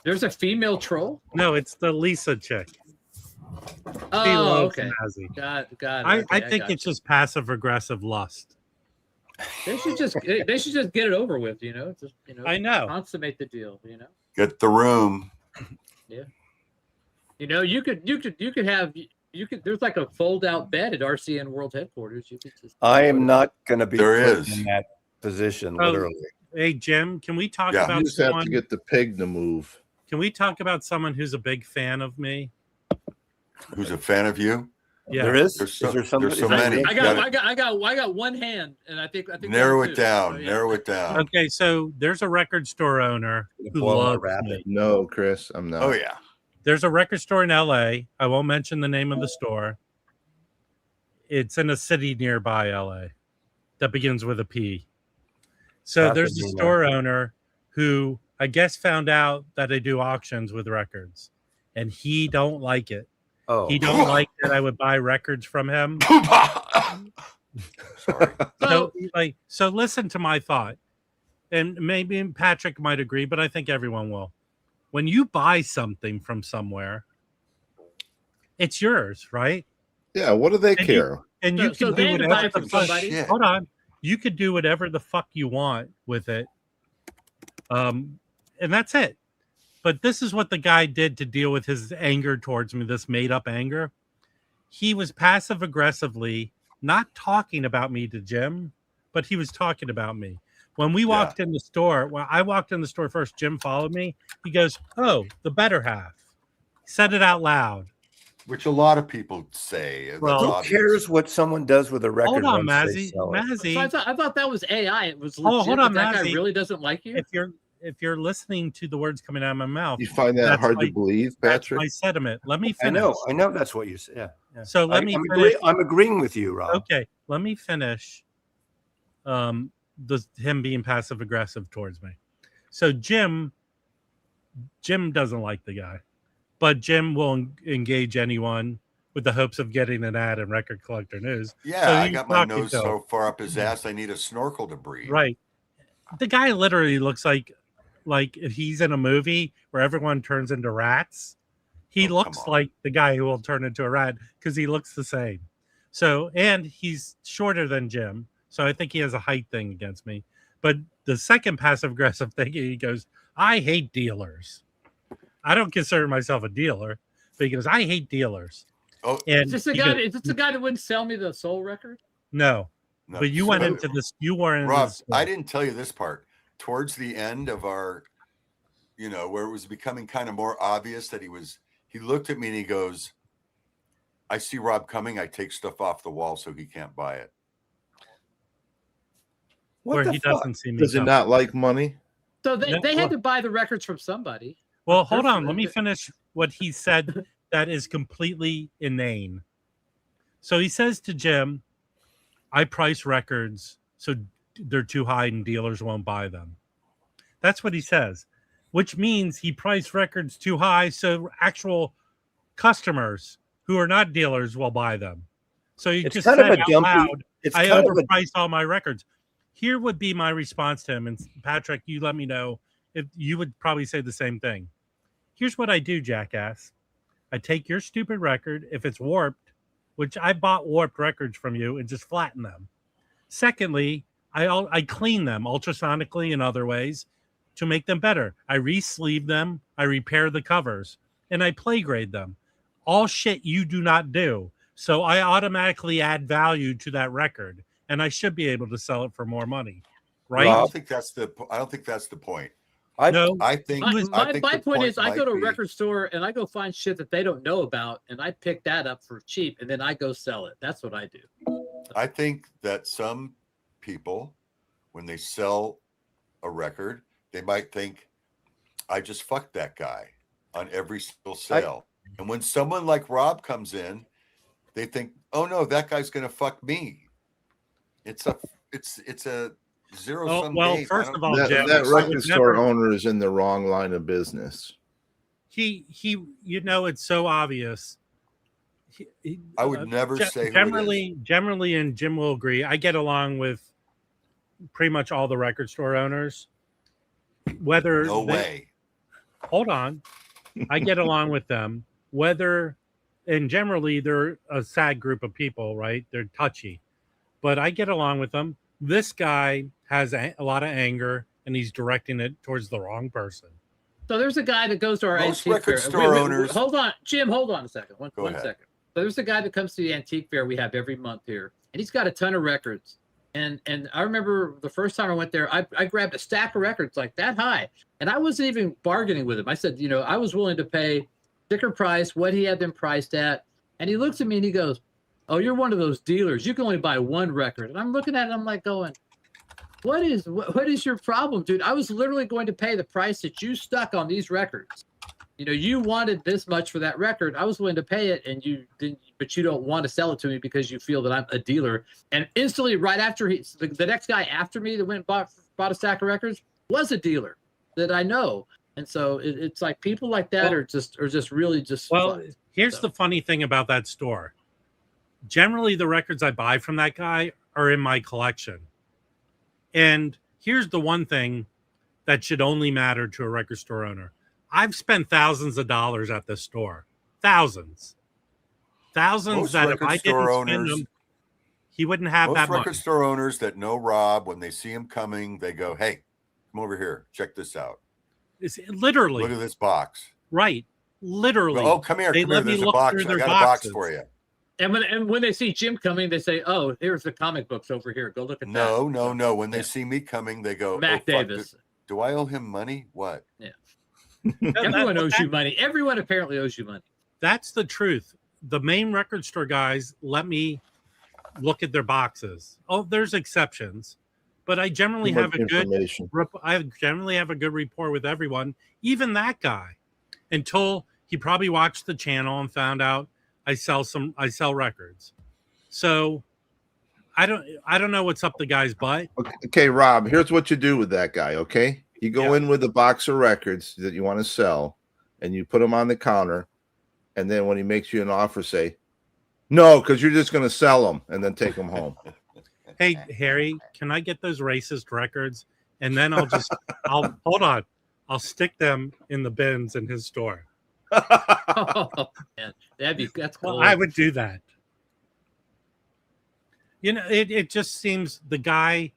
Speaker 6: There's a female troll?
Speaker 1: No, it's the Lisa chick. She
Speaker 6: Oh,
Speaker 1: loves
Speaker 6: okay.
Speaker 1: Mazzy.
Speaker 6: Got it.
Speaker 1: I
Speaker 6: Okay,
Speaker 1: think
Speaker 6: got
Speaker 1: it's just passive aggressive lust.
Speaker 6: They should just get it over with, Just
Speaker 1: I know.
Speaker 6: consummate the deal,
Speaker 2: Get the room.
Speaker 6: You could have there's like a fold out bed at RCN World Headquarters. You could just
Speaker 3: I am not going to be
Speaker 2: There
Speaker 3: put
Speaker 2: is.
Speaker 3: in that position,
Speaker 1: Oh.
Speaker 3: literally.
Speaker 1: Hey Jim, can we talk
Speaker 2: Yeah.
Speaker 4: You
Speaker 1: about
Speaker 4: just have
Speaker 1: someone?
Speaker 4: to get the pig to move.
Speaker 1: Can we talk about someone who's a big fan of me?
Speaker 2: Who's a fan of you?
Speaker 1: Yeah,
Speaker 3: There is.
Speaker 2: There's
Speaker 3: Is
Speaker 2: so-
Speaker 3: there somebody?
Speaker 2: there's so
Speaker 3: is that-
Speaker 2: many.
Speaker 6: I
Speaker 2: Gotta-
Speaker 6: got one hand, and I think
Speaker 2: Narrow
Speaker 6: that's
Speaker 2: it
Speaker 6: two.
Speaker 2: down.
Speaker 6: So, yeah.
Speaker 2: Narrow it down.
Speaker 1: Okay, so there's a record store owner who
Speaker 3: Boil my
Speaker 1: loves
Speaker 3: rabbit.
Speaker 1: me.
Speaker 4: No, Chris, I'm not.
Speaker 2: Oh yeah.
Speaker 1: There's a record store in LA. I won't mention the name of the store. It's in a city nearby LA that begins with a P. So there's a
Speaker 3: Pasadena.
Speaker 1: store owner who I guess found out that I do auctions with records, and he don't like it.
Speaker 3: Oh,
Speaker 1: He don't like that I would buy records from him.
Speaker 2: Sorry.
Speaker 1: So listen to my thought, and maybe Patrick might agree, but I think everyone will. When you buy something from somewhere, it's yours, right?
Speaker 4: Yeah, what do they
Speaker 1: And you-
Speaker 4: care?
Speaker 1: And you
Speaker 6: So
Speaker 1: can do
Speaker 6: Dan
Speaker 1: whatever
Speaker 6: buy
Speaker 1: the
Speaker 6: from
Speaker 1: fuck.
Speaker 6: somebody.
Speaker 2: Shit.
Speaker 1: Hold on, you could do whatever the fuck you want with it, and that's it. But this is what the guy did to deal with his anger towards me, this made up anger. He was passive aggressively not talking about me to Jim, but he was talking about me. When we walked in the store, well, I walked in the store first. Jim followed me. He goes, "Oh, the better half." Said it out loud.
Speaker 2: Which a lot of people say. That's
Speaker 1: Well,
Speaker 3: who
Speaker 2: obvious.
Speaker 3: cares what someone does with a record?
Speaker 1: Hold on,
Speaker 3: once they
Speaker 1: Mazzy.
Speaker 3: sell it?
Speaker 1: Mazzy,
Speaker 6: So I thought that was AI. It was
Speaker 1: Oh,
Speaker 6: legit.
Speaker 1: hold on,
Speaker 6: that guy
Speaker 1: Mazzy.
Speaker 6: really doesn't like you.
Speaker 1: if you're listening to the words coming out of my mouth,
Speaker 4: You find that
Speaker 1: That's
Speaker 4: hard
Speaker 1: my-
Speaker 4: to believe,
Speaker 1: that's
Speaker 4: Patrick?
Speaker 1: my sentiment. Let me
Speaker 3: I
Speaker 1: finish.
Speaker 3: know that's what you said. Yeah.
Speaker 1: So let me
Speaker 3: I'm,
Speaker 1: finish.
Speaker 3: I'm agreeing with you, Rob.
Speaker 1: Okay, let me finish. Him being passive aggressive towards me. So Jim doesn't like the guy, but Jim will engage anyone with the hopes of getting an ad in Record Collector News.
Speaker 2: Yeah,
Speaker 1: So
Speaker 2: I
Speaker 1: he's
Speaker 2: got my
Speaker 1: talking
Speaker 2: nose
Speaker 1: to
Speaker 2: so
Speaker 1: him.
Speaker 2: far up his ass, I need a snorkel to breathe.
Speaker 1: Right. The guy literally looks like if he's in a movie where everyone turns into rats. He
Speaker 2: Oh,
Speaker 1: looks
Speaker 2: come on.
Speaker 1: like the guy who will turn into a rat because he looks the same. So, and he's shorter than Jim. So I think he has a height thing against me. But the second passive aggressive thing, he goes, "I hate dealers." I don't consider myself a dealer, but he goes, "I hate dealers."
Speaker 2: Oh,
Speaker 1: And
Speaker 6: Is this the
Speaker 1: he
Speaker 6: guy?
Speaker 1: goes,
Speaker 6: Is this the guy that wouldn't sell me the soul record?
Speaker 1: No,
Speaker 2: No,
Speaker 1: but you went into this. You were in
Speaker 2: Rob,
Speaker 1: this.
Speaker 2: I didn't tell you this part. Towards the end of our, where it was becoming kind of more obvious that he looked at me and he goes, I see Rob coming. I take stuff off the wall so he can't buy it.
Speaker 1: Where he doesn't see me.
Speaker 4: Does he not like money?
Speaker 6: So they had to buy the records from somebody.
Speaker 1: Well, hold on. Let me finish what he said that is completely inane. So he says to Jim, I price records so they're too high and dealers won't buy them. That's what he says, which means he priced records too high so actual customers who are not dealers will buy them. So he just said out loud, I overpriced all my records. Here would be my response to him. And Patrick, you let me know if you would probably say the same thing. Here's what I do, jackass. I take your stupid record. If it's warped, which I bought warped records from you, and just flatten them. Secondly, I clean them ultrasonically and other ways to make them better. I re-sleeve them. I repair the covers. And I play grade them. All shit you do not do. So I automatically add value to that record. And I should be able to sell it for more money, right?
Speaker 2: I don't think that's the point.
Speaker 3: I
Speaker 2: think
Speaker 6: my point is I go to a
Speaker 2: be,
Speaker 6: record store and I go find shit that they don't know about and I pick that up for cheap and then I go sell it. That's what I do.
Speaker 2: I think that some people, when they sell a record, they might think, I just fucked that guy on every single sale. And when someone like Rob comes in, they think, oh no, that guy's gonna fuck me. It's a zero sum game.
Speaker 1: First of all,
Speaker 4: that record store owner is in the wrong line of business.
Speaker 1: He it's so obvious.
Speaker 2: I would never say
Speaker 1: generally, and Jim will agree, I get along with pretty much all the record store owners. Hold on. I get along with them, and generally they're a sad group of people, right? They're touchy. But I get along with them. This guy has a lot of anger, and he's directing it towards the wrong person.
Speaker 6: So there's a guy that goes to our
Speaker 2: Most
Speaker 6: antique
Speaker 2: record
Speaker 6: fair.
Speaker 2: store owners.
Speaker 6: Hold on, Jim. Hold on a second. One
Speaker 2: ahead.
Speaker 6: second. So there's a guy that comes to the antique fair we have every month here, and he's got a ton of records. And I remember the first time I went there, I grabbed a stack of records like that high, and I wasn't even bargaining with him. I said, I was willing to pay sticker price what he had them priced at, and he looks at me and he goes, oh, you're one of those dealers. You can only buy one record. And I'm looking at it. I'm like going, what is your problem, dude? I was literally going to pay the price that you stuck on these records. You wanted this much for that record. I was willing to pay it, and you didn't. But you don't want to sell it to me because you feel that I'm a dealer. And instantly, right after the next guy after me that went and bought a stack of records was a dealer that I know. And so it's like people like that are just really just.
Speaker 1: Well, here's the funny thing about that store. Generally, the records I buy from that guy are in my collection. And here's the one thing that should only matter to a record store owner. I've spent thousands of dollars at this store. Thousands
Speaker 2: Most
Speaker 1: that if I didn't
Speaker 2: owners,
Speaker 1: spend them, he wouldn't have that
Speaker 2: Most record
Speaker 1: much.
Speaker 2: store owners that know Rob, when they see him coming, they go, hey, come over here. Check this out.
Speaker 1: It's literally.
Speaker 2: Look at this box.
Speaker 1: Right. Literally.
Speaker 2: Oh, come here. There's a box. I got a box for you.
Speaker 6: And when they see Jim coming, they say, "Oh, here's the comic books over here. Go look at that."
Speaker 2: No. When they see me coming, they go,
Speaker 6: Mac Davis.
Speaker 2: Do I owe him money? What?
Speaker 6: Yeah. Everyone owes you money. Everyone apparently owes you money.
Speaker 1: That's the truth. The main record store guys let me look at their boxes. Oh, there's exceptions, but I generally have a good. I generally have a good rapport with everyone, even that guy, until he probably watched the channel and found out I sell records. So I don't know what's up the guy's butt.
Speaker 4: Okay, Rob, here's what you do with that guy, okay? You go in with a box of records that you want to sell, and you put them on the counter, and then when he makes you an offer, say, no, because you're just going to sell them, and then take them home.
Speaker 1: Hey, Harry, can I get those racist records? And then I'll hold on. I'll stick them in the bins in his store.
Speaker 6: Oh, man. That's cool.
Speaker 1: Well, I would do that. It just seems the guy,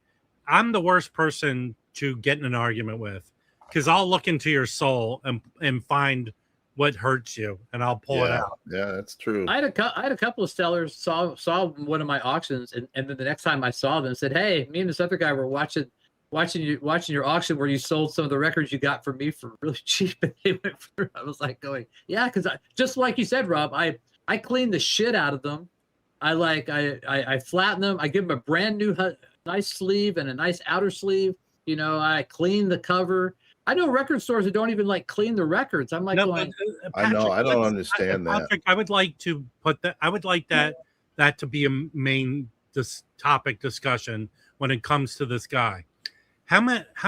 Speaker 1: I'm the worst person to get in an argument with, because I'll look into your soul and find what hurts you, and I'll pull it out.
Speaker 4: Yeah, that's true.
Speaker 6: I had a couple of sellers saw one of my auctions, and then the next time I saw them, said, "Hey, me and this other guy were watching your auction where you sold some of the records you got from me for really cheap." And they went for, I was like going, yeah, because just like you said, Rob, I clean the shit out of them. I flatten them. I give them a brand new nice sleeve and a nice outer sleeve. You know, I clean the cover. I know record stores that don't even like clean the records. I'm like,
Speaker 1: No,
Speaker 6: going,
Speaker 1: but,
Speaker 4: I know. I don't understand that.
Speaker 1: Patrick, I would like to put that. I would like that to be a main topic discussion when it comes to this guy. How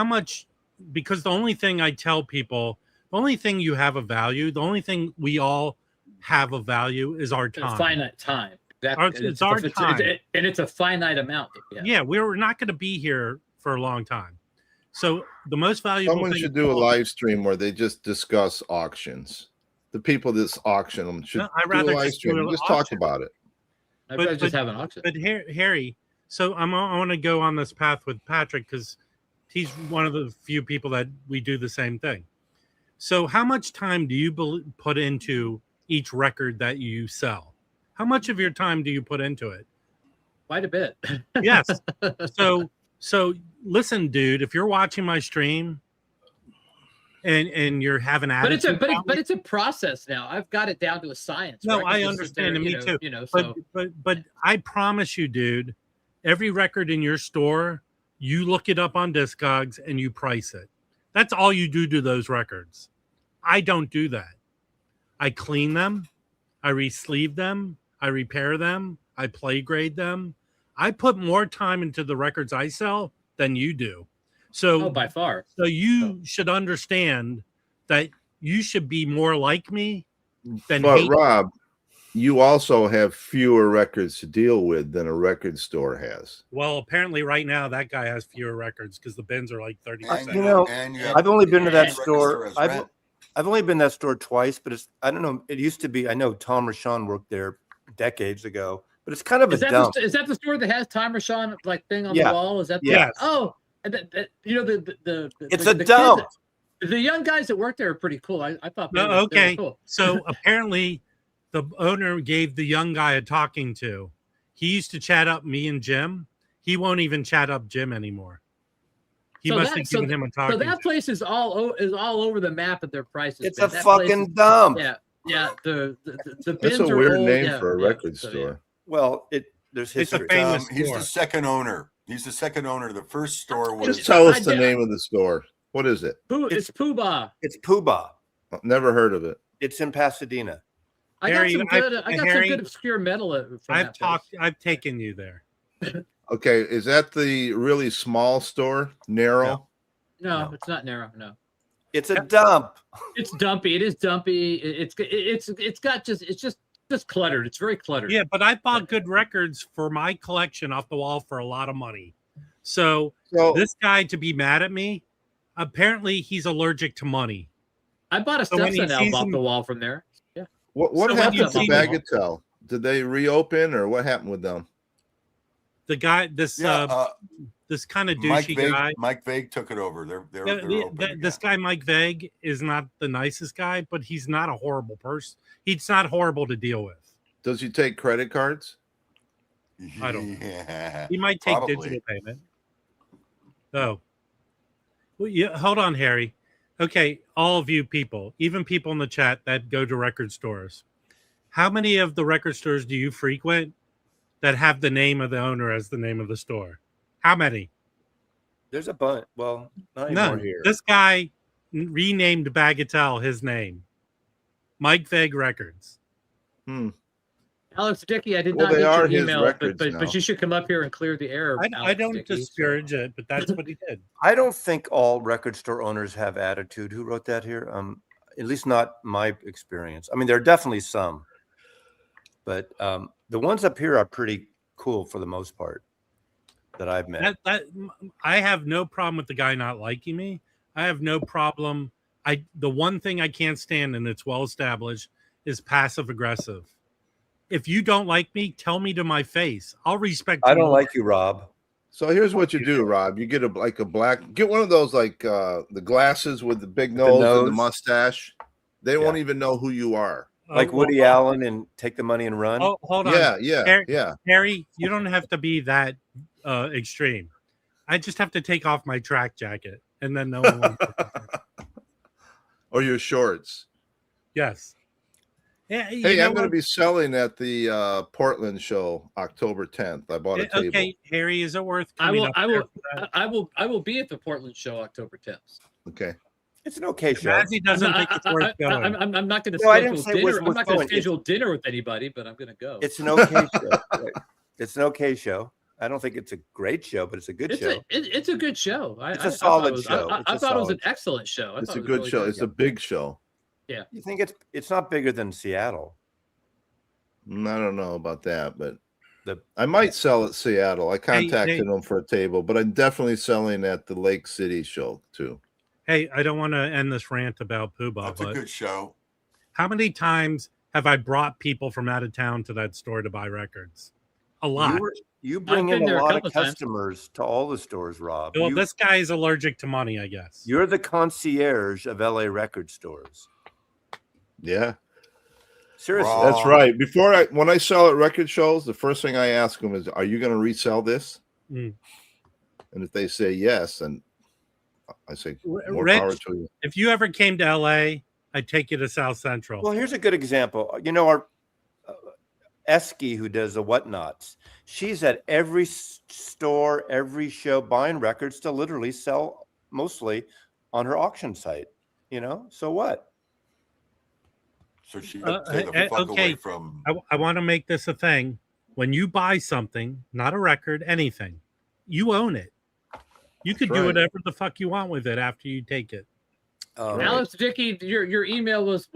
Speaker 1: much? Because the only thing I tell people, the only thing you have a value, the only thing we all have a value is our time.
Speaker 6: Finite time.
Speaker 1: It's our time,
Speaker 6: and it's a finite amount.
Speaker 1: Yeah, we're not going to be here for a long time. So the most valuable
Speaker 4: Someone
Speaker 1: thing
Speaker 4: should do a live stream where they just discuss auctions. The people that auction them should
Speaker 1: No, I'd
Speaker 4: do
Speaker 1: rather
Speaker 4: a live
Speaker 1: just
Speaker 4: stream
Speaker 1: do
Speaker 4: and
Speaker 1: an
Speaker 4: just talk
Speaker 1: auction.
Speaker 4: about it.
Speaker 6: I just have an auction.
Speaker 1: But Harry, so I want to go on this path with Patrick because he's one of the few people that we do the same thing. So how much time do you put into each record that you sell? How much of your time do you put into it?
Speaker 6: Quite a bit.
Speaker 1: Yes. So listen, dude, if you're watching my stream and you're having attitude,
Speaker 6: but it's a process now. I've got it down to a science.
Speaker 1: No,
Speaker 6: I
Speaker 1: I understand, and me too.
Speaker 6: You know,
Speaker 1: but I promise you, dude, every record in your store, you look it up on Discogs and you price it. That's all you do to those records. I don't do that. I clean them, I re-sleeve them, I repair them, I play grade them. I put more time into the records I sell than you do. So
Speaker 6: by far.
Speaker 1: So you should understand that you should be more like me than
Speaker 4: But Rob, you also have fewer records to deal with than a record store has.
Speaker 1: Well, apparently right now that guy has fewer records because the bins are like 30%.
Speaker 3: You know, I've only been to that store. I've only been to that store twice, but it's, I don't know. It used to be, I know Tom Rashawn worked there decades ago, but it's kind of a dump.
Speaker 6: Is that the store that has Tom Rashawn like thing on the wall? Is that the,
Speaker 1: yes.
Speaker 6: Oh, you know,
Speaker 3: it's a dump.
Speaker 6: The young guys that work there are pretty cool. I thought they
Speaker 1: okay.
Speaker 6: were cool.
Speaker 1: So apparently the owner gave the young guy a talking to. He used to chat up me and Jim. He won't even chat up Jim anymore. He must have given him a talking.
Speaker 6: So that place is all over the map at their prices.
Speaker 3: It's a fucking dump.
Speaker 6: Yeah. The
Speaker 4: That's
Speaker 6: bins
Speaker 4: a
Speaker 6: are
Speaker 4: weird
Speaker 6: old.
Speaker 4: name for a record store.
Speaker 3: Well, there's history.
Speaker 1: It's a famous
Speaker 2: He's
Speaker 1: store.
Speaker 2: the second owner. He's the second owner. The first store was.
Speaker 4: Just tell us the name of the store. What is it?
Speaker 6: It's Poobah.
Speaker 3: It's Poobah.
Speaker 4: Never heard of it.
Speaker 3: It's in Pasadena.
Speaker 6: I got some good obscure metal from
Speaker 1: I've taken you there.
Speaker 4: Okay, is that the really small store? Narrow?
Speaker 6: No, it's not narrow. No,
Speaker 3: it's a dump.
Speaker 6: It's dumpy. It is dumpy. It's just cluttered. It's very cluttered.
Speaker 1: Yeah, but I bought good records for my collection off the wall for a lot of money. So this guy to be mad at me, apparently he's allergic to money.
Speaker 6: I bought a Stepson album off the wall from there. Yeah.
Speaker 4: What happened to Bagatelle? Did they reopen or what happened with them?
Speaker 1: The guy, this kind of douchey guy,
Speaker 2: Mike Vague took it over.
Speaker 1: This guy, Mike Vague, is not the nicest guy, but he's not a horrible person. He's not horrible to deal with.
Speaker 4: Does he take credit cards?
Speaker 1: I don't.
Speaker 2: Yeah,
Speaker 1: he might take
Speaker 2: probably.
Speaker 1: digital payment. Oh, well, yeah. Hold on, Harry. Okay, all of you people, even people in the chat that go to record stores, how many of the record stores do you frequent that have the name of the owner as the name of the store? How many?
Speaker 3: There's a bunch. Well, not anymore here.
Speaker 1: This guy renamed Bagatelle his name. Mike Vague Records.
Speaker 6: Alex Dickey, I did not get your email, but you should come up here and clear the air.
Speaker 1: I don't discourage it, but that's what he did.
Speaker 3: I don't think all record store owners have attitude. Who wrote that here? At least not my experience. I mean, there are definitely some, but the ones up here are pretty cool for the most part that I've met.
Speaker 1: I have no problem with the guy not liking me. I have no problem. The one thing I can't stand, and it's well established, is passive aggressive. If you don't like me, tell me to my face. I'll respect you.
Speaker 3: I don't like you, Rob.
Speaker 4: So here's what you do, Rob. You get a black, get one of those like the glasses with the big nose and the mustache. They won't even know who you are.
Speaker 3: Like Woody Allen and Take the Money and Run.
Speaker 1: Oh, hold on.
Speaker 4: Yeah.
Speaker 1: Harry, you don't have to be that extreme. I just have to take off my track jacket, and then no one wants to.
Speaker 4: Or your shorts.
Speaker 1: Yes. Yeah.
Speaker 4: Hey, I'm going to be selling at the Portland show October 10th. I bought a table.
Speaker 1: Okay, Harry, is it worth?
Speaker 6: I will be at the Portland show October 10th.
Speaker 4: Okay.
Speaker 3: It's an okay show.
Speaker 1: Mazzy doesn't think it's worth going.
Speaker 6: I'm not going to
Speaker 3: No,
Speaker 6: schedule dinner. I'm not going to schedule dinner with anybody, but I'm going to go.
Speaker 3: It's an okay show. Right. It's an okay show. I don't think it's a great show, but it's a good show.
Speaker 6: It's a good show.
Speaker 3: It's a solid show.
Speaker 6: I thought it was an excellent show.
Speaker 4: It's a good show. It's a big show.
Speaker 6: Yeah.
Speaker 3: You think it's not bigger than Seattle?
Speaker 4: I don't know about that, but I might sell at Seattle. I contacted them for a table, but I'm definitely selling at the Lake City show too.
Speaker 1: Hey, I don't want to end this rant about Poobah.
Speaker 2: That's a good show.
Speaker 1: How many times have I brought people from out of town to that store to buy records? A lot.
Speaker 3: You bring in a lot of customers to all the stores, Rob.
Speaker 1: Well, this guy is allergic to money, I guess.
Speaker 3: You're the concierge of LA record stores.
Speaker 4: Yeah.
Speaker 3: Seriously.
Speaker 4: That's right. When I sell at record shows, the first thing I ask them is, are you going to resell this? And if they say yes, then I say, more power to you.
Speaker 1: If you ever came to LA, I'd take you to South Central.
Speaker 3: Well, here's a good example. You know, our Esky, who does the Whatnots, she's at every store, every show, buying records to literally sell mostly on her auction site. You know, so what?
Speaker 2: So she stay the fuck away from.
Speaker 1: I want to make this a thing. When you buy something, not a record, anything, you own it. You could do whatever the fuck you want with it after you take it.
Speaker 6: Alex Dickey, your email was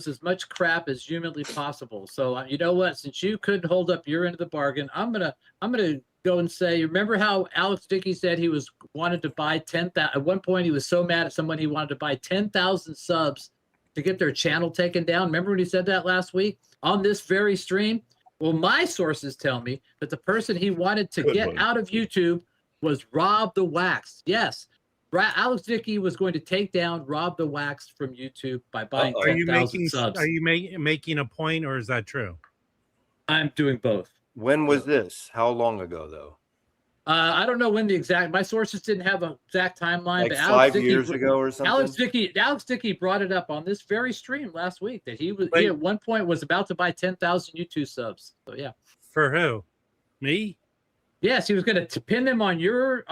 Speaker 6: as much crap as humanly possible. So you know what? Since you couldn't hold up your end of the bargain, I'm gonna go and say, remember how Alex Dickey said he wanted to buy 10,000? At one point, he was so mad at someone he wanted to buy 10,000 subs to get their channel taken down. Remember when he said that last week on this very stream? Well, my sources tell me that the person he wanted to get out of YouTube was Rob the Wax. Yes, Alex Dickey was going to take down Rob the Wax from YouTube by buying 10,000 subs.
Speaker 1: Are you making a point, or is that true?
Speaker 6: I'm doing both.
Speaker 3: When was this? How long ago, though?
Speaker 6: I don't know when the exact. My sources didn't have an exact timeline.
Speaker 3: Like
Speaker 6: but
Speaker 3: 5 years ago or something.
Speaker 6: Alex Dickey brought it up on this very stream last week that he at one point was about to buy 10,000 YouTube subs. So yeah.
Speaker 1: For who? Me?
Speaker 6: Yes, he was going to pin them on your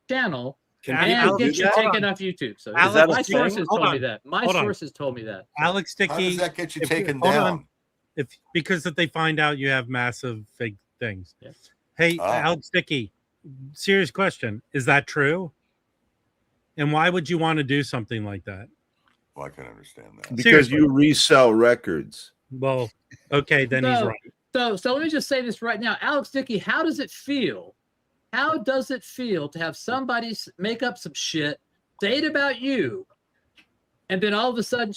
Speaker 6: channel and get you taken off YouTube. So my sources told me that. My sources told me that.
Speaker 1: Alex Dickey.
Speaker 2: How does that get you taken down?
Speaker 1: Because if they find out you have massive fake things.
Speaker 6: Yes.
Speaker 1: Hey, Alex Dickey, serious question. Is that true? And why would you want to do something like that?
Speaker 2: Well, I can understand that.
Speaker 4: Because
Speaker 1: Seriously.
Speaker 4: you resell records.
Speaker 1: Well, okay, then he's right.
Speaker 6: So let me just say this right now. Alex Dickey, how does it feel? How does it feel to have somebody make up some shit, say it about you, and then all of a sudden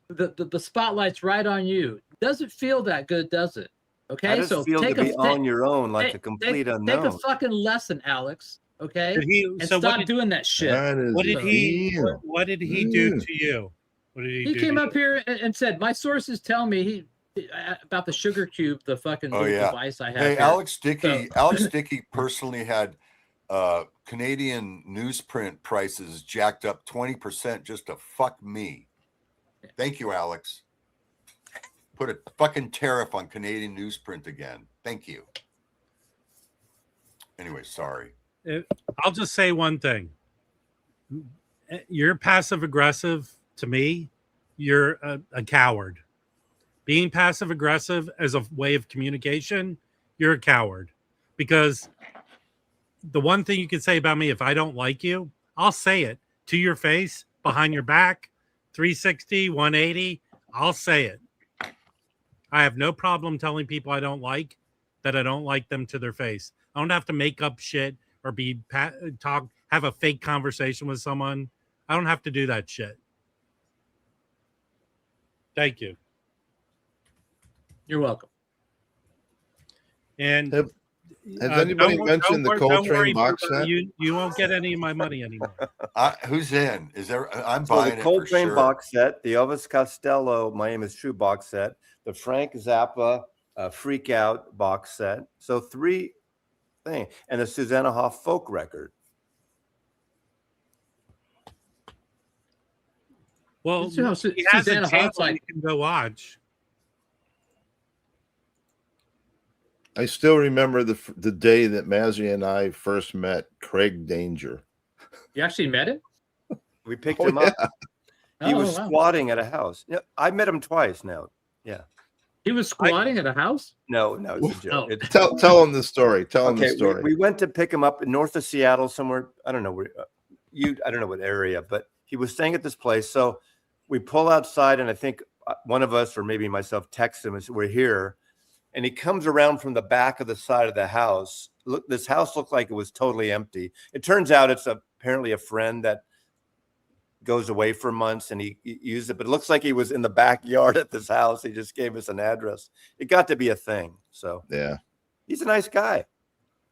Speaker 6: the spotlight's right on you? Doesn't feel that good, does it? Okay,
Speaker 3: so take on your own, like a complete unknown.
Speaker 6: Take a fucking lesson, Alex. Okay, and
Speaker 1: stop
Speaker 6: doing that shit.
Speaker 1: What did he do to you? What did he do?
Speaker 6: He came up here and said, "My sources tell me about the sugar cube, the fucking device I have."
Speaker 2: Hey,
Speaker 6: here.
Speaker 2: Alex Dickey personally had Canadian newsprint prices jacked up 20% just to fuck me. Thank you, Alex. Put a fucking tariff on Canadian newsprint again. Thank you. Anyway, sorry.
Speaker 1: I'll just say one thing. You're passive aggressive to me. You're a coward. Being passive aggressive as a way of communication, you're a coward. Because the one thing you can say about me, if I don't like you, I'll say it to your face, behind your back, 360, 180. I'll say it. I have no problem telling people I don't like them to their face. I don't have to make up shit or have a fake conversation with someone. I don't have to do that shit. Thank you.
Speaker 6: You're welcome.
Speaker 1: And
Speaker 4: Has anybody mentioned the Coltrane box
Speaker 1: Pooh Bah,
Speaker 4: set?
Speaker 1: You won't get any of my money anymore.
Speaker 2: Who's in? Is there? I'm
Speaker 3: So
Speaker 2: buying
Speaker 3: the
Speaker 2: it for
Speaker 3: Coltrane
Speaker 2: sure.
Speaker 3: box set, the Elvis Costello Miami is True box set, the Frank Zappa Freak Out box set. So 3 things, and the Susanna Hoff folk record.
Speaker 1: Well,
Speaker 6: You know,
Speaker 1: he has a
Speaker 6: Susanna
Speaker 1: channel
Speaker 6: Hoff's like,
Speaker 1: you can go watch.
Speaker 4: I still remember the day that Mazzy and I first met Craig Danger.
Speaker 6: you actually met him?
Speaker 3: We picked him up. He was
Speaker 6: wow.
Speaker 3: squatting at a house. Yeah, I met him twice now. Yeah.
Speaker 6: He was squatting at a house?
Speaker 3: No, it's a joke.
Speaker 6: Oh.
Speaker 3: It's,
Speaker 4: Tell him the story. Tell him the
Speaker 3: okay,
Speaker 4: story.
Speaker 3: we went to pick him up north of Seattle somewhere. I don't know where I don't know what area, but he was staying at this place. So we pull outside, and I think one of us, or maybe myself, texts him and says, "We're here." And he comes around from the back of the side of the house. Look, this house looked like it was totally empty. It turns out it's apparently a friend that goes away for months, and he used it, but it looks like he was in the backyard at this house. He just gave us an address. It got to be a thing. So
Speaker 4: Yeah,
Speaker 3: he's a nice guy.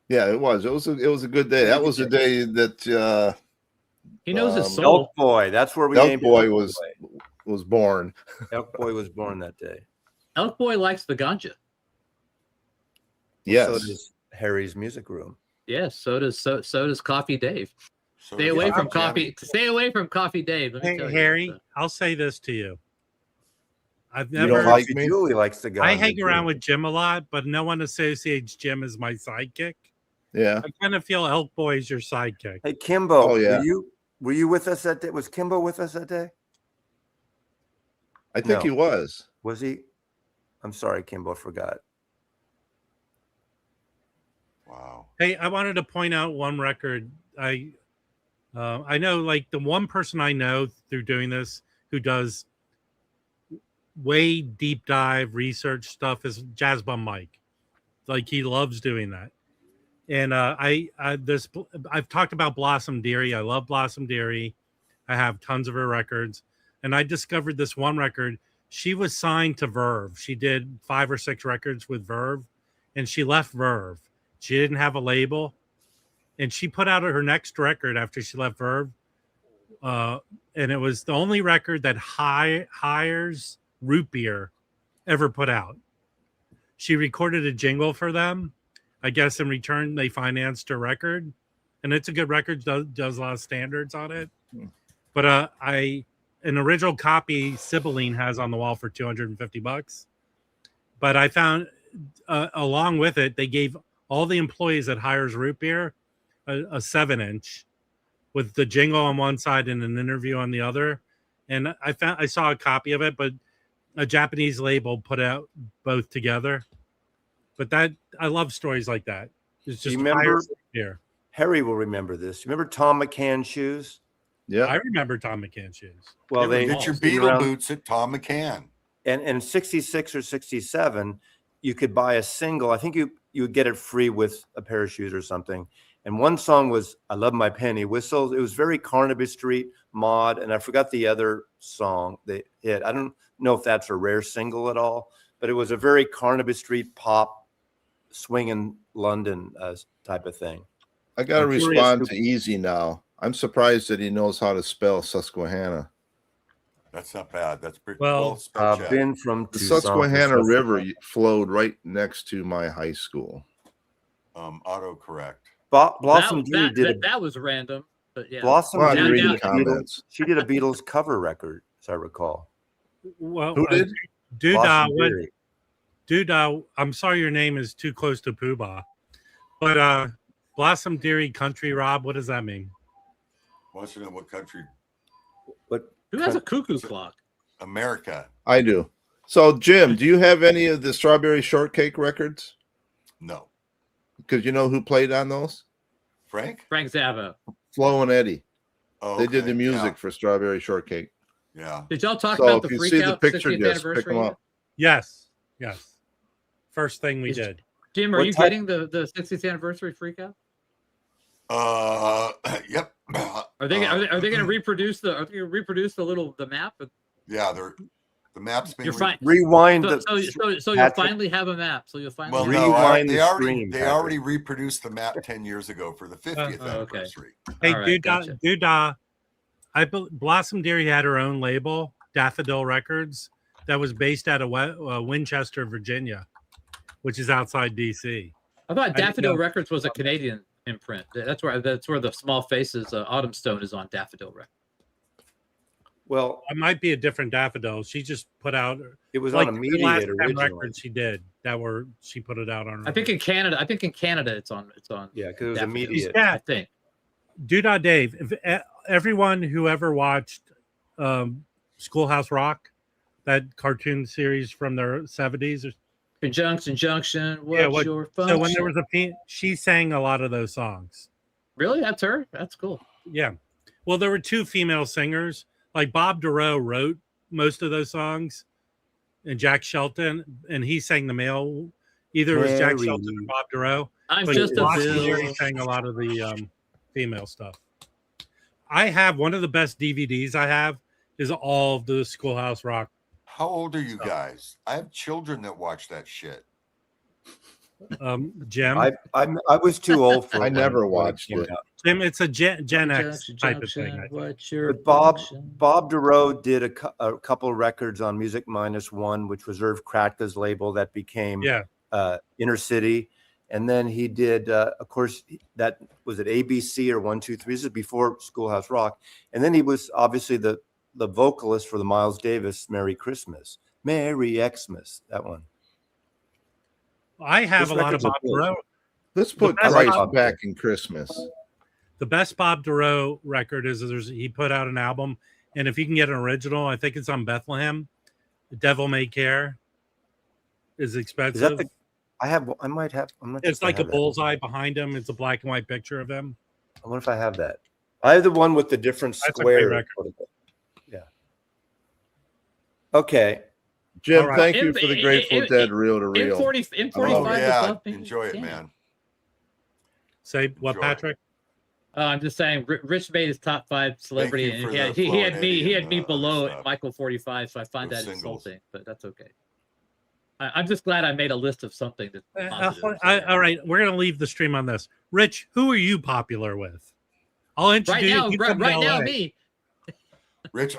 Speaker 4: yeah, it was. It was a good day. That was the day that
Speaker 6: He knows his soul.
Speaker 3: Elk Boy. That's where we
Speaker 4: Elk
Speaker 3: named
Speaker 4: Boy
Speaker 3: Elk
Speaker 4: was born.
Speaker 3: Elk Boy was born that day.
Speaker 6: Elk Boy likes the ganja.
Speaker 4: Yes.
Speaker 3: So does Harry's Music Room.
Speaker 6: Yes, so does Coffee Dave.
Speaker 2: So
Speaker 6: Stay
Speaker 2: does
Speaker 6: away from
Speaker 2: Jimmy.
Speaker 6: coffee. Stay away from Coffee Dave. Let me
Speaker 1: Hey,
Speaker 6: tell you.
Speaker 1: Harry, I'll say this to you. I've
Speaker 4: You don't
Speaker 1: never.
Speaker 4: like me?
Speaker 3: Julie likes the guy.
Speaker 1: I hang around with Jim a lot, but no one associates Jim as my sidekick.
Speaker 4: Yeah.
Speaker 1: I kind of feel Elk Boy is your sidekick.
Speaker 3: Hey, Kimbo.
Speaker 4: Oh, yeah.
Speaker 3: Were you with us that day? Was Kimbo with us that day?
Speaker 4: I think
Speaker 3: No.
Speaker 4: he was.
Speaker 3: Was he? I'm sorry, Kimbo, I forgot.
Speaker 2: Wow.
Speaker 1: Hey, I wanted to point out one record. I know, like, the one person I know through doing this who does way deep dive research stuff is Jazz Bum Mike. Like, he loves doing that. And I've talked about Blossom Dearie. I love Blossom Dearie. I have tons of her records, and I discovered this one record. She was signed to Verve. She did 5 or 6 records with Verve, and she left Verve. She didn't have a label, and she put out her next record after she left Verve, and it was the only record that Hires Root Beer ever put out. She recorded a jingle for them. I guess in return they financed her record, and it's a good record. Does a lot of standards on it. But an original copy Sibylline has on the wall for $250. But I found along with it, they gave all the employees at Hires Root Beer a 7-inch with the jingle on one side and an interview on the other. And I saw a copy of it, but a Japanese label put out both together. But I love stories like that. It's just Hires Root Beer.
Speaker 3: Harry will remember this. You remember Tom McCann shoes?
Speaker 4: Yeah.
Speaker 1: I remember Tom McCann shoes.
Speaker 3: Well, they
Speaker 2: get your Beatle boots at Tom McCann.
Speaker 3: And in 66 or 67, you could buy a single. I think you would get it free with a pair of shoes or something. And one song was I Love My Penny Whistle. It was very Carnaby Street mod. And I forgot the other song they hit. I don't know if that's a rare single at all, but it was a very Carnaby Street pop, swinging London type of thing.
Speaker 4: I got to respond to Easy now. I'm surprised that he knows how to spell Susquehanna.
Speaker 2: That's not bad. That's pretty
Speaker 1: well
Speaker 2: spelled check.
Speaker 3: Been from
Speaker 4: the Susquehanna River flowed right next to my high school.
Speaker 2: Autocorrect.
Speaker 3: Blossom did
Speaker 6: that was random, but yeah.
Speaker 3: Blossom
Speaker 4: reading comments.
Speaker 3: She did a Beatles cover record, as I recall.
Speaker 1: Well,
Speaker 4: who did?
Speaker 1: Duda, I'm sorry your name is too close to Pooh Bah, but Blossom Dearie Country, Rob, what does that mean?
Speaker 2: Wants to know what country?
Speaker 6: Who has a cuckoo clock?
Speaker 2: America.
Speaker 4: I do. So, Jim, do you have any of the Strawberry Shortcake records?
Speaker 2: No.
Speaker 4: Because you know who played on those?
Speaker 2: Frank
Speaker 6: Zappa.
Speaker 4: Flo and Eddie.
Speaker 2: Oh,
Speaker 4: they did the music for Strawberry Shortcake.
Speaker 2: Yeah.
Speaker 6: Did y'all talk about the Freak Out 60th anniversary?
Speaker 1: Yes. First thing we did.
Speaker 6: Jim, are you getting the 60th anniversary Freak Out?
Speaker 2: Yep.
Speaker 6: Are they going to reproduce the map?
Speaker 2: Yeah, The map's being
Speaker 6: You're fine.
Speaker 3: Rewind
Speaker 6: So you'll finally have a map. So you'll finally.
Speaker 2: Well,
Speaker 3: Rewind
Speaker 2: no,
Speaker 3: the stream,
Speaker 2: they already reproduced the map 10 years ago for the 50th
Speaker 6: okay.
Speaker 2: anniversary.
Speaker 1: Hey,
Speaker 6: All right,
Speaker 1: Doodah. Blossom Dairy had her own label, Daffodil Records, that was based out of Winchester, Virginia, which is outside DC.
Speaker 6: I thought Daffodil Records was a Canadian imprint. That's where the Small Faces Autumn Stone is on Daffodil Records.
Speaker 3: Well,
Speaker 1: it might be a different Daffodil. She just put out.
Speaker 3: It was
Speaker 1: like
Speaker 3: on a Mediate originally.
Speaker 1: Records she did she put it out on. Her
Speaker 6: I think in Canada it's on.
Speaker 3: Yeah, because it was Immediate.
Speaker 1: Yeah,
Speaker 6: I think.
Speaker 1: Doodah Dave. If everyone who ever watched Schoolhouse Rock, that cartoon series from the 70s,
Speaker 6: Conjunction Junction. What's your function?
Speaker 1: So when there was she sang a lot of those songs.
Speaker 6: Really, that's her. That's cool.
Speaker 1: Yeah. Well, there were two female singers. Like Bob Dorough wrote most of those songs, and Jack Shelton, and he sang the male. Either it was Jack Shelton or Bob Dorough.
Speaker 6: I'm just a bill.
Speaker 1: He sang a lot of the female stuff. I have one of the best DVDs I have is all of the Schoolhouse Rock.
Speaker 2: How old are you guys? I have children that watch that shit.
Speaker 1: Jim,
Speaker 3: I was too old for.
Speaker 4: I never watched it.
Speaker 1: Jim, it's a Gen X type of thing.
Speaker 3: But Bob Dorough did a couple of records on Music Minus One, which was Irv Kratka's label that became Inner City, and then he did, of course, that was at ABC or 123. This is before Schoolhouse Rock, and then he was obviously the vocalist for the Miles Davis "Merry Christmas," Merry Xmas, that one.
Speaker 1: I have a lot of Bob Dorough.
Speaker 4: Let's put Christ back in Christmas.
Speaker 1: The best Bob Dorough record is he put out an album, and if you can get an original, I think it's on Bethlehem. The Devil May Care is expensive.
Speaker 3: Is that I might have. I'm not.
Speaker 1: It's like a bullseye behind him. It's a black and white picture of him.
Speaker 3: I wonder if I have that. I have the one with the different squares. Yeah. Okay.
Speaker 4: Jim, thank you for the Grateful Dead reel to reel.
Speaker 2: M45 enjoy it, man.
Speaker 1: Say what, Patrick?
Speaker 6: I'm just saying, Rich made his top 5 celebrity, and he had me below at Michael 45, so I find that insulting, but that's okay. I'm just glad I made a list of something that's positive.
Speaker 1: All right, we're gonna leave the stream on this. Rich, who are you popular with? I'll introduce you.
Speaker 6: Right now, me.
Speaker 2: Rich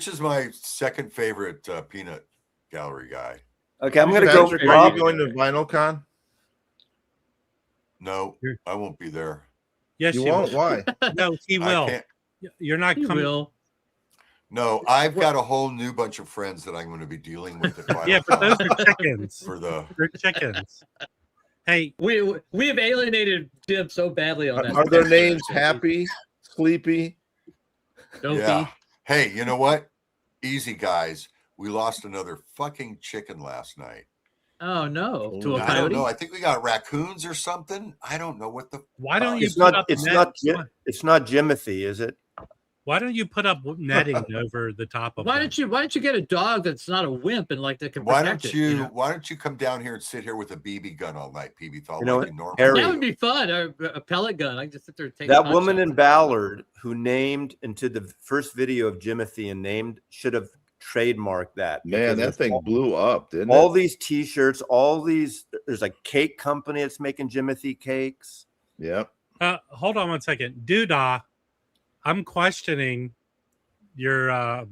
Speaker 2: is my second favorite peanut gallery guy.
Speaker 3: Okay, I'm gonna go.
Speaker 4: Are you going to VinylCon?
Speaker 2: No, I won't be there.
Speaker 1: Yes,
Speaker 4: you won't. Why?
Speaker 1: No, he will. You're not coming.
Speaker 6: Will.
Speaker 2: No, I've got a whole new bunch of friends that I'm going to be dealing with.
Speaker 1: Yeah, but those are chickens.
Speaker 2: They're
Speaker 1: chickens. Hey,
Speaker 6: we have alienated Jim so badly on that.
Speaker 4: Are their names Happy, Sleepy?
Speaker 2: Yeah. Hey, you know what? Easy, guys. We lost another fucking chicken last night.
Speaker 6: Oh no! To a coyote?
Speaker 2: I don't know. I think we got raccoons or something. I don't know what the.
Speaker 1: Why don't you?
Speaker 3: It's not Jimothy, is it?
Speaker 1: Why don't you put up netting over the top of?
Speaker 6: Why don't you get a dog that's not a wimp and like that can protect it?
Speaker 2: Why don't you come down here and sit here with a BB gun all night, PB?
Speaker 6: That would be fun. A pellet gun. I can just sit there and take
Speaker 3: that woman in Ballard who named into the first video of Jimothy and should have trademarked that.
Speaker 4: Man, that thing blew up, didn't it?
Speaker 3: All these T-shirts, there's a cake company that's making Jimothy cakes.
Speaker 4: Yep.
Speaker 1: Hold on one second, Doodah. I'm questioning your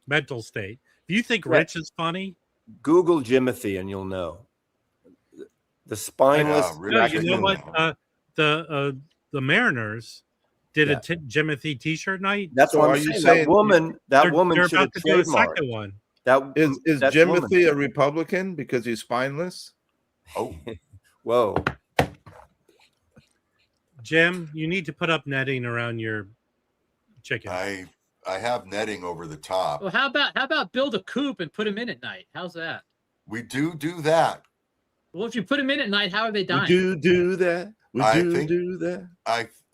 Speaker 1: mental state. Do you think Rich is funny?
Speaker 3: Google Jimothy and you'll know. The spineless.
Speaker 1: You know what? The Mariners did a Jimothy T-shirt night.
Speaker 3: That's what I'm saying. That woman
Speaker 1: they're
Speaker 3: should
Speaker 1: about
Speaker 3: have
Speaker 1: to do a
Speaker 3: trademarked.
Speaker 1: second one.
Speaker 4: Is Jimothy a Republican because he's spineless?
Speaker 2: Oh,
Speaker 3: whoa.
Speaker 1: Jim, you need to put up netting around your chicken.
Speaker 2: I have netting over the top.
Speaker 6: Well, how about build a coop and put them in at night? How's that?
Speaker 2: We do that.
Speaker 6: Well, if you put them in at night, how are they dying?
Speaker 4: We do that. We do that.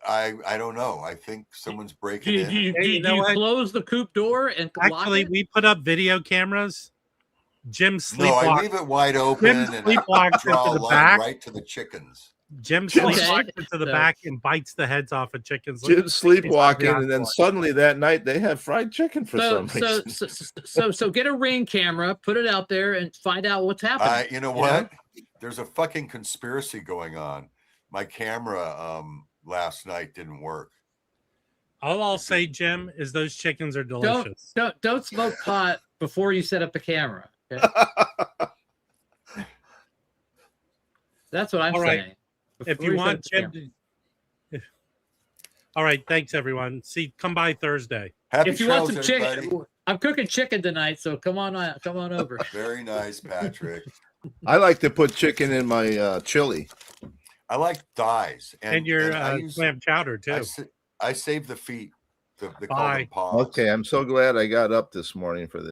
Speaker 2: I don't know. I think someone's breaking in.
Speaker 6: Do you close the coop door and
Speaker 1: actually we put up video cameras? Jim sleepwalks.
Speaker 2: No, I leave it wide open and draw a line right to the chickens.
Speaker 1: Jim
Speaker 6: Okay,
Speaker 1: sleepwalks to the
Speaker 6: so-
Speaker 1: back and bites the heads off of chickens.
Speaker 4: Jim's sleepwalking, and then suddenly that night they have fried chicken for some reason.
Speaker 6: So get a Ring camera, put it out there, and find out what's happening.
Speaker 2: You know what? There's a fucking conspiracy going on. My camera last night didn't work.
Speaker 1: All I'll say, Jim, is those chickens are delicious.
Speaker 6: Don't smoke pot before you set up the camera. Okay? That's what I'm
Speaker 1: All right.
Speaker 6: saying.
Speaker 1: If
Speaker 6: Before
Speaker 1: you
Speaker 6: set
Speaker 1: want
Speaker 6: up the
Speaker 1: Jim
Speaker 6: camera.
Speaker 1: all right, thanks everyone. Come by Thursday.
Speaker 2: Happy
Speaker 6: If you want
Speaker 2: trails,
Speaker 6: some
Speaker 2: everybody.
Speaker 6: chicken, I'm cooking chicken tonight, so come on over.
Speaker 2: Very nice, Patrick.
Speaker 4: I like to put chicken in my chili.
Speaker 2: I like thighs
Speaker 1: And your
Speaker 2: I use-
Speaker 1: clam chowder too.
Speaker 2: I save the feet. They call
Speaker 1: Bye.
Speaker 2: them paws.
Speaker 4: Okay, I'm so glad I got up this morning for this.